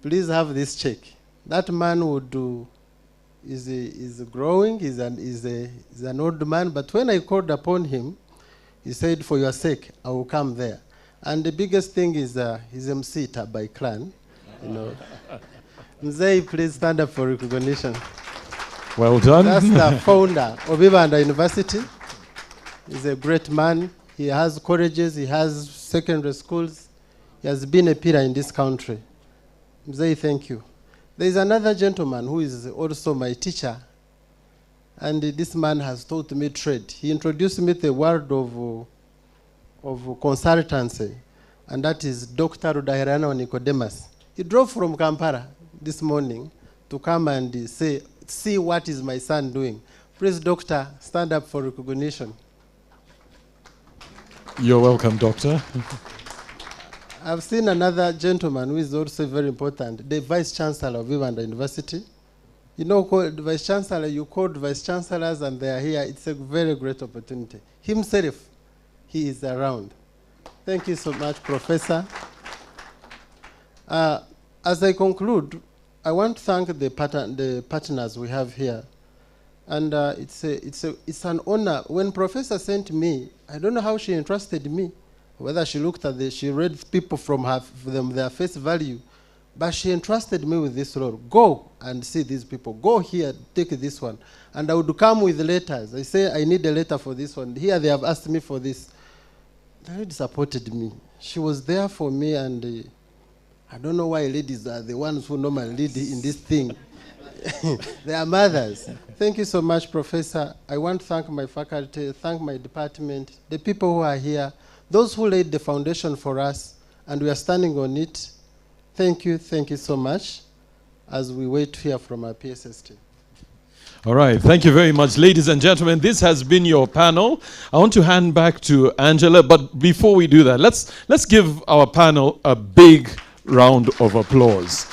please have this check. That man would do, is growing, is an old man, but when I called upon him, he said, for your sake, I will come there. And the biggest thing is his MC by clan, you know. Mzee, please stand up for recognition. Well done. That's the founder of Uganda University. He's a great man. He has colleges, he has secondary schools. He has been a pillar in this country. Mzee, thank you. There is another gentleman who is also my teacher, and this man has taught me trade. He introduced me to the world of consultancy, and that is Dr. Rudahirana Nicodemus. He drove from Kampala this morning to come and see what is my son doing. Please, doctor, stand up for recognition. You're welcome, doctor. I've seen another gentleman who is also very important, the vice chancellor of Uganda University. You know, the vice chancellor, you called vice chancellors and they are here. It's a very great opportunity. Himself, he is around. Thank you so much, Professor. As I conclude, I want to thank the partners we have here. And it's an honor. When Professor sent me, I don't know how she entrusted me, whether she looked at she read people from their face value, but she entrusted me with this role. Go and see these people. Go here, take this one. And I would come with letters. I say, I need a letter for this one. Here they have asked me for this. They supported me. She was there for me, and I don't know why ladies are the ones who normally lead in this thing. They are mothers. Thank you so much, Professor. I want to thank my faculty, thank my department, the people who are here, those who laid the foundation for us, and we are standing on it. Thank you so much, as we wait to hear from our PSST. All right, thank you very much, ladies and gentlemen. This has been your panel. I want to hand back to Angela, but before we do that, let's give our panel a big round of applause.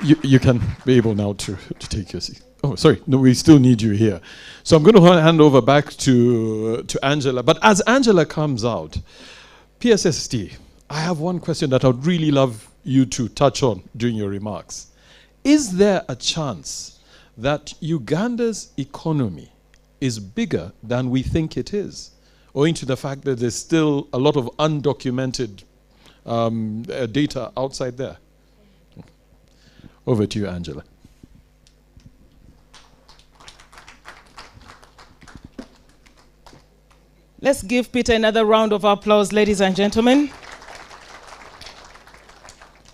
You can be able now to take your seat. Oh, sorry, no, we still need you here. So I'm going to hand over back to Angela. But as Angela comes out, PSST, I have one question that I would really love you to touch on during your remarks. Is there a chance that Uganda's economy is bigger than we think it is, owing to the fact that there's still a lot of undocumented data outside there? Over to you, Angela. Let's give Peter another round of applause, ladies and gentlemen.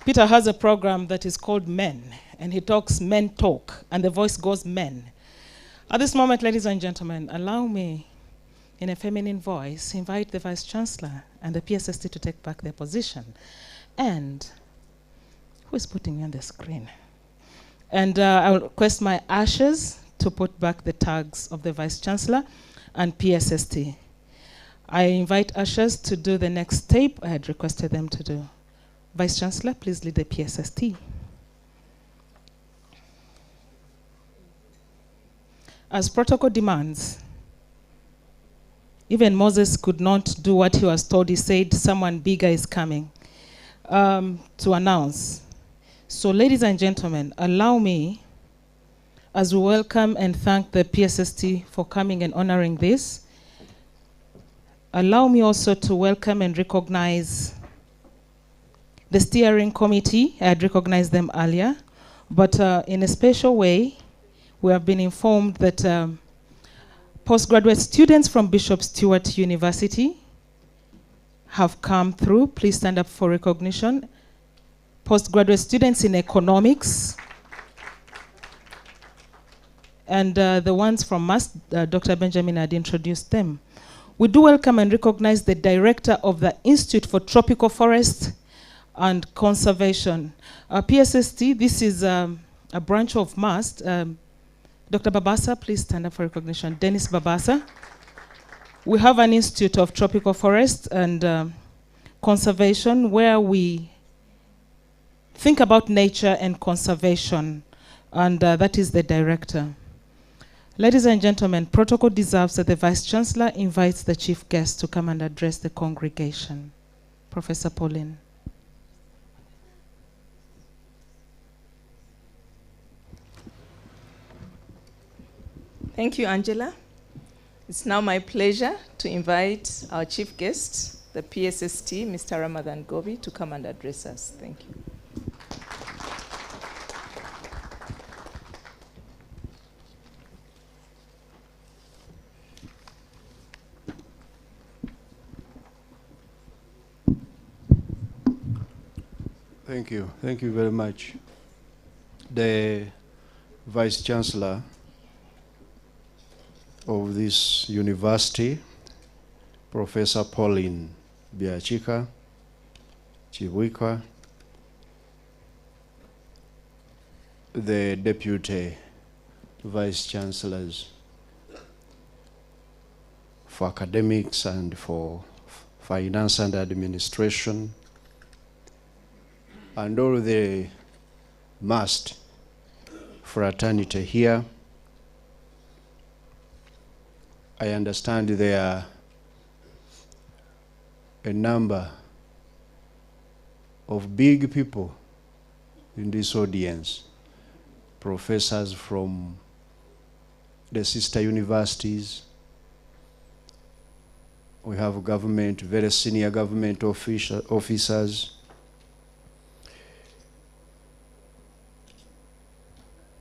Peter has a program that is called Men, and he talks men talk, and the voice goes men. At this moment, ladies and gentlemen, allow me, in a feminine voice, invite the Vice Chancellor and the PSST to take back their position. And who is putting me on the screen? And I will request my ushers to put back the tags of the Vice Chancellor and PSST. I invite ushers to do the next tape I had requested them to do. Vice Chancellor, please lead the PSST. As protocol demands, even Moses could not do what he was told. He said, someone bigger is coming. to announce. So, ladies and gentlemen, allow me, as we welcome and thank the PSST for coming and honoring this, allow me also to welcome and recognize the steering committee. I had recognized them earlier, but in a special way, we have been informed that postgraduate students from Bishop Stewart University have come through. Please stand up for recognition. Postgraduate students in economics. And the ones from MUST, Dr. Benjamin had introduced them. We do welcome and recognize the director of the Institute for Tropical Forests and Conservation. PSST, this is a branch of MUST. Dr. Babasa, please stand up for recognition. Dennis Babasa. We have an Institute of Tropical Forests and Conservation where we think about nature and conservation, and that is the director. Ladies and gentlemen, protocol deserves that the Vice Chancellor invites the chief guest to come and address the congregation. Professor Pauline. Thank you, Angela. It's now my pleasure to invite our chief guest, the PSST, Mr. Ramadan Gobi, to come and address us. Thank you. Thank you. Thank you very much. The Vice Chancellor of this university, Professor Pauline Byakiika, Kibwika, the Deputy Vice Chancellors for Academics and for Finance and Administration, and all the MUST fraternity here. I understand there are a number of big people in this audience, professors from the sister universities. We have government, very senior government officers.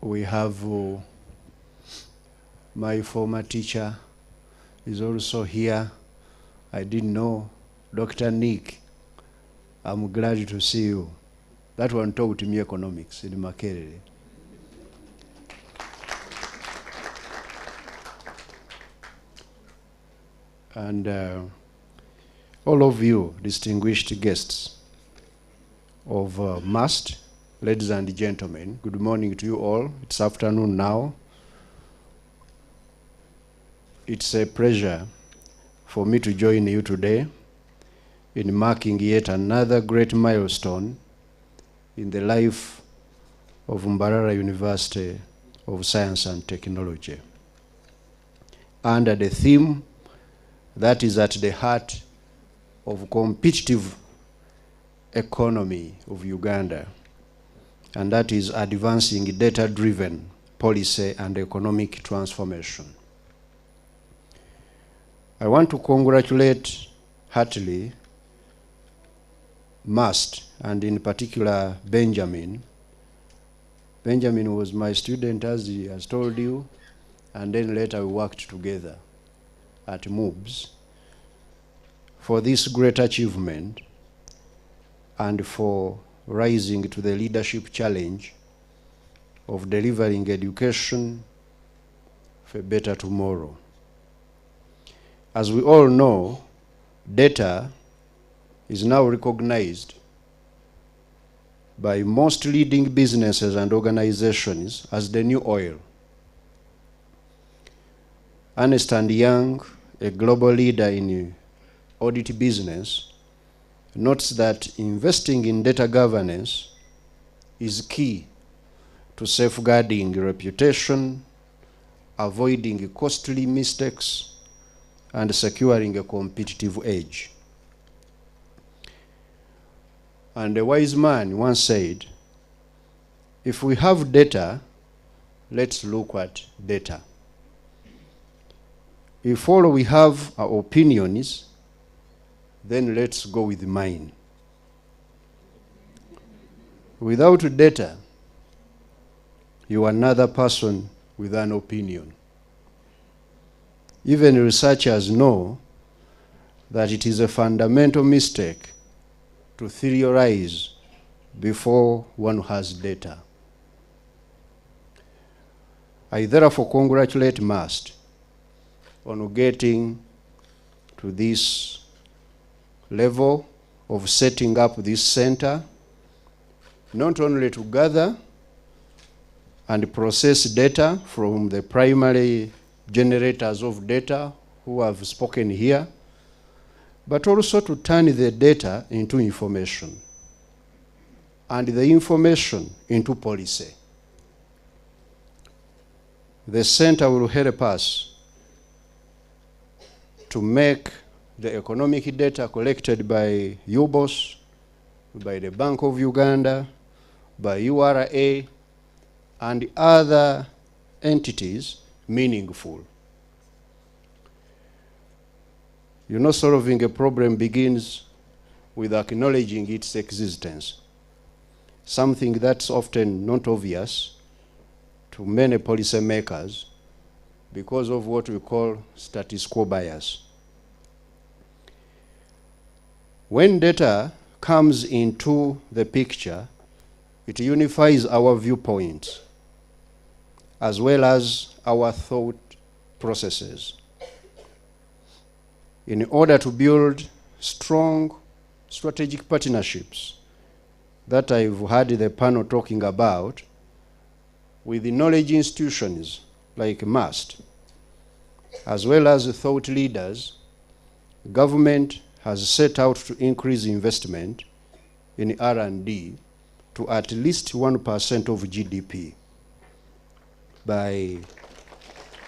We have my former teacher is also here. I didn't know. Dr. Nick, I'm glad to see you. That one taught me economics in Makerere. And all of you distinguished guests of MUST, ladies and gentlemen, good morning to you all. It's afternoon now. It's a pleasure for me to join you today in marking yet another great milestone in the life of Mbarara University of Science and Technology, under the theme that is at the heart of competitive economy of Uganda, and that is advancing data-driven policy and economic transformation. I want to congratulate heartily MUST, and in particular Benjamin. Benjamin was my student, as he has told you, and then later we worked together at MUBS for this great achievement and for rising to the leadership challenge of delivering education for a better tomorrow. As we all know, data is now recognized by most leading businesses and organizations as the new oil. Ernst & Young, a global leader in audit business, notes that investing in data governance is key to safeguarding reputation, avoiding costly mistakes, and securing a competitive edge. And a wise man once said, if we have data, let's look at data. If all we have are opinions, then let's go with mine. Without data, you are another person with an opinion. Even researchers know that it is a fundamental mistake to theorize before one has data. I therefore congratulate MUST on getting to this level of setting up this center, not only to gather and process data from the primary generators of data who have spoken here, but also to turn the data into information and the information into policy. The center will help us to make the economic data collected by UBOS, by the Bank of Uganda, by URA, and other entities meaningful. You know, solving a problem begins with acknowledging its existence, something that's often not obvious to many policymakers because of what we call status quo bias. When data comes into the picture, it unifies our viewpoints as well as our thought processes. In order to build strong strategic partnerships that I've had the panel talking about with the knowledge institutions like MUST, as well as thought leaders, government has set out to increase investment in R&D to at least 1% of GDP by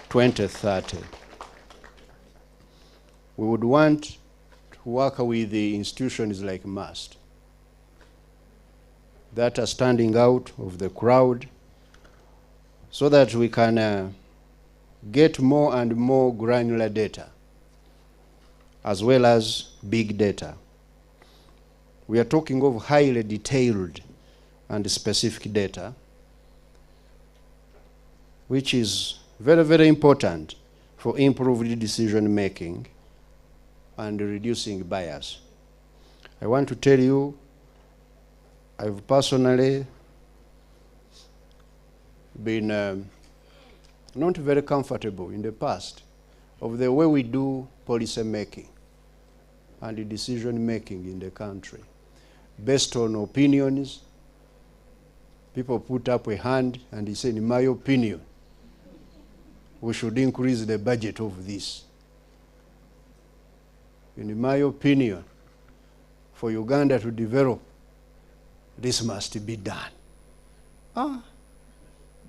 2030. We would want to work with the institutions like MUST that are standing out of the crowd so that we can get more and more granular data as well as big data. We are talking of highly detailed and specific data, which is very, very important for improved decision making and reducing bias. I want to tell you, I've personally been not very comfortable in the past of the way we do policy making and decision making in the country. Based on opinions, people put up a hand and they say, in my opinion, we should increase the budget of this. In my opinion, for Uganda to develop, this must be done. Ah,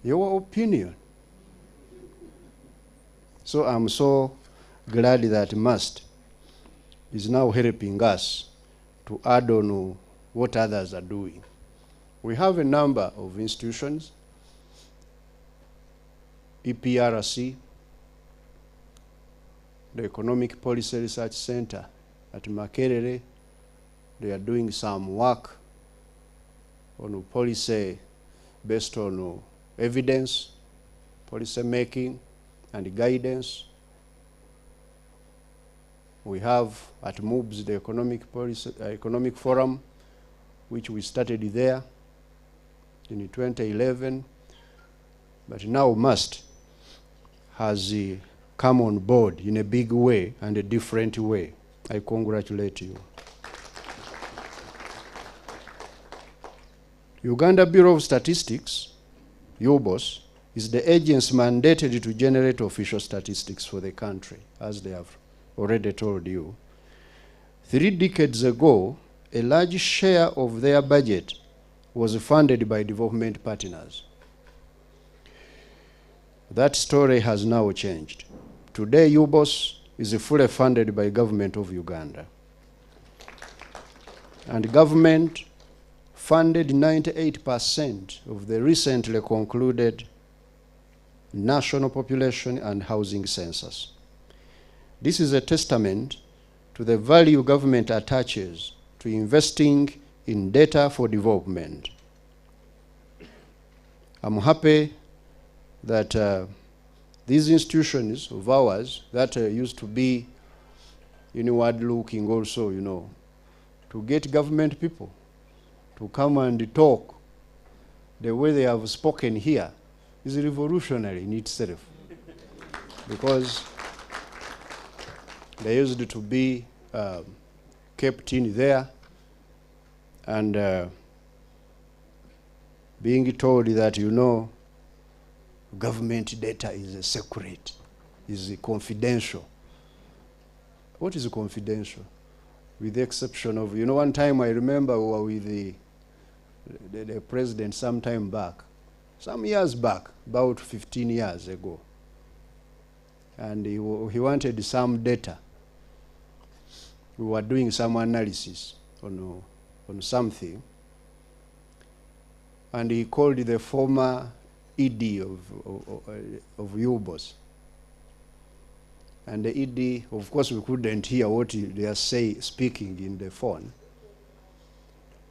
your opinion. So I'm so glad that MUST is now helping us to add on what others are doing. We have a number of institutions, EPRC, the Economic Policy Research Center at Makerere. They are doing some work on policy based on evidence, policy making, and guidance. We have at MUBS the Economic Forum, which we started there in 2011, but now MUST has come on board in a big way and a different way. I congratulate you. Uganda Bureau of Statistics, UBOS, is the agency mandated to generate official statistics for the country, as they have already told you. 3 decades ago, a large share of their budget was funded by development partners. That story has now changed. Today, UBOS is fully funded by government of Uganda. And government funded 98% of the recently concluded National Population and Housing Census. This is a testament to the value government attaches to investing in data for development. I'm happy that these institutions of ours that used to be inward looking also, you know, to get government people to come and talk the way they have spoken here is revolutionary in itself. Because they used to be kept in there and being told that, you know, government data is a secret, is confidential. What is confidential? With the exception of, you know, one time I remember we were with the president some time back, some years back, about 15 years ago. And he wanted some data. We were doing some analysis on something. And he called the former ED of UBOS. And the ED, of course, we couldn't hear what they are speaking in the phone.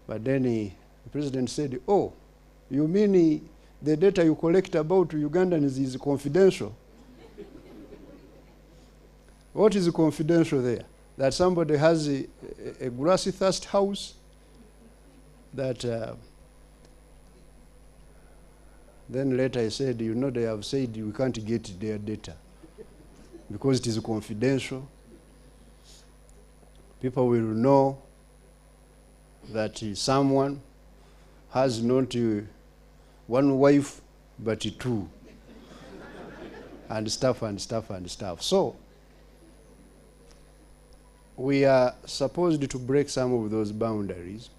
But then the president said, "Oh, you mean the data you collect about Ugandans is confidential?" What is confidential there? That somebody has a grassy thatched house, that then later I said, you know, they have said we can't get their data because it is confidential. People will know that someone has not one wife, but two, and stuff and stuff and stuff. So we are supposed to break some of those boundaries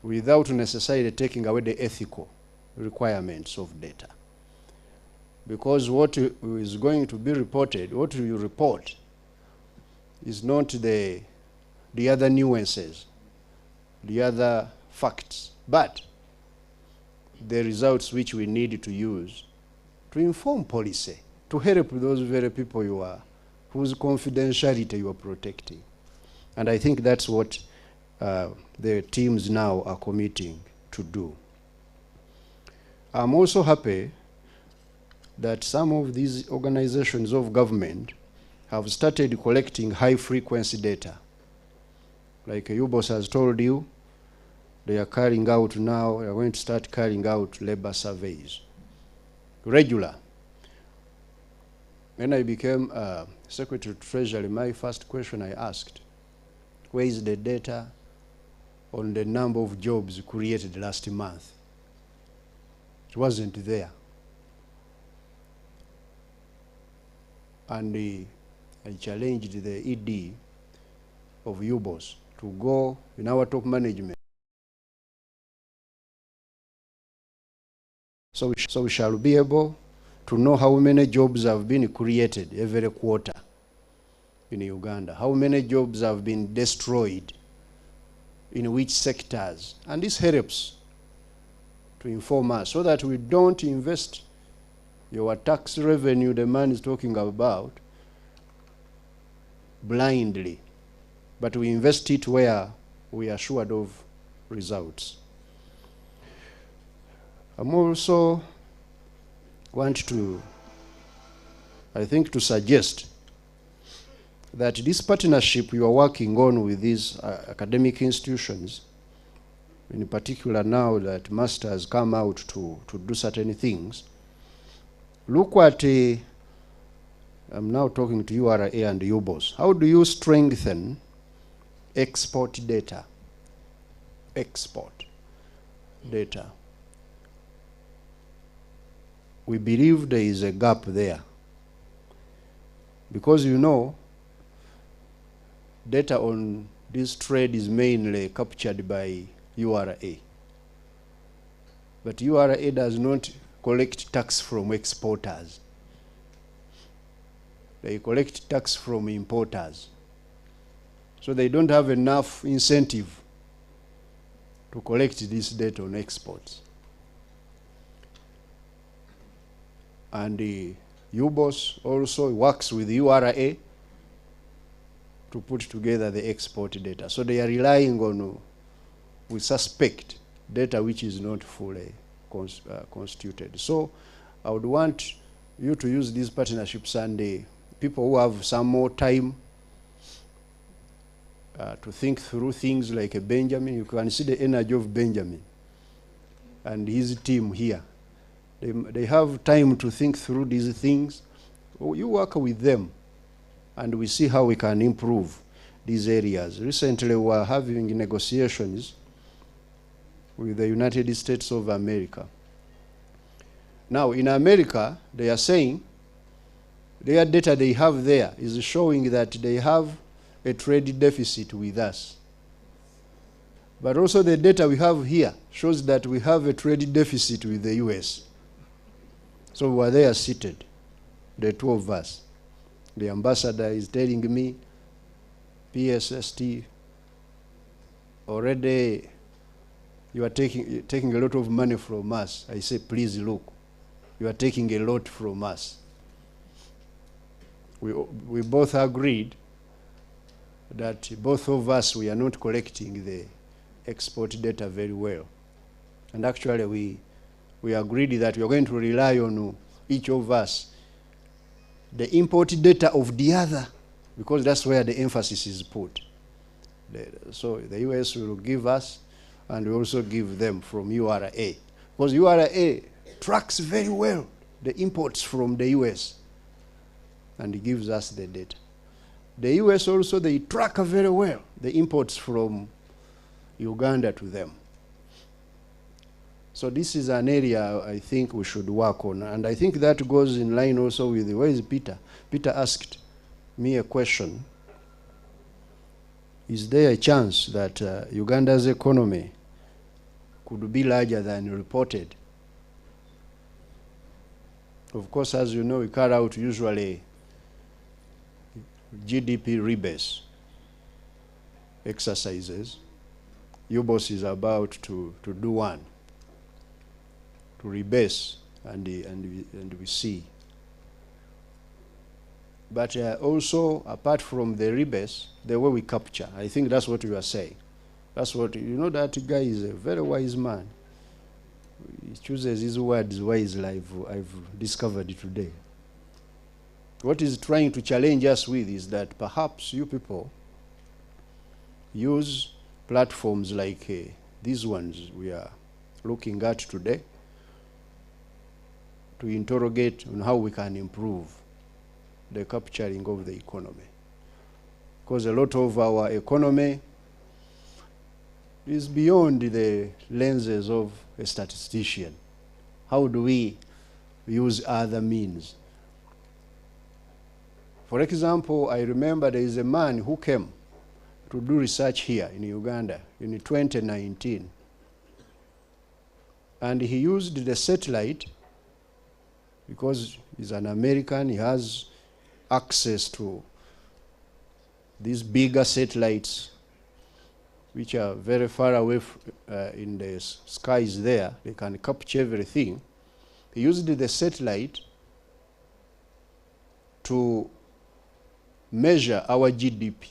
without necessarily taking away the ethical requirements of data. Because what is going to be reported, what you report, is not the other nuances, the other facts, but the results which we need to use to inform policy, to help those very people whose confidentiality you are protecting. And I think that's what the teams now are committing to do. I'm also happy that some of these organizations of government have started collecting high-frequency data. Like UBOS has told you, they are carrying out now, they are going to start carrying out labor surveys. Regular. When I became Secretary of Treasury, my first question I asked, where is the data on the number of jobs created last month? It wasn't there. And I challenged the ED of UBOS to go in our top management. So we shall be able to know how many jobs have been created every quarter in Uganda, how many jobs have been destroyed, in which sectors. And this helps to inform us so that we don't invest your tax revenue, the man is talking about, blindly, but we invest it where we are assured of results. I'm also want to, I think, to suggest that this partnership you are working on with these academic institutions, in particular now that MUST has come out to do certain things, look at, I'm now talking to URA and UBOS. How do you strengthen export data? Export data. We believe there is a gap there. Because you know, data on this trade is mainly captured by URA. But URA does not collect tax from exporters. They collect tax from importers. So they don't have enough incentive to collect this data on exports. And the UBOS also works with URA to put together the export data. So they are relying on, we suspect, data which is not fully constituted. So I would want you to use these partnerships, and people who have some more time to think through things like a Benjamin. You can see the energy of Benjamin and his team here. They have time to think through these things. You work with them, and we see how we can improve these areas. Recently, we were having negotiations with the United States of America. Now, in America, they are saying their data they have there is showing that they have a trade deficit with us. But also the data we have here shows that we have a trade deficit with the US. So we are there seated, the two of us. The ambassador is telling me, PSST, already you are taking a lot of money from us. I say, please look, you are taking a lot from us. We both agreed that both of us, we are not collecting the export data very well. And actually we agreed that we are going to rely on each of us the import data of the other, because that's where the emphasis is put. So the US will give us, and we also give them from URA. Because URA tracks very well the imports from the US, and it gives us the data. The US also, they track very well the imports from Uganda to them. So this is an area I think we should work on. And I think that goes in line also with, where is Peter? Peter asked me a question. Is there a chance that Uganda's economy could be larger than reported? Of course, as you know, we carry out usually GDP rebase exercises. UBOS is about to do one, to rebase, and we see. But also, apart from the rebase, the way we capture, I think that's what you are saying. That's what, you know, that guy is a very wise man. He chooses his words wisely, I've discovered it today. What he's trying to challenge us with is that perhaps you people use platforms like these ones we are looking at today to interrogate on how we can improve the capturing of the economy. Because a lot of our economy is beyond the lenses of a statistician. How do we use other means? For example, I remember there is a man who came to do research here in Uganda in 2019. And he used the satellite, because he's an American, he has access to these bigger satellites which are very far away in the skies there. They can capture everything. He used the satellite to measure our GDP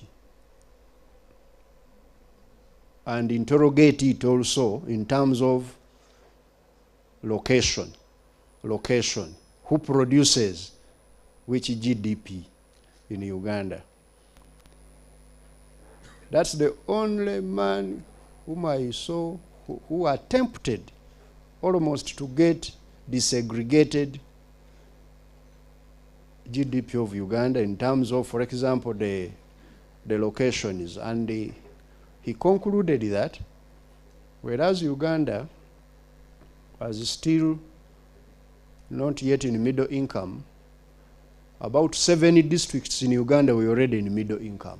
and interrogate it also in terms of location, who produces which GDP in Uganda. That's the only man whom I saw who attempted almost to get disaggregated GDP of Uganda in terms of, for example, the locations. And he concluded that whereas Uganda was still not yet in middle income, about 70 districts in Uganda were already in middle income.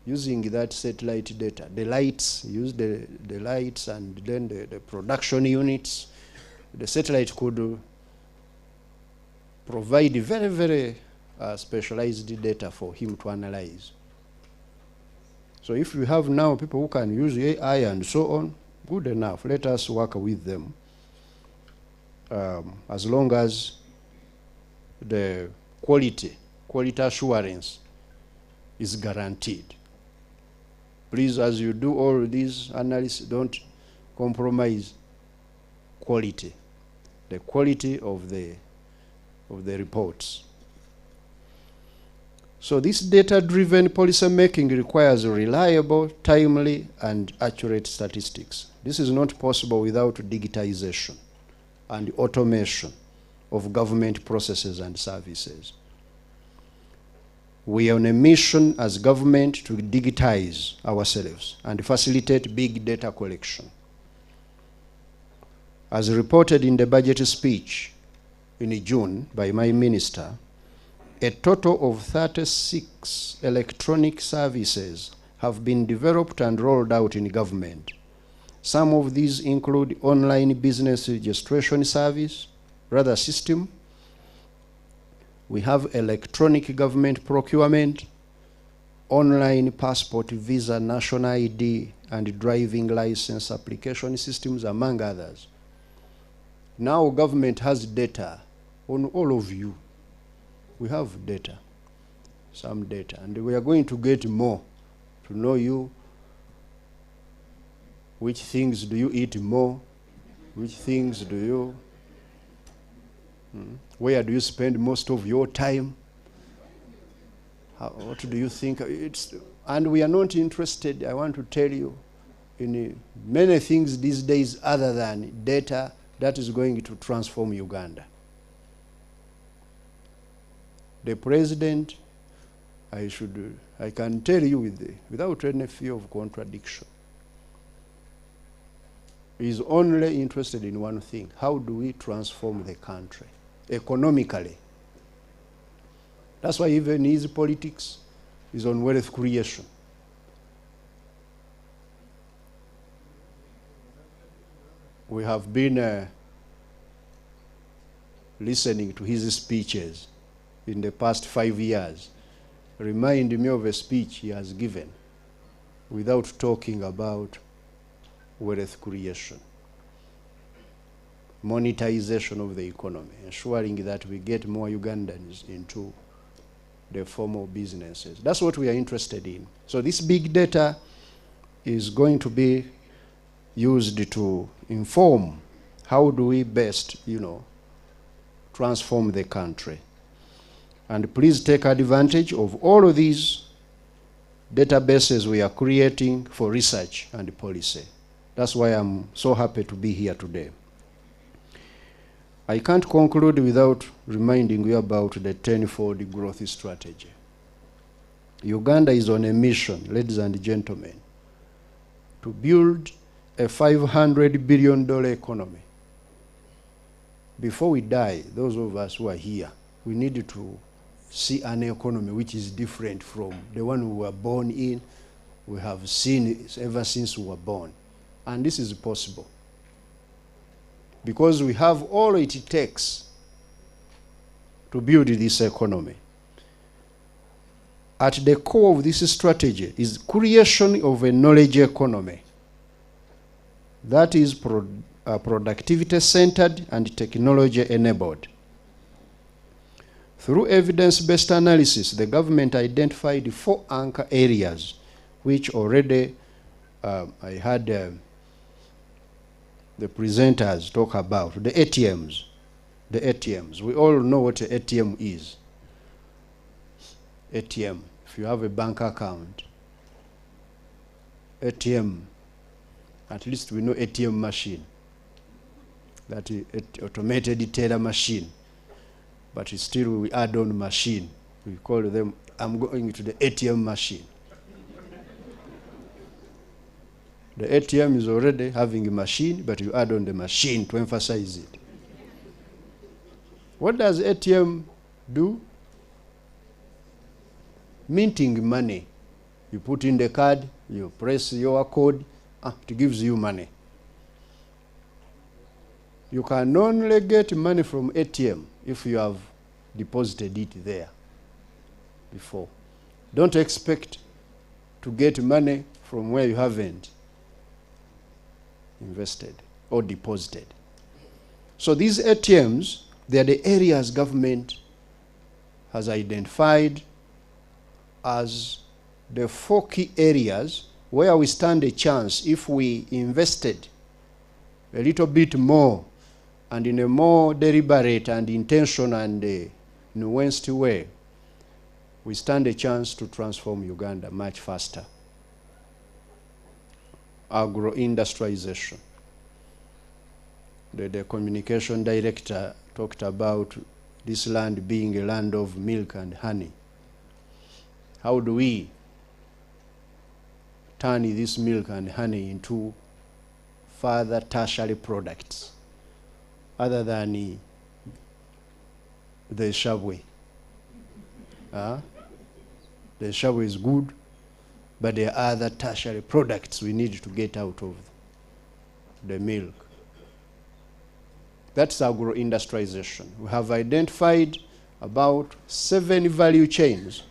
Using that satellite data, the lights, use the lights, and then the production units, the satellite could provide very, very specialized data for him to analyze. So if we have now people who can use AI and so on, good enough. Let us work with them. As long as the quality assurance is guaranteed. Please, as you do all these analysis, don't compromise quality, the quality of the reports. So this data-driven policy making requires reliable, timely, and accurate statistics. This is not possible without digitization and automation of government processes and services. We are on a mission as government to digitize ourselves and facilitate big data collection. As reported in the budget speech in June by my minister, a total of 36 electronic services have been developed and rolled out in government. Some of these include online business registration service, rather system. We have electronic government procurement, online passport, visa, national ID, and driving license application systems, among others. Now government has data on all of you. We have data, some data, and we are going to get more to know you. Which things do you eat more? Which things do you, where do you spend most of your time? What do you think? And we are not interested, I want to tell you, in many things these days other than data that is going to transform Uganda. The president, I can tell you without any fear of contradiction, is only interested in one thing: how do we transform the country economically? That's why even his politics is on wealth creation. We have been listening to his speeches in the past 5 years. Remind me of a speech he has given without talking about wealth creation, monetization of the economy, ensuring that we get more Ugandans into the formal businesses. That's what we are interested in. So this big data is going to be used to inform how do we best, transform the country. And please take advantage of all of these databases we are creating for research and policy. That's why I'm so happy to be here today. I can't conclude without reminding you about the 10-fold growth strategy. Uganda is on a mission, ladies and gentlemen, to build a $500 billion economy. Before we die, those of us who are here, we need to see an economy which is different from the one we were born in. We have seen it ever since we were born. And this is possible, because we have all it takes to build this economy. At the core of this strategy is creation of a knowledge economy that is productivity-centered and technology-enabled. Through evidence-based analysis, the government identified 4 anchor areas, which already I had the presenters talk about. The ATMs. The ATMs. We all know what an ATM is. ATM. If you have a bank account, ATM, at least we know ATM machine. That is automated teller machine. But still we add on machine. We call them, I'm going to the ATM machine. The ATM is already having a machine, but you add on the machine to emphasize it. What does ATM do? Minting money. You put in the card, you press your code, it gives you money. You can only get money from ATM if you have deposited it there before. Don't expect to to get money from where you haven't invested or deposited. So these ATMs, they are the areas government has identified as the 4 key areas where we stand a chance if we invested a little bit more and in a more deliberate and intentional and nuanced way, we stand a chance to transform Uganda much faster. Agro-industrialization. The communication director talked about this land being a land of milk and honey. How do we turn this milk and honey into further tertiary products other than the shabwe? The shabwe is good, but there are other tertiary products we need to get out of the milk. That's agro-industrialization. We have identified about 7 value chains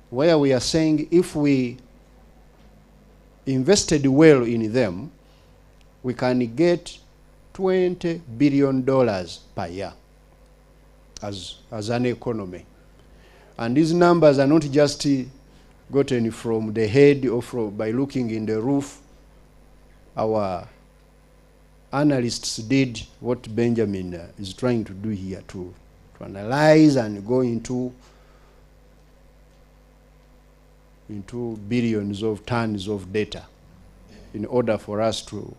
where we are saying if we invested well in them, we can get $20 billion per year as an economy. And these numbers are not just gotten from the head or by looking in the roof. Our analysts did what Benjamin is trying to do here, to analyze and go into billions of tons of data in order for us to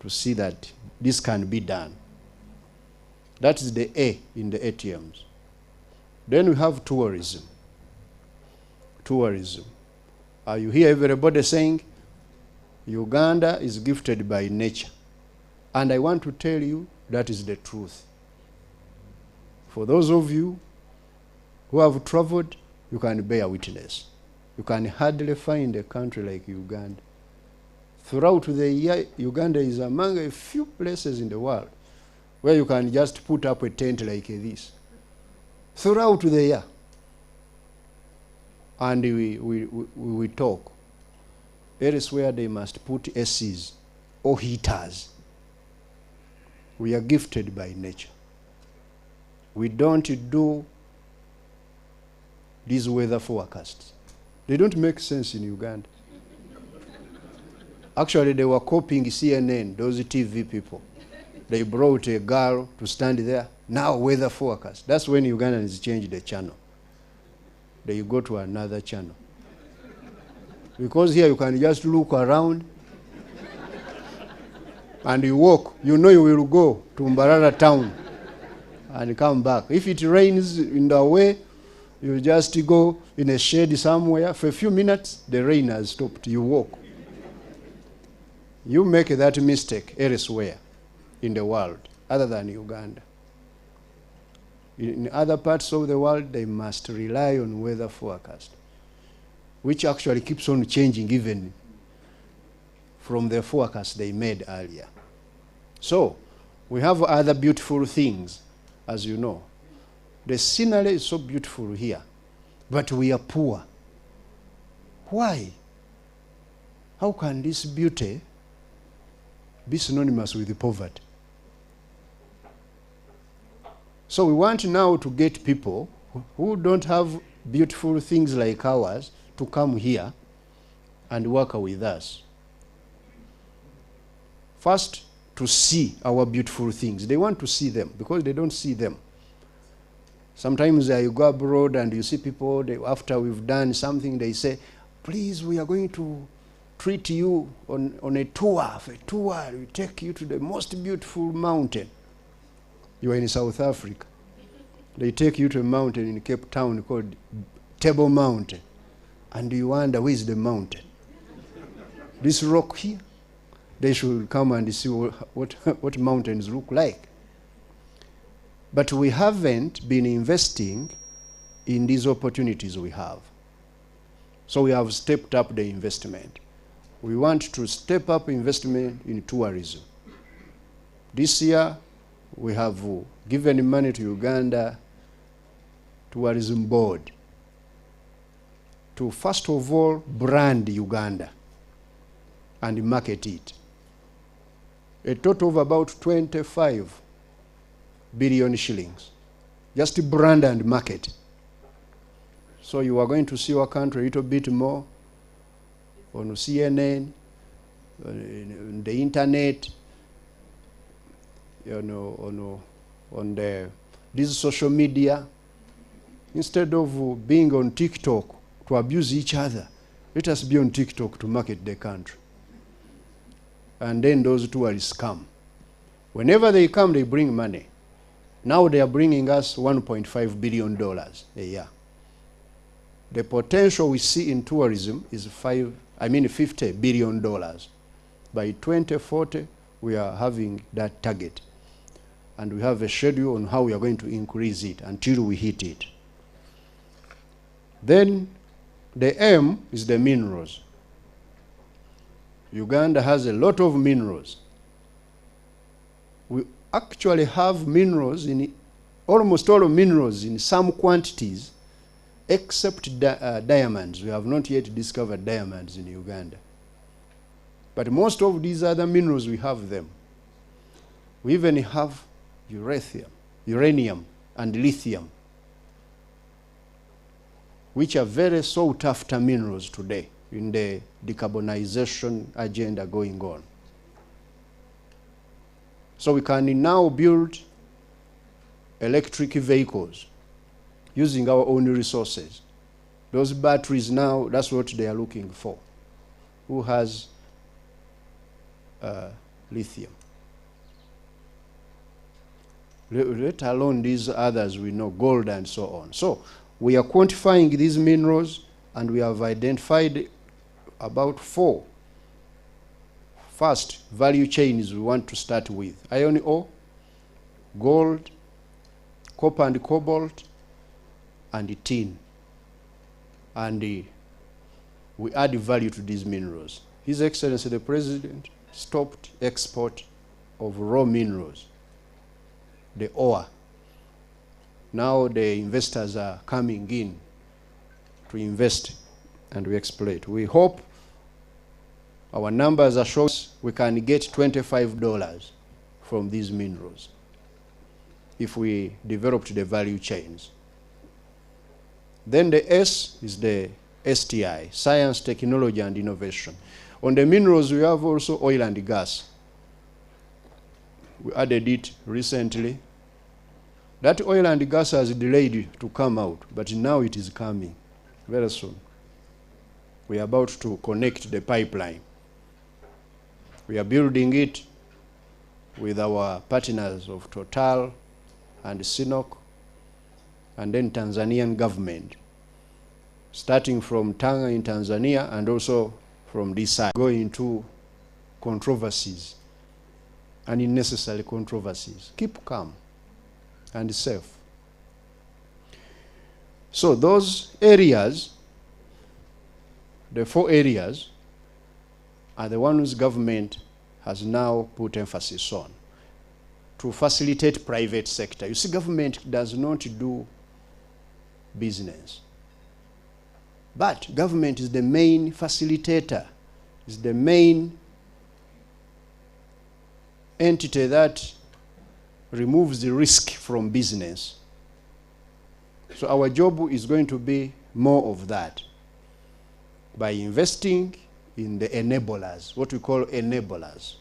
see that this can be done. That is the A in the ATMs. Then we have tourism. Tourism. You hear everybody saying Uganda is gifted by nature. And I want to tell you that is the truth. For those of you who have traveled, you can bear witness. You can hardly find a country like Uganda. Throughout the year, Uganda is among a few places in the world where you can just put up a tent like this. Throughout the year. And we talk. Elsewhere they must put ACs or heaters. We are gifted by nature. We don't do these weather forecasts. They don't make sense in Uganda. Actually, they were copying CNN, those TV people. They brought a girl to stand there. Now weather forecast. That's when Ugandans changed the channel. They go to another channel. Because here you can just look around and you walk. You know you will go to Mbarara town and come back. If it rains in the way, you just go in a shade somewhere. For a few minutes, the rain has stopped. You walk. You make that mistake elsewhere in the world, other than Uganda. In other parts of the world, they must rely on weather forecast, which actually keeps on changing even from the forecast they made earlier. So, we have other beautiful things, as you know. The scenery is so beautiful here, but we are poor. Why? How can this beauty be synonymous with poverty? So we want now to get people who don't have beautiful things like ours to come here and work with us. First, to see our beautiful things. They want to see them because they don't see them. Sometimes you go abroad and you see people, after we've done something, they say, please, we are going to treat you on a tour. We take you to the most beautiful mountain. You are in South Africa. They take you to a mountain in Cape Town called Table Mountain. And you wonder, where is the mountain? This rock here? They should come and see what mountains look like. But we haven't been investing in these opportunities we have. So we have stepped up the investment. We want to step up investment in tourism. This year, we have given money to Uganda Tourism Board to, first of all, brand Uganda and market it. A total of about 25 billion shillings. Just to brand and market. So you are going to see our country a little bit more on CNN, on the internet, you know, on this social media. Instead of being on TikTok to abuse each other, let us be on TikTok to market the country. And then those tourists come. Whenever they come, they bring money. Now they are bringing us $1.5 billion a year. The potential we see in tourism is $50 billion. By 2040, we are having that target. And we have a schedule on how we are going to increase it until we hit it. Then the aim is the minerals. Uganda has a lot of minerals. We actually have minerals in almost all of minerals in some quantities, except diamonds. We have not yet discovered diamonds in Uganda. But most of these other minerals, we have them. We even have uranium, and lithium, which are very sought after minerals today in the decarbonization agenda going on. So we can now build electric vehicles using our own resources. Those batteries now, that's what they are looking for. Who has lithium? Let alone these others we know, gold and so on. So we are quantifying these minerals, and we have identified about 4 first value chains we want to start with: iron ore, gold, copper and cobalt, and tin. And we add value to these minerals. His Excellency the President stopped export of raw minerals, the ore. Now the investors are coming in to invest, and we exploit. We hope our numbers are showing we can get $25 from these minerals if we developed the value chains. Then the S is the STI, science, technology, and innovation. On the minerals, we have also oil and gas. We added it recently. That oil and gas has delayed to come out, but now it is coming very soon. We are about to connect the pipeline. We are building it with our partners of Total and Sinok, and then Tanzanian government, starting from Tanga in Tanzania and also from this side, going into controversies, unnecessary controversies. Keep calm and safe. So those areas, the 4 areas, are the ones government has now put emphasis on to facilitate private sector. You see, government does not do business, but government is the main facilitator, is the main entity that removes the risk from business. So our job is going to be more of that, by investing in the enablers, what we call enablers.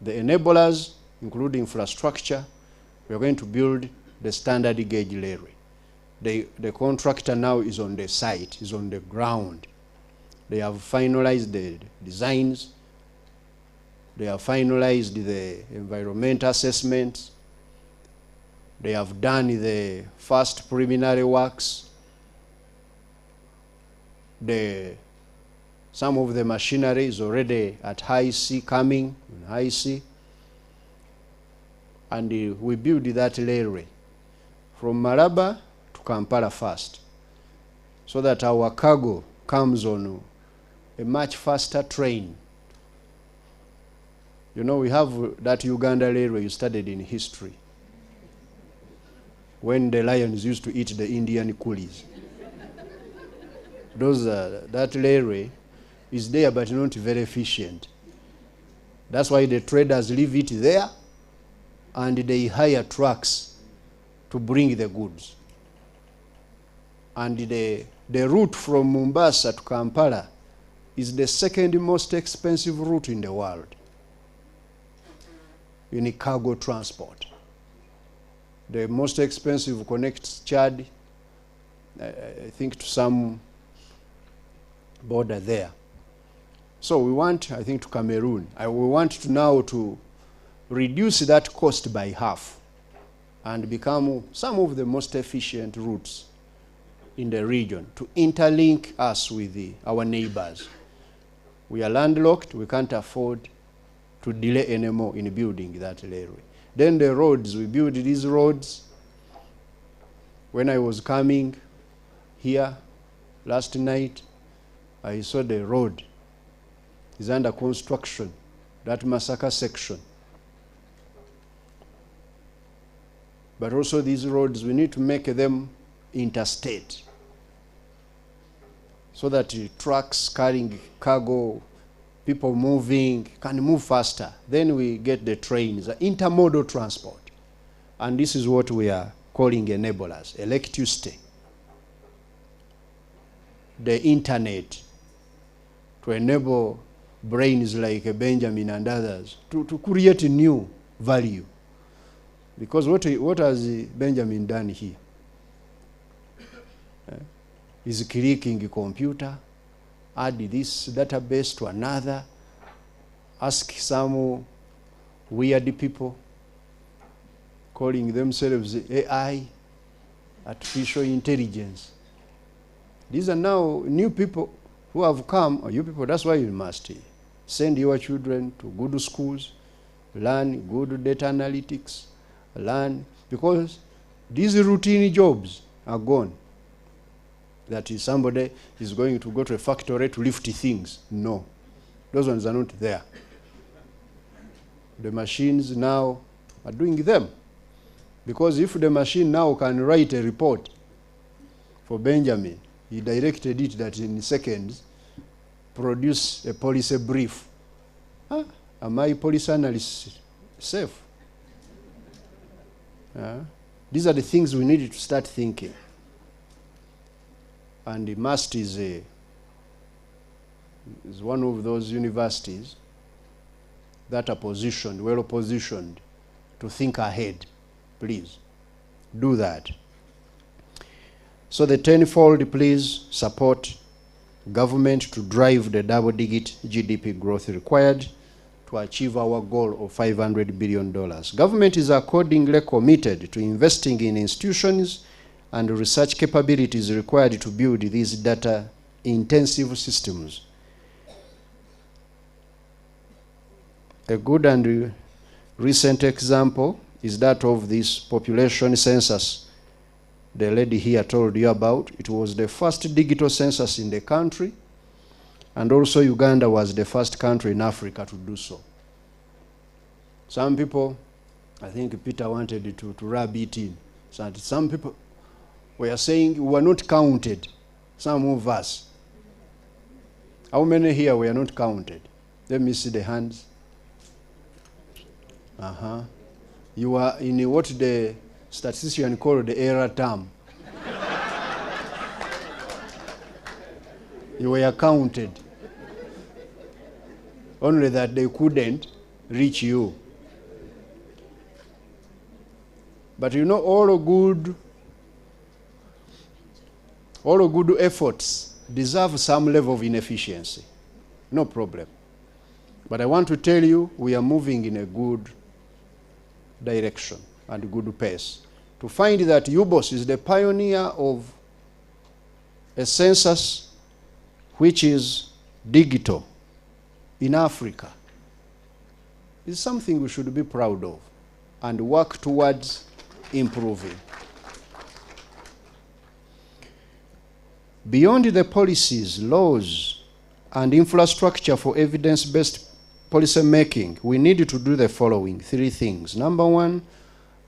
The enablers include infrastructure. We are going to build the standard gauge railway. The contractor now is on the site, is on the ground. They have finalized the designs. They have finalized the environmental assessments. They have done the first preliminary works. Some of the machinery is already at high sea, coming in high sea. And we build that railway from Maraba to Kampala first, so that our cargo comes on a much faster train. You know, we have that Uganda railway you studied in history, when the lions used to eat the Indian coolies. that railway is there but not very efficient. That's why the traders leave it there and they hire trucks to bring the goods. And the route from Mombasa to Kampala is the second most expensive route in the world in cargo transport. The most expensive connects Chad, I think, to some border there. So we want, I think, to Cameroon. We want to now to reduce that cost by half and become some of the most efficient routes in the region to interlink us with our neighbors. We are landlocked, we can't afford to delay anymore in building that railway. Then the roads, we build these roads. When I was coming here last night, I saw the road is under construction, that Masaka section. But also these roads, we need to make them interstate so that trucks carrying cargo, people moving, can move faster. Then we get the trains, the intermodal transport. And this is what we are calling enablers: electricity, the internet, to enable brains like Benjamin and others to create a new value. Because what has Benjamin done here? He's clicking a computer, add this database to another, ask some weird people calling themselves AI, artificial intelligence. These are now new people who have come, or you people, that's why you must send your children to good schools, learn good data analytics, learn, because these routine jobs are gone. That is, somebody is going to go to a factory to lift things. No, those ones are not there. The machines now are doing them. Because if the machine now can write a report for Benjamin, he directed it that in seconds produce a policy brief. Am I policy analyst safe? These are the things we need to start thinking. And the MUST is one of those universities that are positioned, well positioned, to think ahead. Please do that. So the tenfold, please support government to drive the double-digit GDP growth required to achieve our goal of $500 billion. Government is accordingly committed to investing in institutions and research capabilities required to build these data-intensive systems. A good and recent example is that of this population census the lady here told you about. It was the first digital census in the country, and also Uganda was the first country in Africa to do so. Some people, I think Peter wanted to rub it in. So some people were saying we were not counted, some of us. How many here were not counted? Let me see the hands. You are in what the statistician called the error term. You were counted. Only that they couldn't reach you. But you know, all good efforts deserve some level of inefficiency. No problem. But I want to tell you, we are moving in a good direction and good pace. To find that UBOS is the pioneer of a census which is digital in Africa is something we should be proud of and work towards improving. Beyond the policies, laws, and infrastructure for evidence-based policy making, we need to do the following 3 things. Number 1,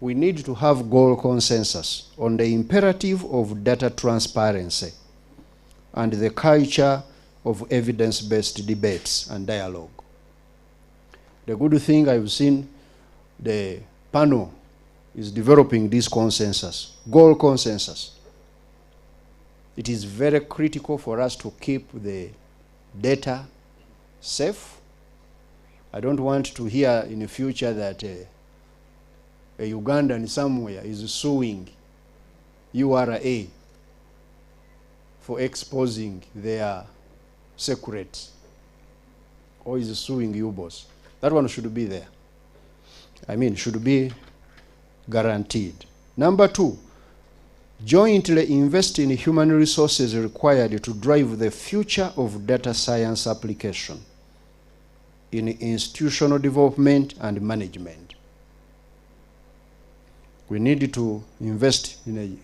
we need to have goal consensus on the imperative of data transparency and the culture of evidence-based debates and dialogue. The good thing I've seen, the panel is developing this consensus, goal consensus. It is very critical for us to keep the data safe. I don't want to hear in the future that a Ugandan somewhere is suing URA for exposing their secrets, or is suing U-Boss. That one should be there. I mean, should be guaranteed. Number 2, jointly invest in human resources required to drive the future of data science application in institutional development and management. We need to invest in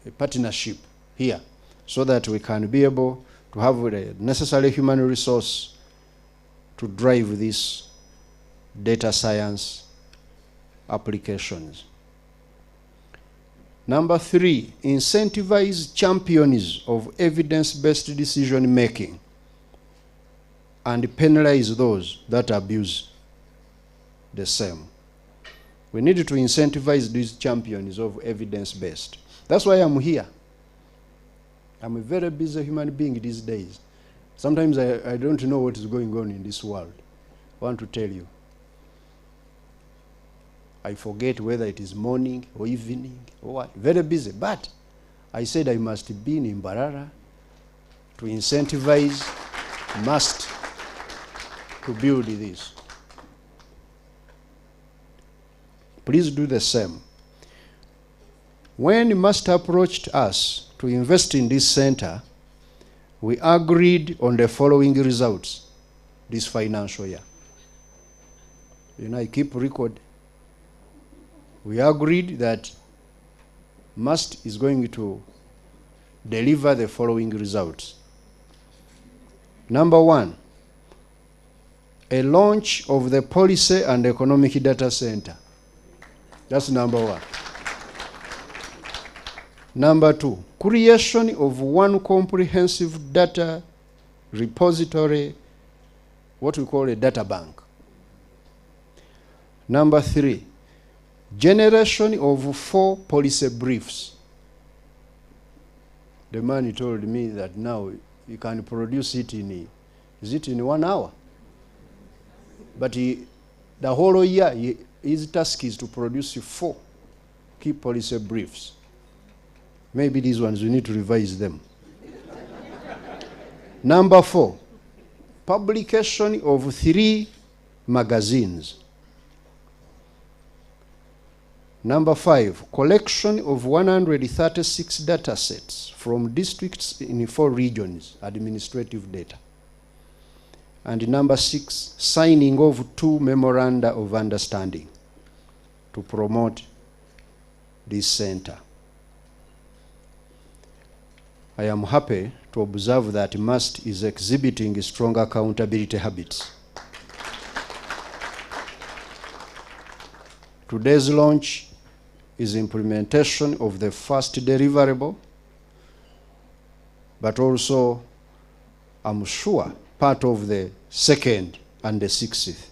a partnership here so that we can be able to have the necessary human resource to drive these data science applications. Number 3, incentivize champions of evidence-based decision-making and penalize those that abuse the same. We need to incentivize these champions of evidence-based. That's why I'm here. I'm a very busy human being these days. Sometimes I don't know what is going on in this world. I want to tell you. I forget whether it is morning or evening or what. Very busy. But I said I must be in Mbarara to incentivize MUST to build this. Please do the same. When MUST approached us to invest in this center, we agreed on the following results this financial year. You know, I keep record. We agreed that MUST is going to deliver the following results. Number 1, a launch of the Policy and Economic Data Center. That's number 1. Number 2, creation of one comprehensive data repository, what we call a data bank. Number 3, generation of 4 policy briefs. The man told me that now you can produce it in, is it in 1 hour? But the whole year, his task is to produce 4 key policy briefs. Maybe these ones, we need to revise them. Number 4, publication of 3 magazines. Number 5, collection of 136 data sets from districts in 4 regions, administrative data. And number 6, signing of 2 memoranda of understanding to promote this center. I am happy to observe that MUST is exhibiting strong accountability habits. Today's launch is implementation of the first deliverable, but also, I'm sure, part of the second and the 6th.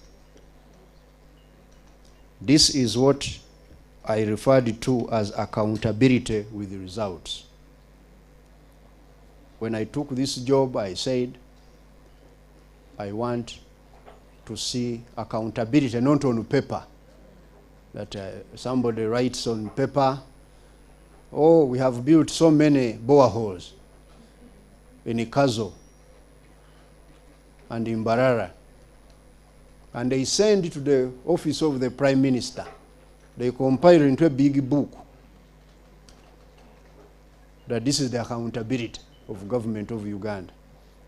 This is what I referred to as accountability with results. When I took this job, I said, I want to see accountability, not on paper. That somebody writes on paper, oh, we have built so many boreholes in Ikazo and in Mbarara. And they send it to the office of the Prime Minister. They compile into a big book that this is the accountability of government of Uganda.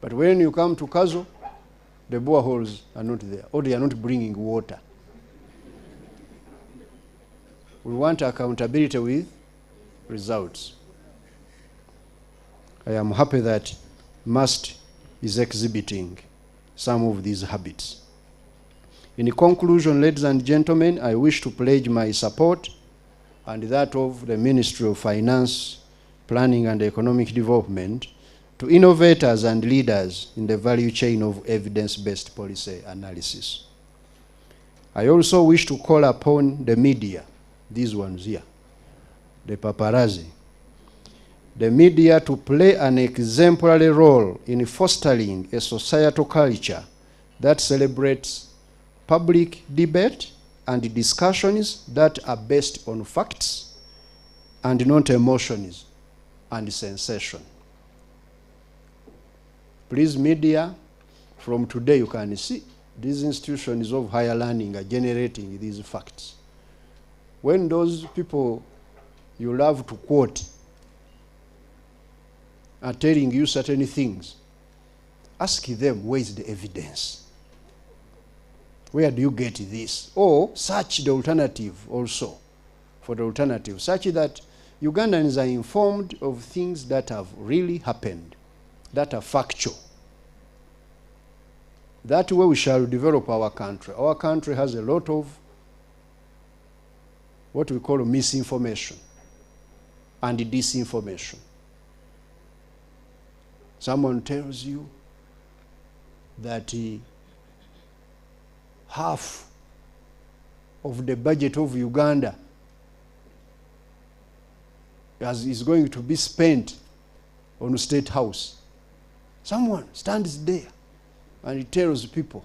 But when you come to Kazo, the boreholes are not there, or they are not bringing water. We want accountability with results. I am happy that MUST is exhibiting some of these habits. In conclusion, ladies and gentlemen, I wish to pledge my support and that of the Ministry of Finance planning and economic development, to innovators and leaders in the value chain of evidence-based policy analysis. I also wish to call upon the media, these ones here, the paparazzi, the media to play an exemplary role in fostering a societal culture that celebrates public debate and discussions that are based on facts and not emotions and sensation. Please, media, from today you can see these institutions of higher learning are generating these facts. When those people you love to quote are telling you certain things, ask them, where is the evidence? Where do you get this? Or search the alternative also, for the alternative, such that Ugandans are informed of things that have really happened, that are factual. That way we shall develop our country. Our country has a lot of what we call misinformation and disinformation. Someone tells you that half of the budget of Uganda is going to be spent on State House. Someone stands there and he tells people,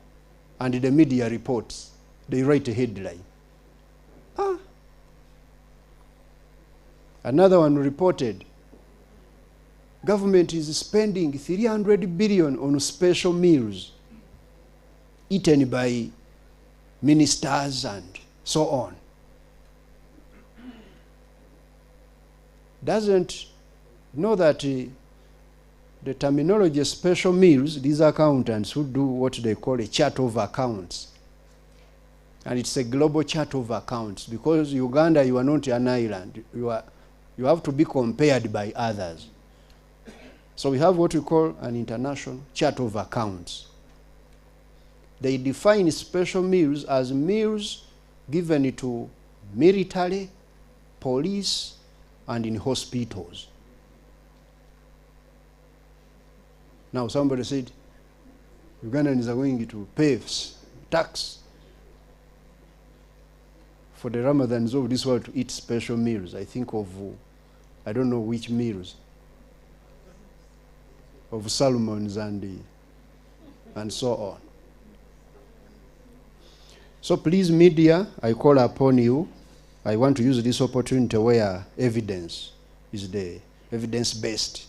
and the media reports, they write a headline. Another one reported, government is spending 300 billion on special meals eaten by ministers and so on. Doesn't know that the terminology special meals, these accountants who do what they call a chart of accounts. And it's a global chart of accounts, because Uganda, you are not an island. You have to be compared by others. So we have what we call an international chart of accounts. They define special meals as meals given to military, police, and in hospitals. Now somebody said, Ugandans are going to pay tax for the Ramadans of this world to eat special meals. I think of, I don't know which meals, of salmons and so on. So please, media, I call upon you. I want to use this opportunity where evidence is the evidence-based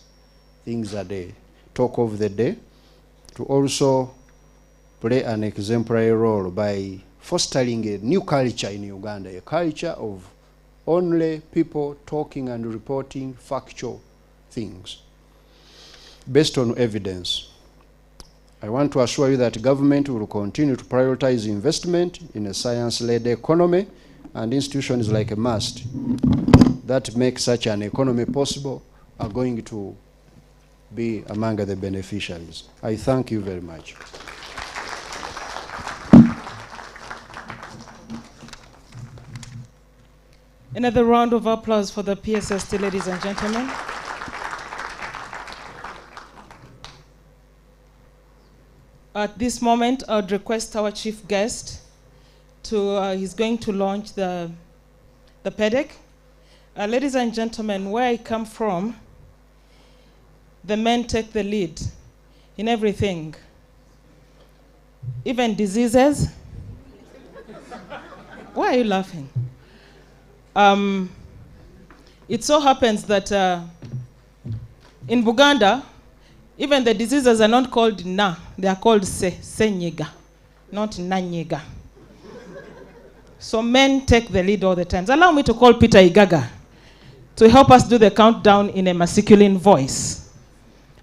things are the talk of the day, to also play an exemplary role by fostering a new culture in Uganda, a culture of only people talking and reporting factual things based on evidence. I want to assure you that government will continue to prioritize investment in a science-led economy, and institutions like MUST that make such an economy possible are going to be among the beneficiaries. I thank you very much. Another round of applause for the PSST, ladies and gentlemen. At this moment, I would request our chief guest to, he's going to launch the PEDC. Ladies and gentlemen, where I come from, the men take the lead in everything, even diseases. Why are you laughing? It so happens that in Buganda, even the diseases are not called na, they are called senyega, not nanyega. So men take the lead all the time. Allow me to call Peter Igaga to help us do the countdown in a masculine voice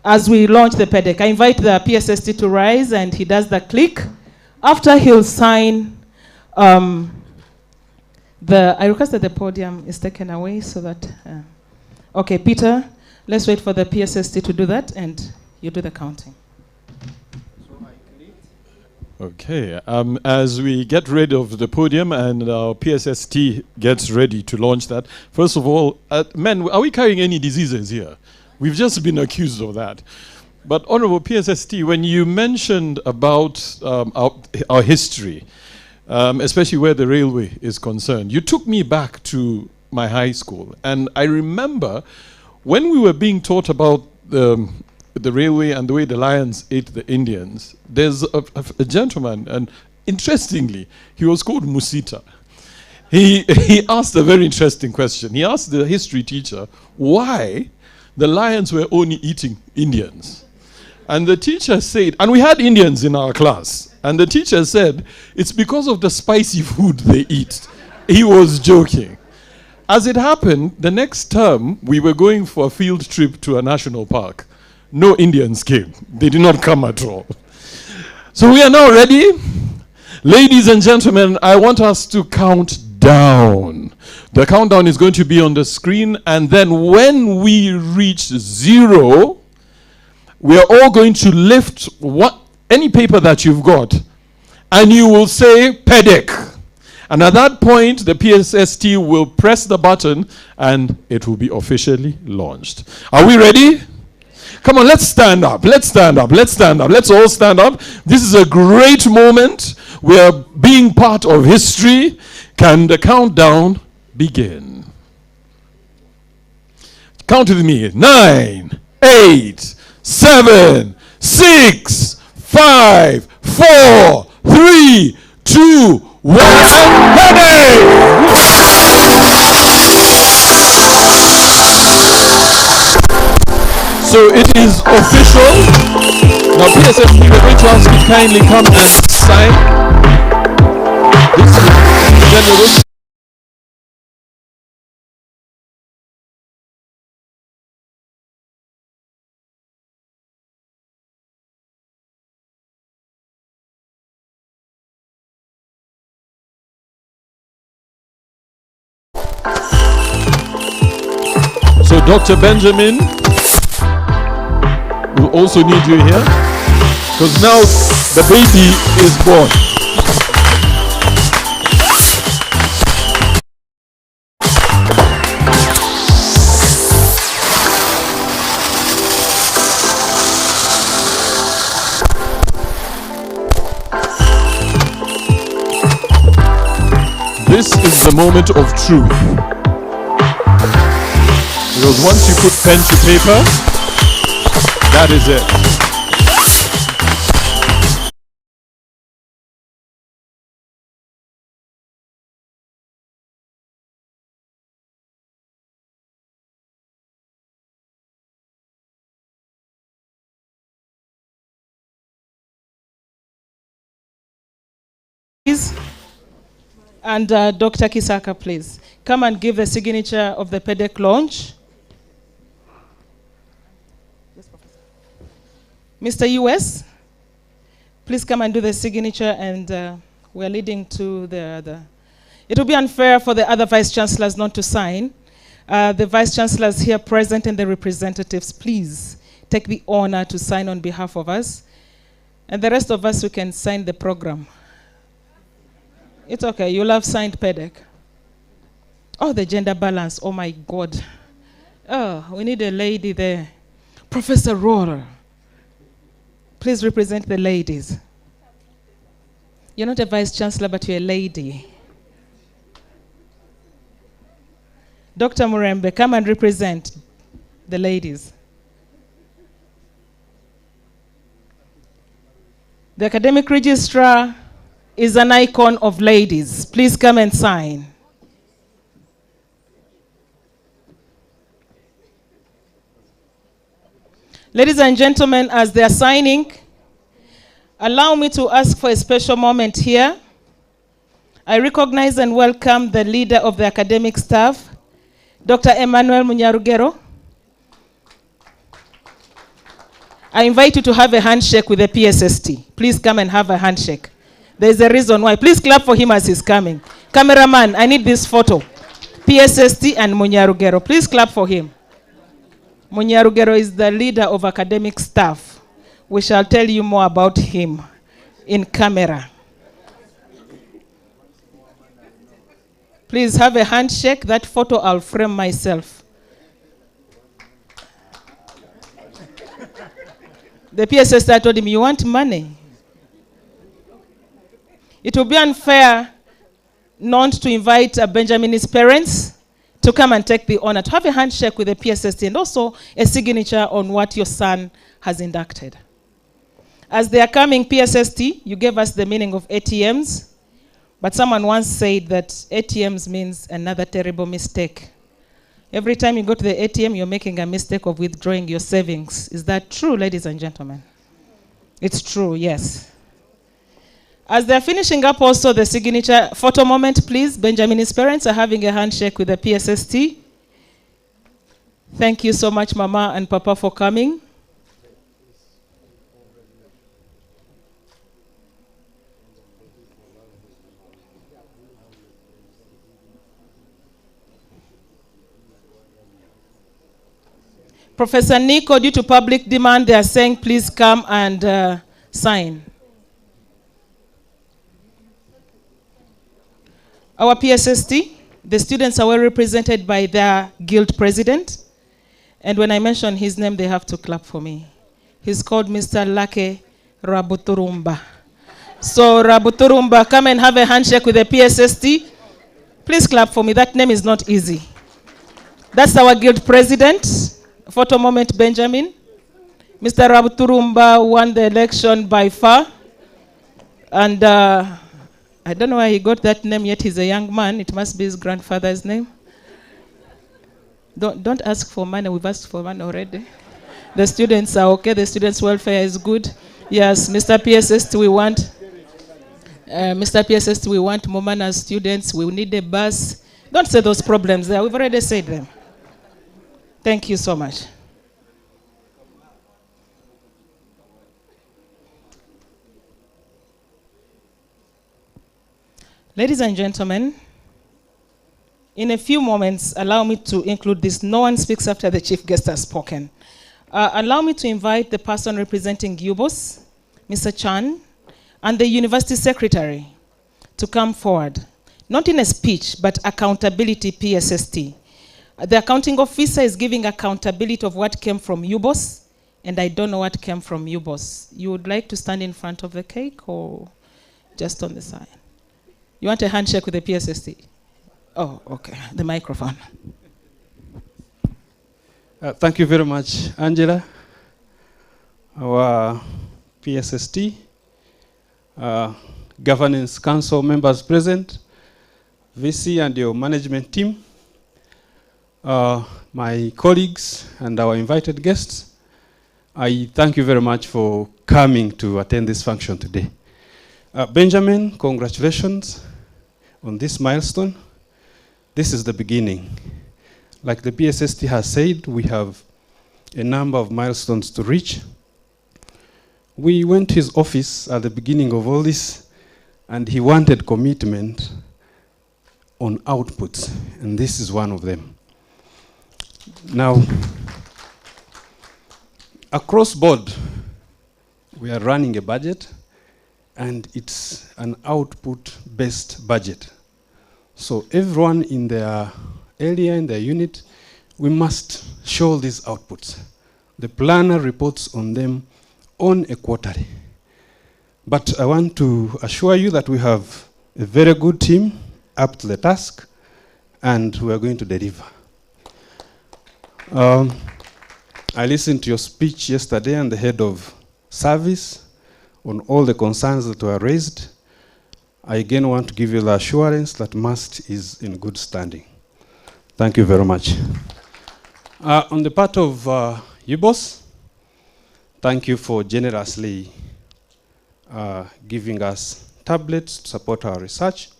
as we launch the PEDC. I invite the PSST to rise, and he does the click. After he'll sign, I request that the podium is taken away so that, okay, Peter, let's wait for the PSST to do that, and you do the counting. So I click. Okay, as we get rid of the podium and our PSST gets ready to launch that, first of all, men, are we carrying any diseases here? We've just been accused of that. But Honorable PSST, when you mentioned about our history, especially where the railway is concerned, you took me back to my high school. And I remember when we were being taught about the railway and the way the lions ate the Indians, there's a gentleman, and interestingly, he was called Musita. He asked a very interesting question. He asked the history teacher why the lions were only eating Indians. And the teacher said, and we had Indians in our class, and the teacher said, it's because of the spicy food they eat. He was joking. As it happened, the next term, we were going for a field trip to a national park. No Indians came. They did not come at all. So we are now ready. Ladies and gentlemen, I want us to count down. The countdown is going to be on the screen, and then when we reach 0, we are all going to lift any paper that you've got, and you will say PEDC. And at that point, the PSST will press the button, and it will be officially launched. Are we ready? Come on, let's stand up. Let's stand up. Let's stand up. Let's all stand up. This is a great moment. We are being part of history. Can the countdown begin? Count with me. 9, 8, 7, 6, 5, 4, 3, 2, 1, and ready! So it is official. Now PSSP, we're going to ask you kindly come and sign. This is generous. So Dr. Benjamin, we'll also need you here, because now the baby is born. This is the moment of truth. Because once you put pen to paper, that is it. And Dr. Kisaka, please, come and give the signature of the PEDC launch. Mr. US, please come and do the signature, and we're leading to the other. It will be unfair for the other vice chancellors not to sign. The vice chancellors here present and the representatives, please take the honor to sign on behalf of us. And the rest of us, we can sign the program. It's okay, you'll have signed PEDC. Oh, the gender balance, oh my God. Oh, we need a lady there. Professor Rohrer. Please represent the ladies. You're not a vice chancellor, but you're a lady. Dr. Murembe, come and represent the ladies. The academic registrar is an icon of ladies. Please come and sign. Ladies and gentlemen, as they are signing, allow me to ask for a special moment here. I recognize and welcome the leader of the academic staff, Dr. Emmanuel Munyarugero. I invite you to have a handshake with the PSST. Please come and have a handshake. There's a reason why. Please clap for him as he's coming. Cameraman, I need this photo. PSST and Munyarugero. Please clap for him. Munyarugero is the leader of academic staff. We shall tell you more about him in camera. Please have a handshake. That photo I'll frame myself. The PSS told him, you want money? It will be unfair not to invite Benjamin's parents to come and take the honor, to have a handshake with the PSST and also a signature on what your son has inducted. As they are coming, PSST, you gave us the meaning of ATMs, but someone once said that ATMs means another terrible mistake. Every time you go to the ATM, you're making a mistake of withdrawing your savings. Is that true, ladies and gentlemen? It's true, yes. As they're finishing up also the signature photo moment, please, Benjamin's parents are having a handshake with the PSST. Thank you so much, Mama and Papa, for coming. Professor Nico, due to public demand, they are saying please come and sign. Our PSST, the students are well represented by their guild president. And when I mention his name, they have to clap for me. He's called Mr. Lake Rabuturumba. So Rabuturumba, come and have a handshake with the PSST. Please clap for me. That name is not easy. That's our guild president. Photo moment, Benjamin. Mr. Rabuturumba won the election by far. And I don't know why he got that name, yet he's a young man. It must be his grandfather's name. Don't ask for money. We've asked for money already. The students are okay. The students' welfare is good. Yes, Mr. PSST, we want Mr. PSST, we want Momana students. We need a bus. Don't say those problems there. We've already said them. Thank you so much. Ladies and gentlemen, in a few moments, allow me to include this. No one speaks after the chief guest has spoken. Allow me to invite the person representing UBOS, Mr. Chan, and the university secretary to come forward. Not in a speech, but accountability PSST. The accounting officer is giving accountability of what came from UBOS, and I don't know what came from UBOS. You would like to stand in front of the cake or just on the side? You want a handshake with the PSST? Oh, okay. The microphone. Thank you very much, Angela. Our PSST, Governance Council members present, VC and your management team, my colleagues and our invited guests, I thank you very much for coming to attend this function today. Benjamin, congratulations on this milestone. This is the beginning. Like the PSST has said, we have a number of milestones to reach. We went to his office at the beginning of all this, and he wanted commitment on outputs, and this is one of them. Now, across board, we are running a budget, and it's an output-based budget. So everyone in their area, in their unit, we must show these outputs. The planner reports on them on a quarterly. But I want to assure you that we have a very good team up to the task, and we are going to deliver. I listened to your speech yesterday and the head of service on all the concerns that were raised. I again want to give you the assurance that MUST is in good standing. Thank you very much. On the part of UBOS, thank you for generously giving us tablets to support our research.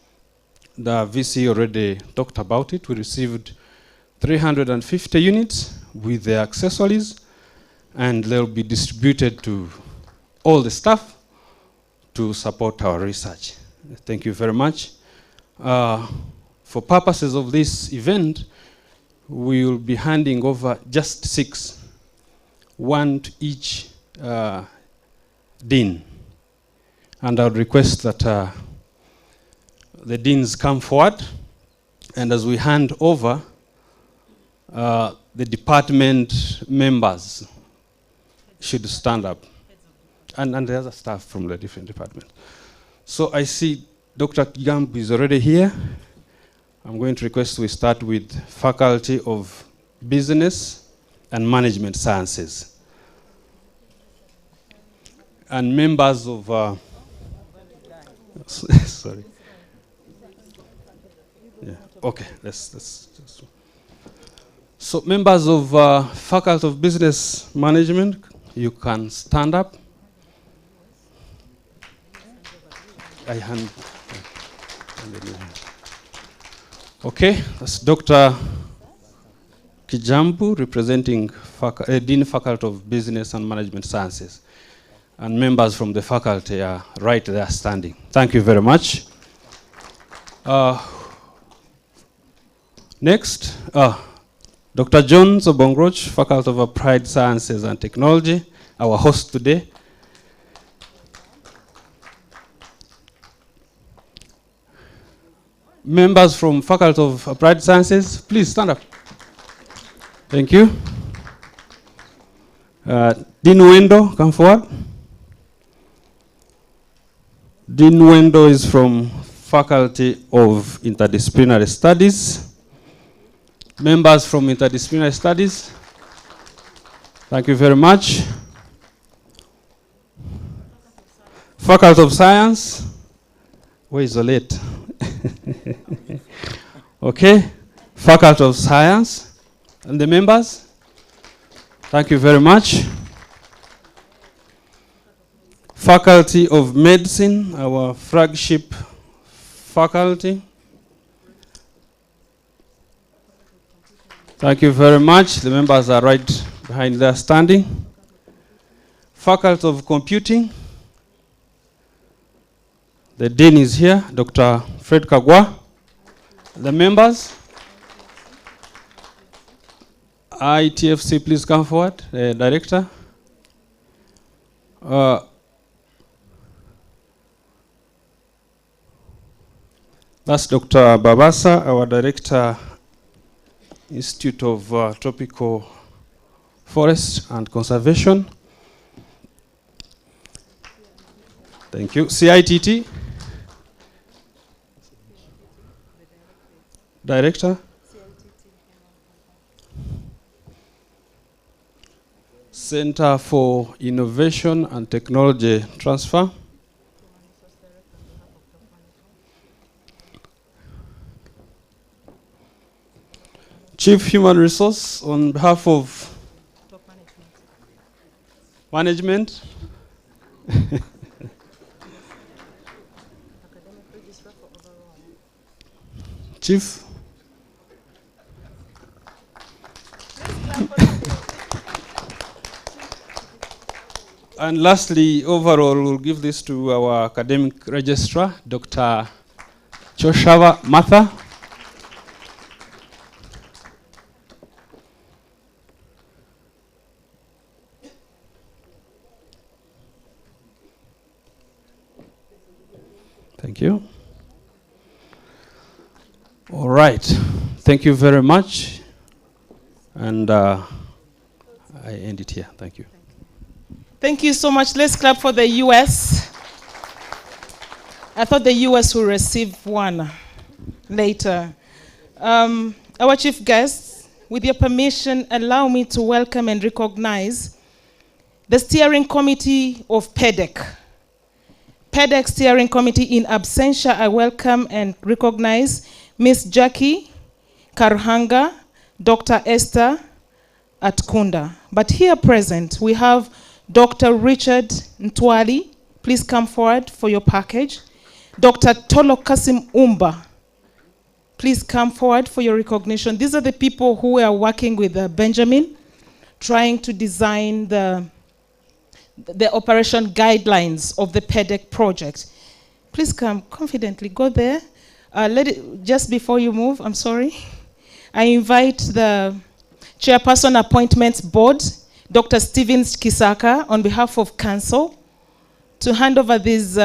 The VC already talked about it. We received 350 units with the accessories, and they'll be distributed to all the staff to support our research. Thank you very much. For purposes of this event, we will be handing over just 6, 1 to each dean. And I would request that the deans come forward, and as we hand over, the department members should stand up, and the other staff from the different departments. So I see Dr. Kigambu is already here. I'm going to request we start with Faculty of Business and Management Sciences. And members of, sorry. Yeah, okay, let's. So members of Faculty of Business Management, you can stand up. Okay, that's Dr. Kijambu representing Dean Faculty of Business and Management Sciences. And members from the faculty are right there standing. Thank you very much. Next, Dr. John Obongroch, Faculty of Applied Sciences and Technology, our host today. Members from Faculty of Applied Sciences, please stand up. Thank you. Dean Wendo, come forward. Dean Wendo is from Faculty of Interdisciplinary Studies. Members from Interdisciplinary Studies, thank you very much. Faculty of Science, where is Olette? Okay, Faculty of Science, and the members, thank you very much. Faculty of Medicine, our flagship faculty. Thank you very much. The members are right behind there standing. Faculty of Computing. The Dean is here, Dr. Fred Kagwa. The members. ITFC, please come forward. The Director. That's Dr. Babasa, our Director, Institute of Tropical Forest and Conservation. Thank you. CITT. Director. Center for Innovation and Technology Transfer. Chief Human Resource on behalf of management. Chief. And lastly, overall, we'll give this to our academic registrar, Dr. Choshava Matha. Thank you. All right. Thank you very much. And I end it here. Thank you. Thank you so much. Let's clap for the US. I thought the US will receive one later. Our chief guests, with your permission, allow me to welcome and recognize the steering committee of PEDC. PEDC steering committee in absentia, I welcome and recognize Ms. Jackie Karuhanga, Dr. Esther Atkunda. But here present, we have Dr. Richard Ntwali. Please come forward for your package. Dr. Tolo Kasim Umba. Please come forward for your recognition. These are the people who are working with Benjamin, trying to design the operation guidelines of the PEDC project. Please come confidently, go there. Just before you move, I'm sorry. I invite the Chairperson Appointments Board, Dr. Stevens Kisaka, on behalf of Council. to hand over these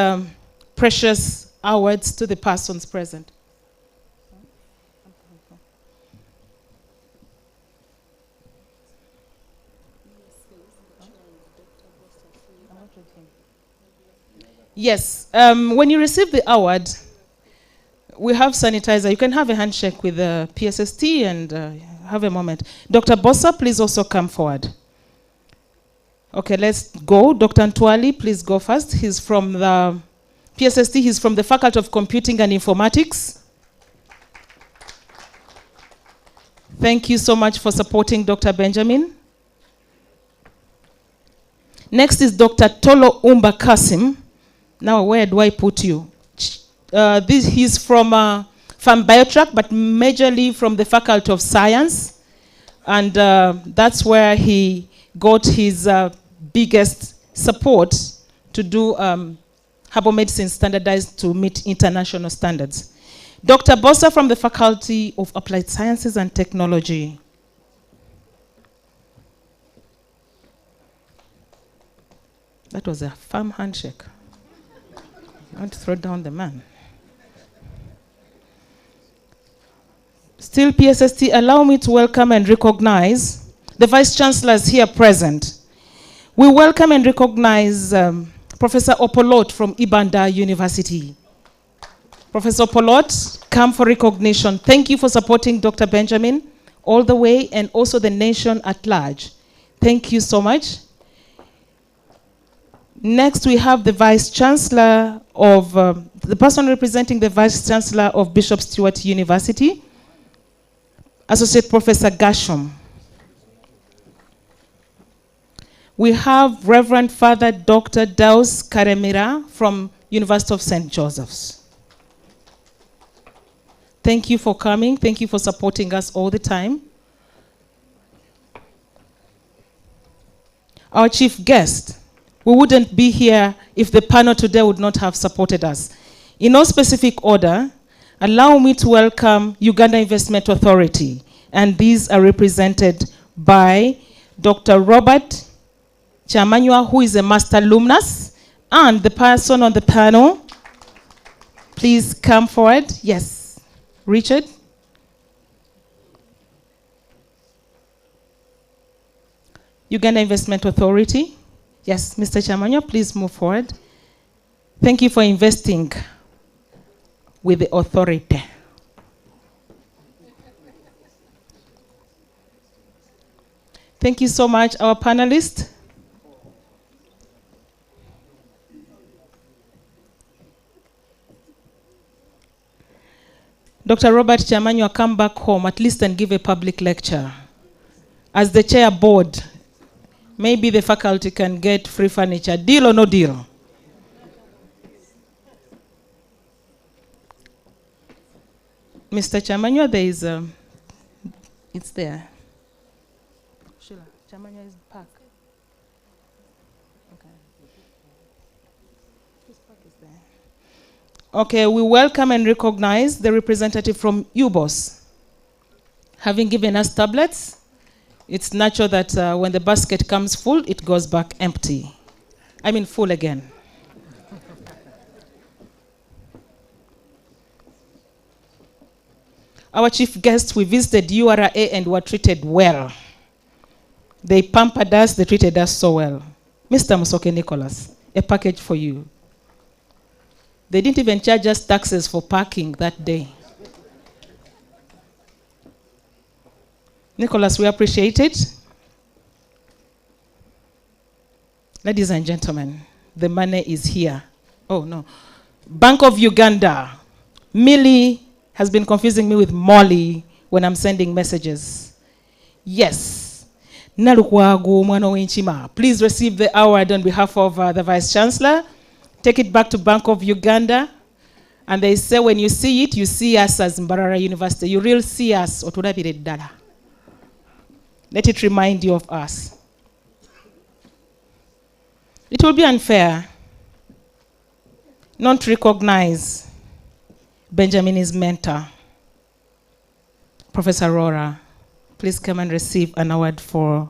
precious awards to the persons present. Yes, when you receive the award, we have sanitizer. You can have a handshake with the PSST and have a moment. Dr. Bossa, please also come forward. Okay, let's go. Dr. Ntwali, please go first. He's from the PSST. He's from the Faculty of Computing and Informatics. Thank you so much for supporting Dr. Benjamin. Next is Dr. Tolo Umba Kasim. Now, where do I put you? He's from Biotrack, but majorly from the Faculty of Science. And that's where he got his biggest support to do herbal medicine standardized to meet international standards. Dr. Bossa from the Faculty of Applied Sciences and Technology. That was a firm handshake. I want to throw down the man. Still PSST, allow me to welcome and recognize the Vice Chancellors here present. We welcome and recognize Professor Opolot from Ibanda University. Professor Opolot, come for recognition. Thank you for supporting Dr. Benjamin all the way and also the nation at large. Thank you so much. Next, we have the Vice Chancellor of, the person representing the Vice Chancellor of Bishop Stewart University, Associate Professor Gasham. We have Reverend Father Dr. Daus Karemira from University of St. Joseph's. Thank you for coming. Thank you for supporting us all the time. Our chief guest. We wouldn't be here if the panel today would not have supported us. In no specific order, allow me to welcome Uganda Investment Authority, and these are represented by Dr. Robert Chamanywa, who is a master alumnus, and the person on the panel. Please come forward. Yes, Richard. Uganda Investment Authority. Yes, Mr. Chamanywa, please move forward. Thank you for investing with the authority. Thank you so much, our panelists. Dr. Robert Chamanywa, come back home at least and give a public lecture. As the chair board, maybe the faculty can get free furniture. Deal or no deal? Mr. Chamanywa, there is it's there. Sheila, Chamanywa is park. Okay. This park is there. Okay, we welcome and recognize the representative from UBOS. Having given us tablets, it's natural that when the basket comes full, it goes back empty. I mean full again. Our chief guests, we visited URA and were treated well. They pampered us, they treated us so well. Mr. Musoke Nicholas, a package for you. They didn't even charge us taxes for parking that day. Nicholas, we appreciate it. Ladies and gentlemen, the money is here. Oh, no. Bank of Uganda. Millie has been confusing me with Molly when I'm sending messages. Yes. Please receive the award on behalf of the Vice Chancellor. Take it back to Bank of Uganda. And they say when you see it, you see us as Mbarara University. You really see us. Let it remind you of us. It will be unfair not to recognize Benjamin's mentor, Professor Rora. Please come and receive an award for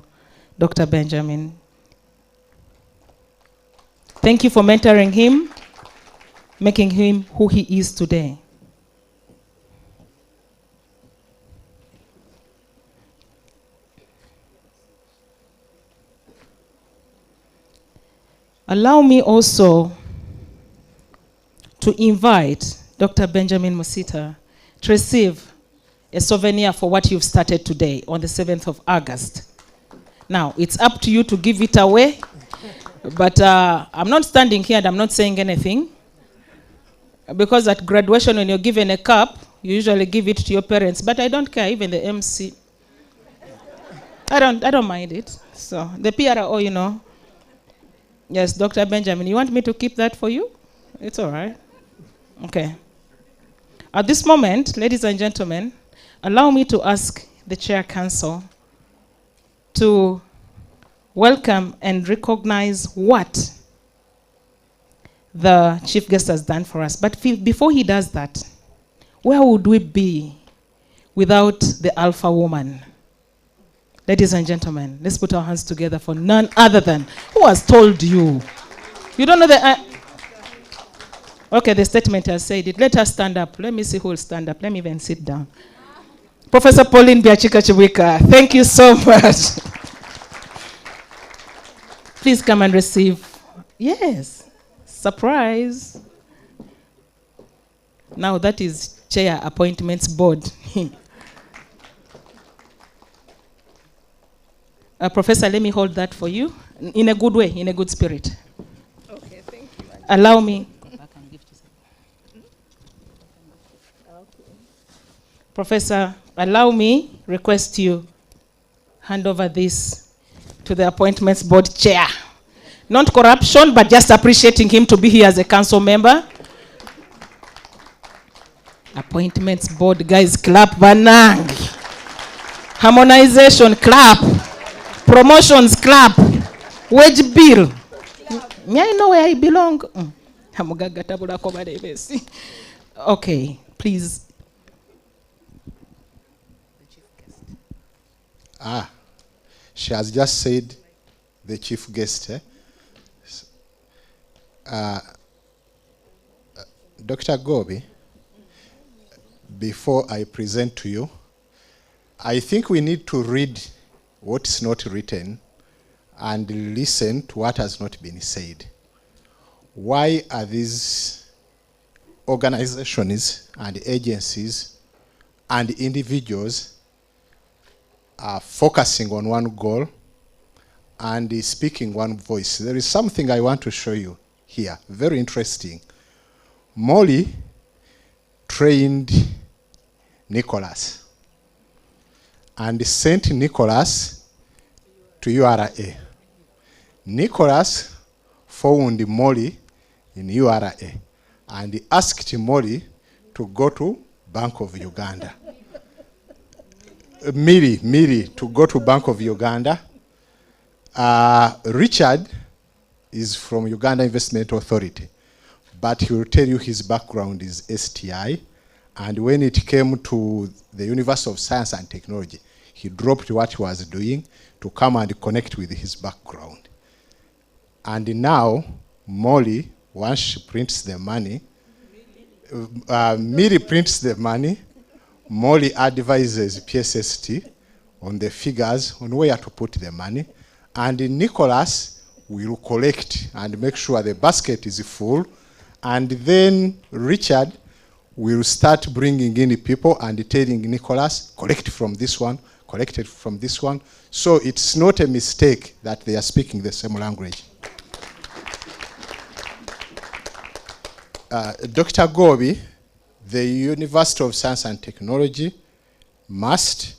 Dr. Benjamin. Thank you for mentoring him, making him who he is today. Allow me also to invite Dr. Benjamin Musita to receive a souvenir for what you've started today on the 7th of August. Now, it's up to you to give it away, but I'm not standing here and I'm not saying anything, because at graduation when you're given a cup, you usually give it to your parents, but I don't care, even the MC. I don't mind it. So the PRO, you know. Yes, Dr. Benjamin, you want me to keep that for you? It's all right. Okay. At this moment, ladies and gentlemen, allow me to ask the Chair Council to welcome and recognize what the chief guest has done for us. But before he does that, where would we be without the Alpha woman? Ladies and gentlemen, let's put our hands together for none other than, who has told you? You don't know the... okay, the statement has said it. Let us stand up. Let me see who will stand up. Let me even sit down. Professor Pauline Byakiika Kibwika, thank you so much. Please come and receive. Yes, surprise. Now that is Chair Appointments Board. Professor, let me hold that for you in a good way, in a good spirit. Okay, thank you. Allow me. Professor, allow me request you hand over this to the Appointments Board Chair. Not corruption, but just appreciating him to be here as a council member. Appointments Board, guys, clap, banang. Harmonization, clap. Promotions, clap. Wage bill. May I know where I belong? Okay, please. She has just said the chief guest. Dr. Gobi, before I present to you, I think we need to read what is not written and listen to what has not been said. Why are these organizations and agencies and individuals focusing on one goal and speaking one voice? There is something I want to show you here, very interesting. Molly trained Nicholas and sent Nicholas to URA. Nicholas found Molly in URA and asked Molly to go to Bank of Uganda. Miri to go to Bank of Uganda. Richard is from Uganda Investment Authority, but he will tell you his background is STI. And when it came to the University of Science and Technology, he dropped what he was doing to come and connect with his background. And now, Molly, once she prints the money, Miri prints the money, Molly advises PSST on the figures, on where to put the money, and Nicholas will collect and make sure the basket is full, and then Richard will start bringing in people and telling Nicholas, collect from this one, collected from this one. So it's not a mistake that they are speaking the same language. Dr. Gobi, the University of Science and Technology MUST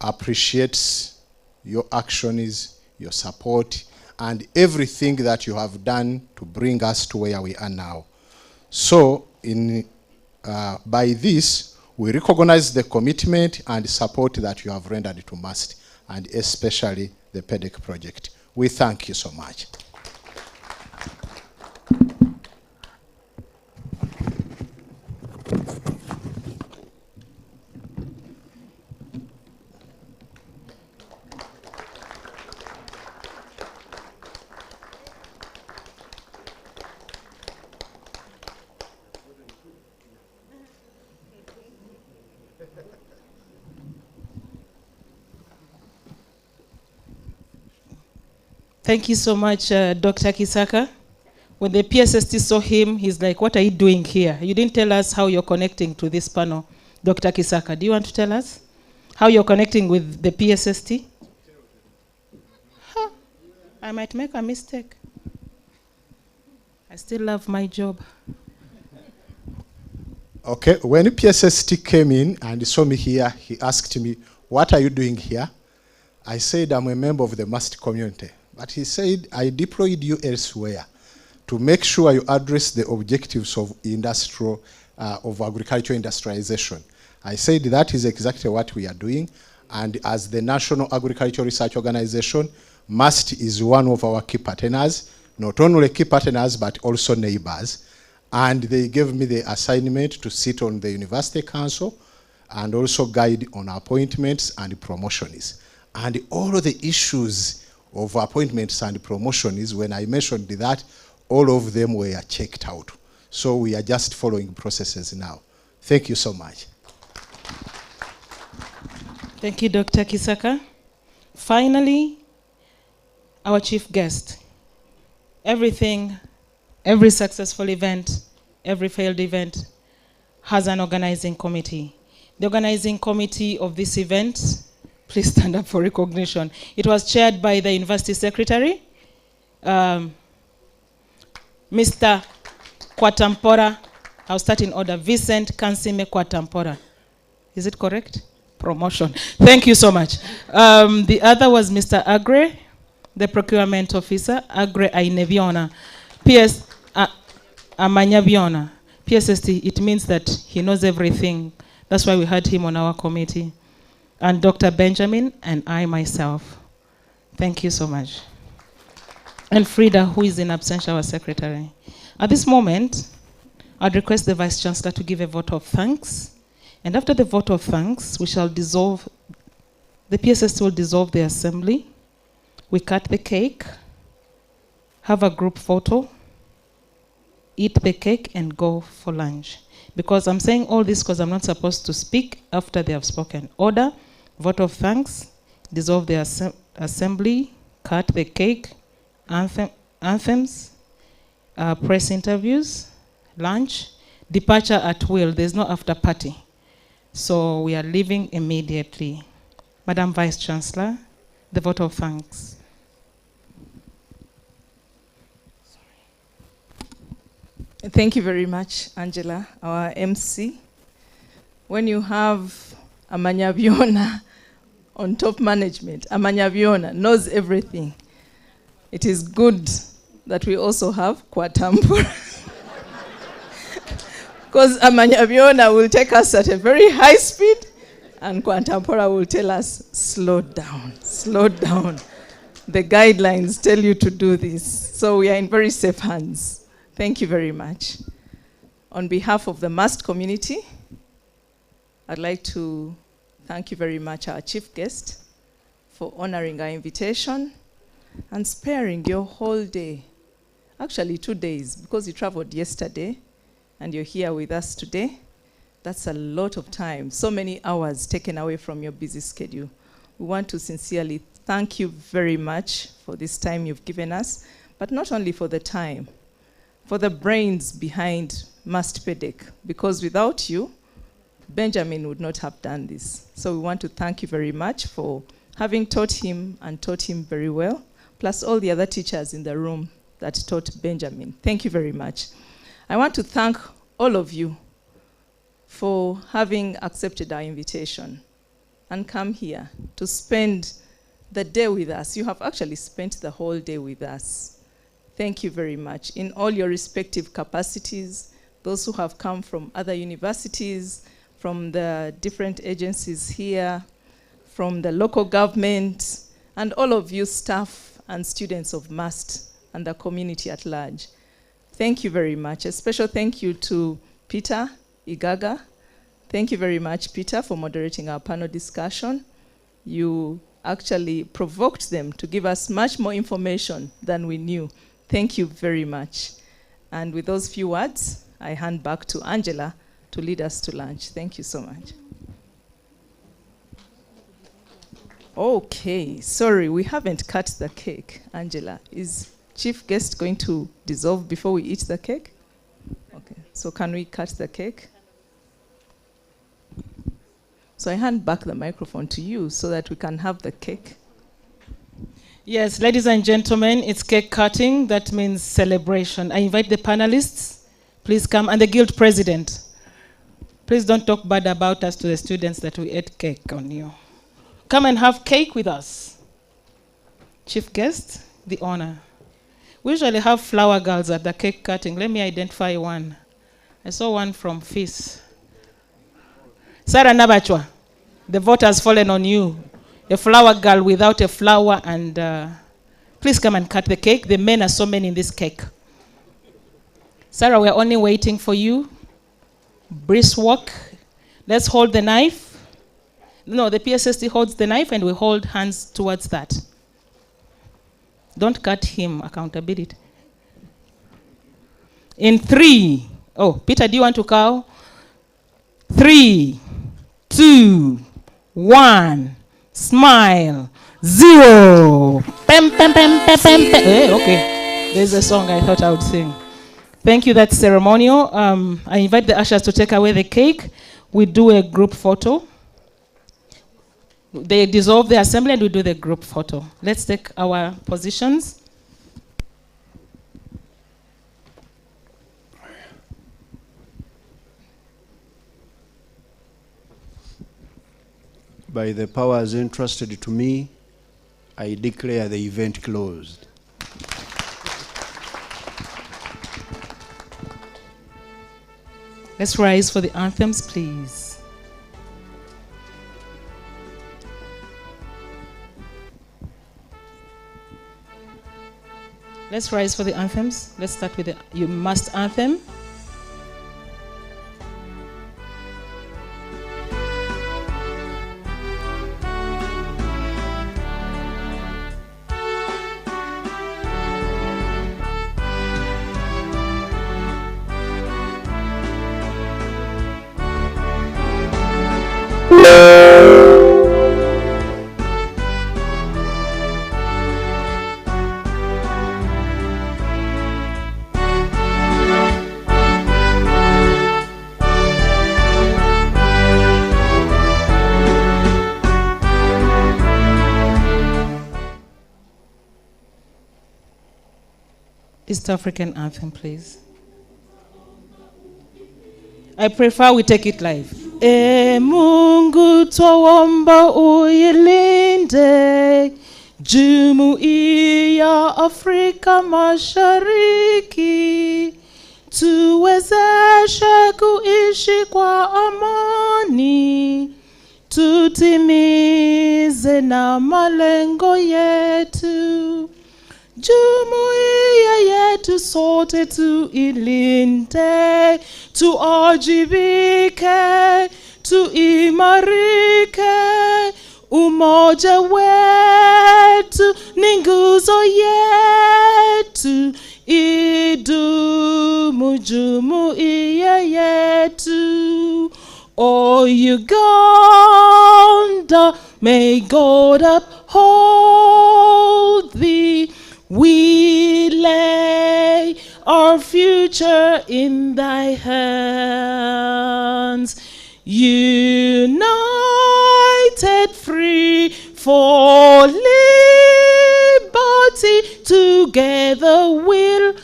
appreciates your actions, your support, and everything that you have done to bring us to where we are now. So by this, we recognize the commitment and support that you have rendered to MUST, and especially the PEDC project. We thank you so much. Thank you so much, Dr. Kisaka. When the PSST saw him, he's like, what are you doing here? You didn't tell us how you're connecting to this panel. Dr. Kisaka, do you want to tell us how you're connecting with the PSST? Huh. I might make a mistake. I still love my job. Okay, when PSST came in and saw me here, he asked me, what are you doing here? I said, I'm a member of the MUST community. But he said, I deployed you elsewhere to make sure you address the objectives of of agricultural industrialization. I said that is exactly what we are doing. And as the National Agricultural Research Organization, MUST is one of our key partners, not only key partners, but also neighbors. And they gave me the assignment to sit on the University Council and also guide on appointments and promotions. And all of the issues of appointments and promotions, when I mentioned that, all of them were checked out. So we are just following processes now. Thank you so much. Thank you, Dr. Kisaka. Finally, our chief guest. Every successful event, every failed event has an organizing committee. The organizing committee of this event, please stand up for recognition. It was chaired by the university secretary, Mr. Kwatampora. I'll start in order. Vincent Kansime Kwatampora. Is it correct? Promotion. Thank you so much. The other was Mr. Agre, the procurement officer, Agre Aineviona. PS Amanyaviona. PSST, it means that he knows everything. That's why we had him on our committee. And Dr. Benjamin and I myself. Thank you so much. And Frida, who is in absentia, our secretary. At this moment, I'd request the Vice Chancellor to give a vote of thanks. And after the vote of thanks, we shall dissolve, the PSST will dissolve the assembly. We cut the cake, have a group photo, eat the cake, and go for lunch. Because I'm saying all this because I'm not supposed to speak after they have spoken. Order, vote of thanks, dissolve the assembly, cut the cake, anthems, press interviews, lunch, departure at will. There's no after party. So we are leaving immediately. Madam Vice Chancellor, the vote of thanks. Thank you very much, Angela, our MC. When you have Amanyaviona on top management, Amanyaviona knows everything. It is good that we also have Kwatampora. Because Amanyaviona will take us at a very high speed, and Kwatampora will tell us, slow down, slow down. The guidelines tell you to do this. So we are in very safe hands. Thank you very much. On behalf of the MUST community, I'd like to thank you very much, our chief guest, for honoring our invitation and sparing your whole day. Actually 2 days, because you traveled yesterday and you're here with us today. That's a lot of time, so many hours taken away from your busy schedule. We want to sincerely thank you very much for this time you've given us, but not only for the time, for the brains behind MUST-PEDC, because without you, Benjamin would not have done this. So we want to thank you very much for having taught him and taught him very well, plus all the other teachers in the room that taught Benjamin. Thank you very much. I want to thank all of you for having accepted our invitation and come here to spend the day with us. You have actually spent the whole day with us. Thank you very much. In all your respective capacities, those who have come from other universities, from the different agencies here, from the local government, and all of you staff and students of MUST and the community at large. Thank you very much. A special thank you to Peter Igaga. Thank you very much, Peter, for moderating our panel discussion. You actually provoked them to give us much more information than we knew. Thank you very much. And with those few words, I hand back to Angela to lead us to lunch. Thank you so much. Okay, sorry, we haven't cut the cake. Angela, is chief guest going to dissolve before we eat the cake? Okay, so can we cut the cake? So I hand back the microphone to you so that we can have the cake. Yes, ladies and gentlemen, it's cake cutting. That means celebration. I invite the panelists. Please come. And the guild president. Please don't talk bad about us to the students that we ate cake on you. Come and have cake with us. Chief guest, the honor. We usually have flower girls at the cake cutting. Let me identify one. I saw one from FIS. Sarah Nabachwa, the vote has fallen on you. A flower girl without a flower, and please come and cut the cake. The men are so many in this cake. Sarah, we're only waiting for you. Brisk walk. Let's hold the knife. No, the PSST holds the knife and we hold hands towards that. Don't cut him, accountability. In 3. Oh, Peter, do you want to cow? 3, 2, 1. Smile. 0. Pem, pem, pem, pem, pem, pem. Hey, okay. There's a song I thought I would sing. Thank you, that's ceremonial. I invite the ushers to take away the cake. We do a group photo. They dissolve the assembly and we do the group photo. Let's take our positions. By the powers entrusted to me, I declare the event closed. Let's rise for the anthems, please. Let's rise for the anthems. Let's start with the You Must anthem. East African anthem, please. I prefer we take it live. E Mungu twaomba uilinde Jumuiya Afrika Mashariki, tuwezeshe kuishi kwa amani, tutimize na malengo yetu. Jumuiya yetu sote tuilinde, tuajibike, tuimarike. Umoja wetu ni nguzo yetu, idumu jumuiya yetu. O Uganda, may God uphold thee. We lay our future in thy hands. United, free for liberty, together we'll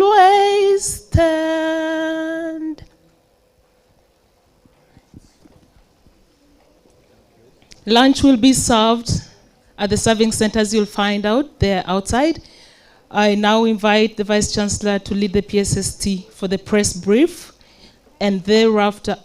always stand. Lunch will be served at the serving centers. You'll find out there outside. I now invite the Vice Chancellor to lead the PSST for the press brief, and thereafter,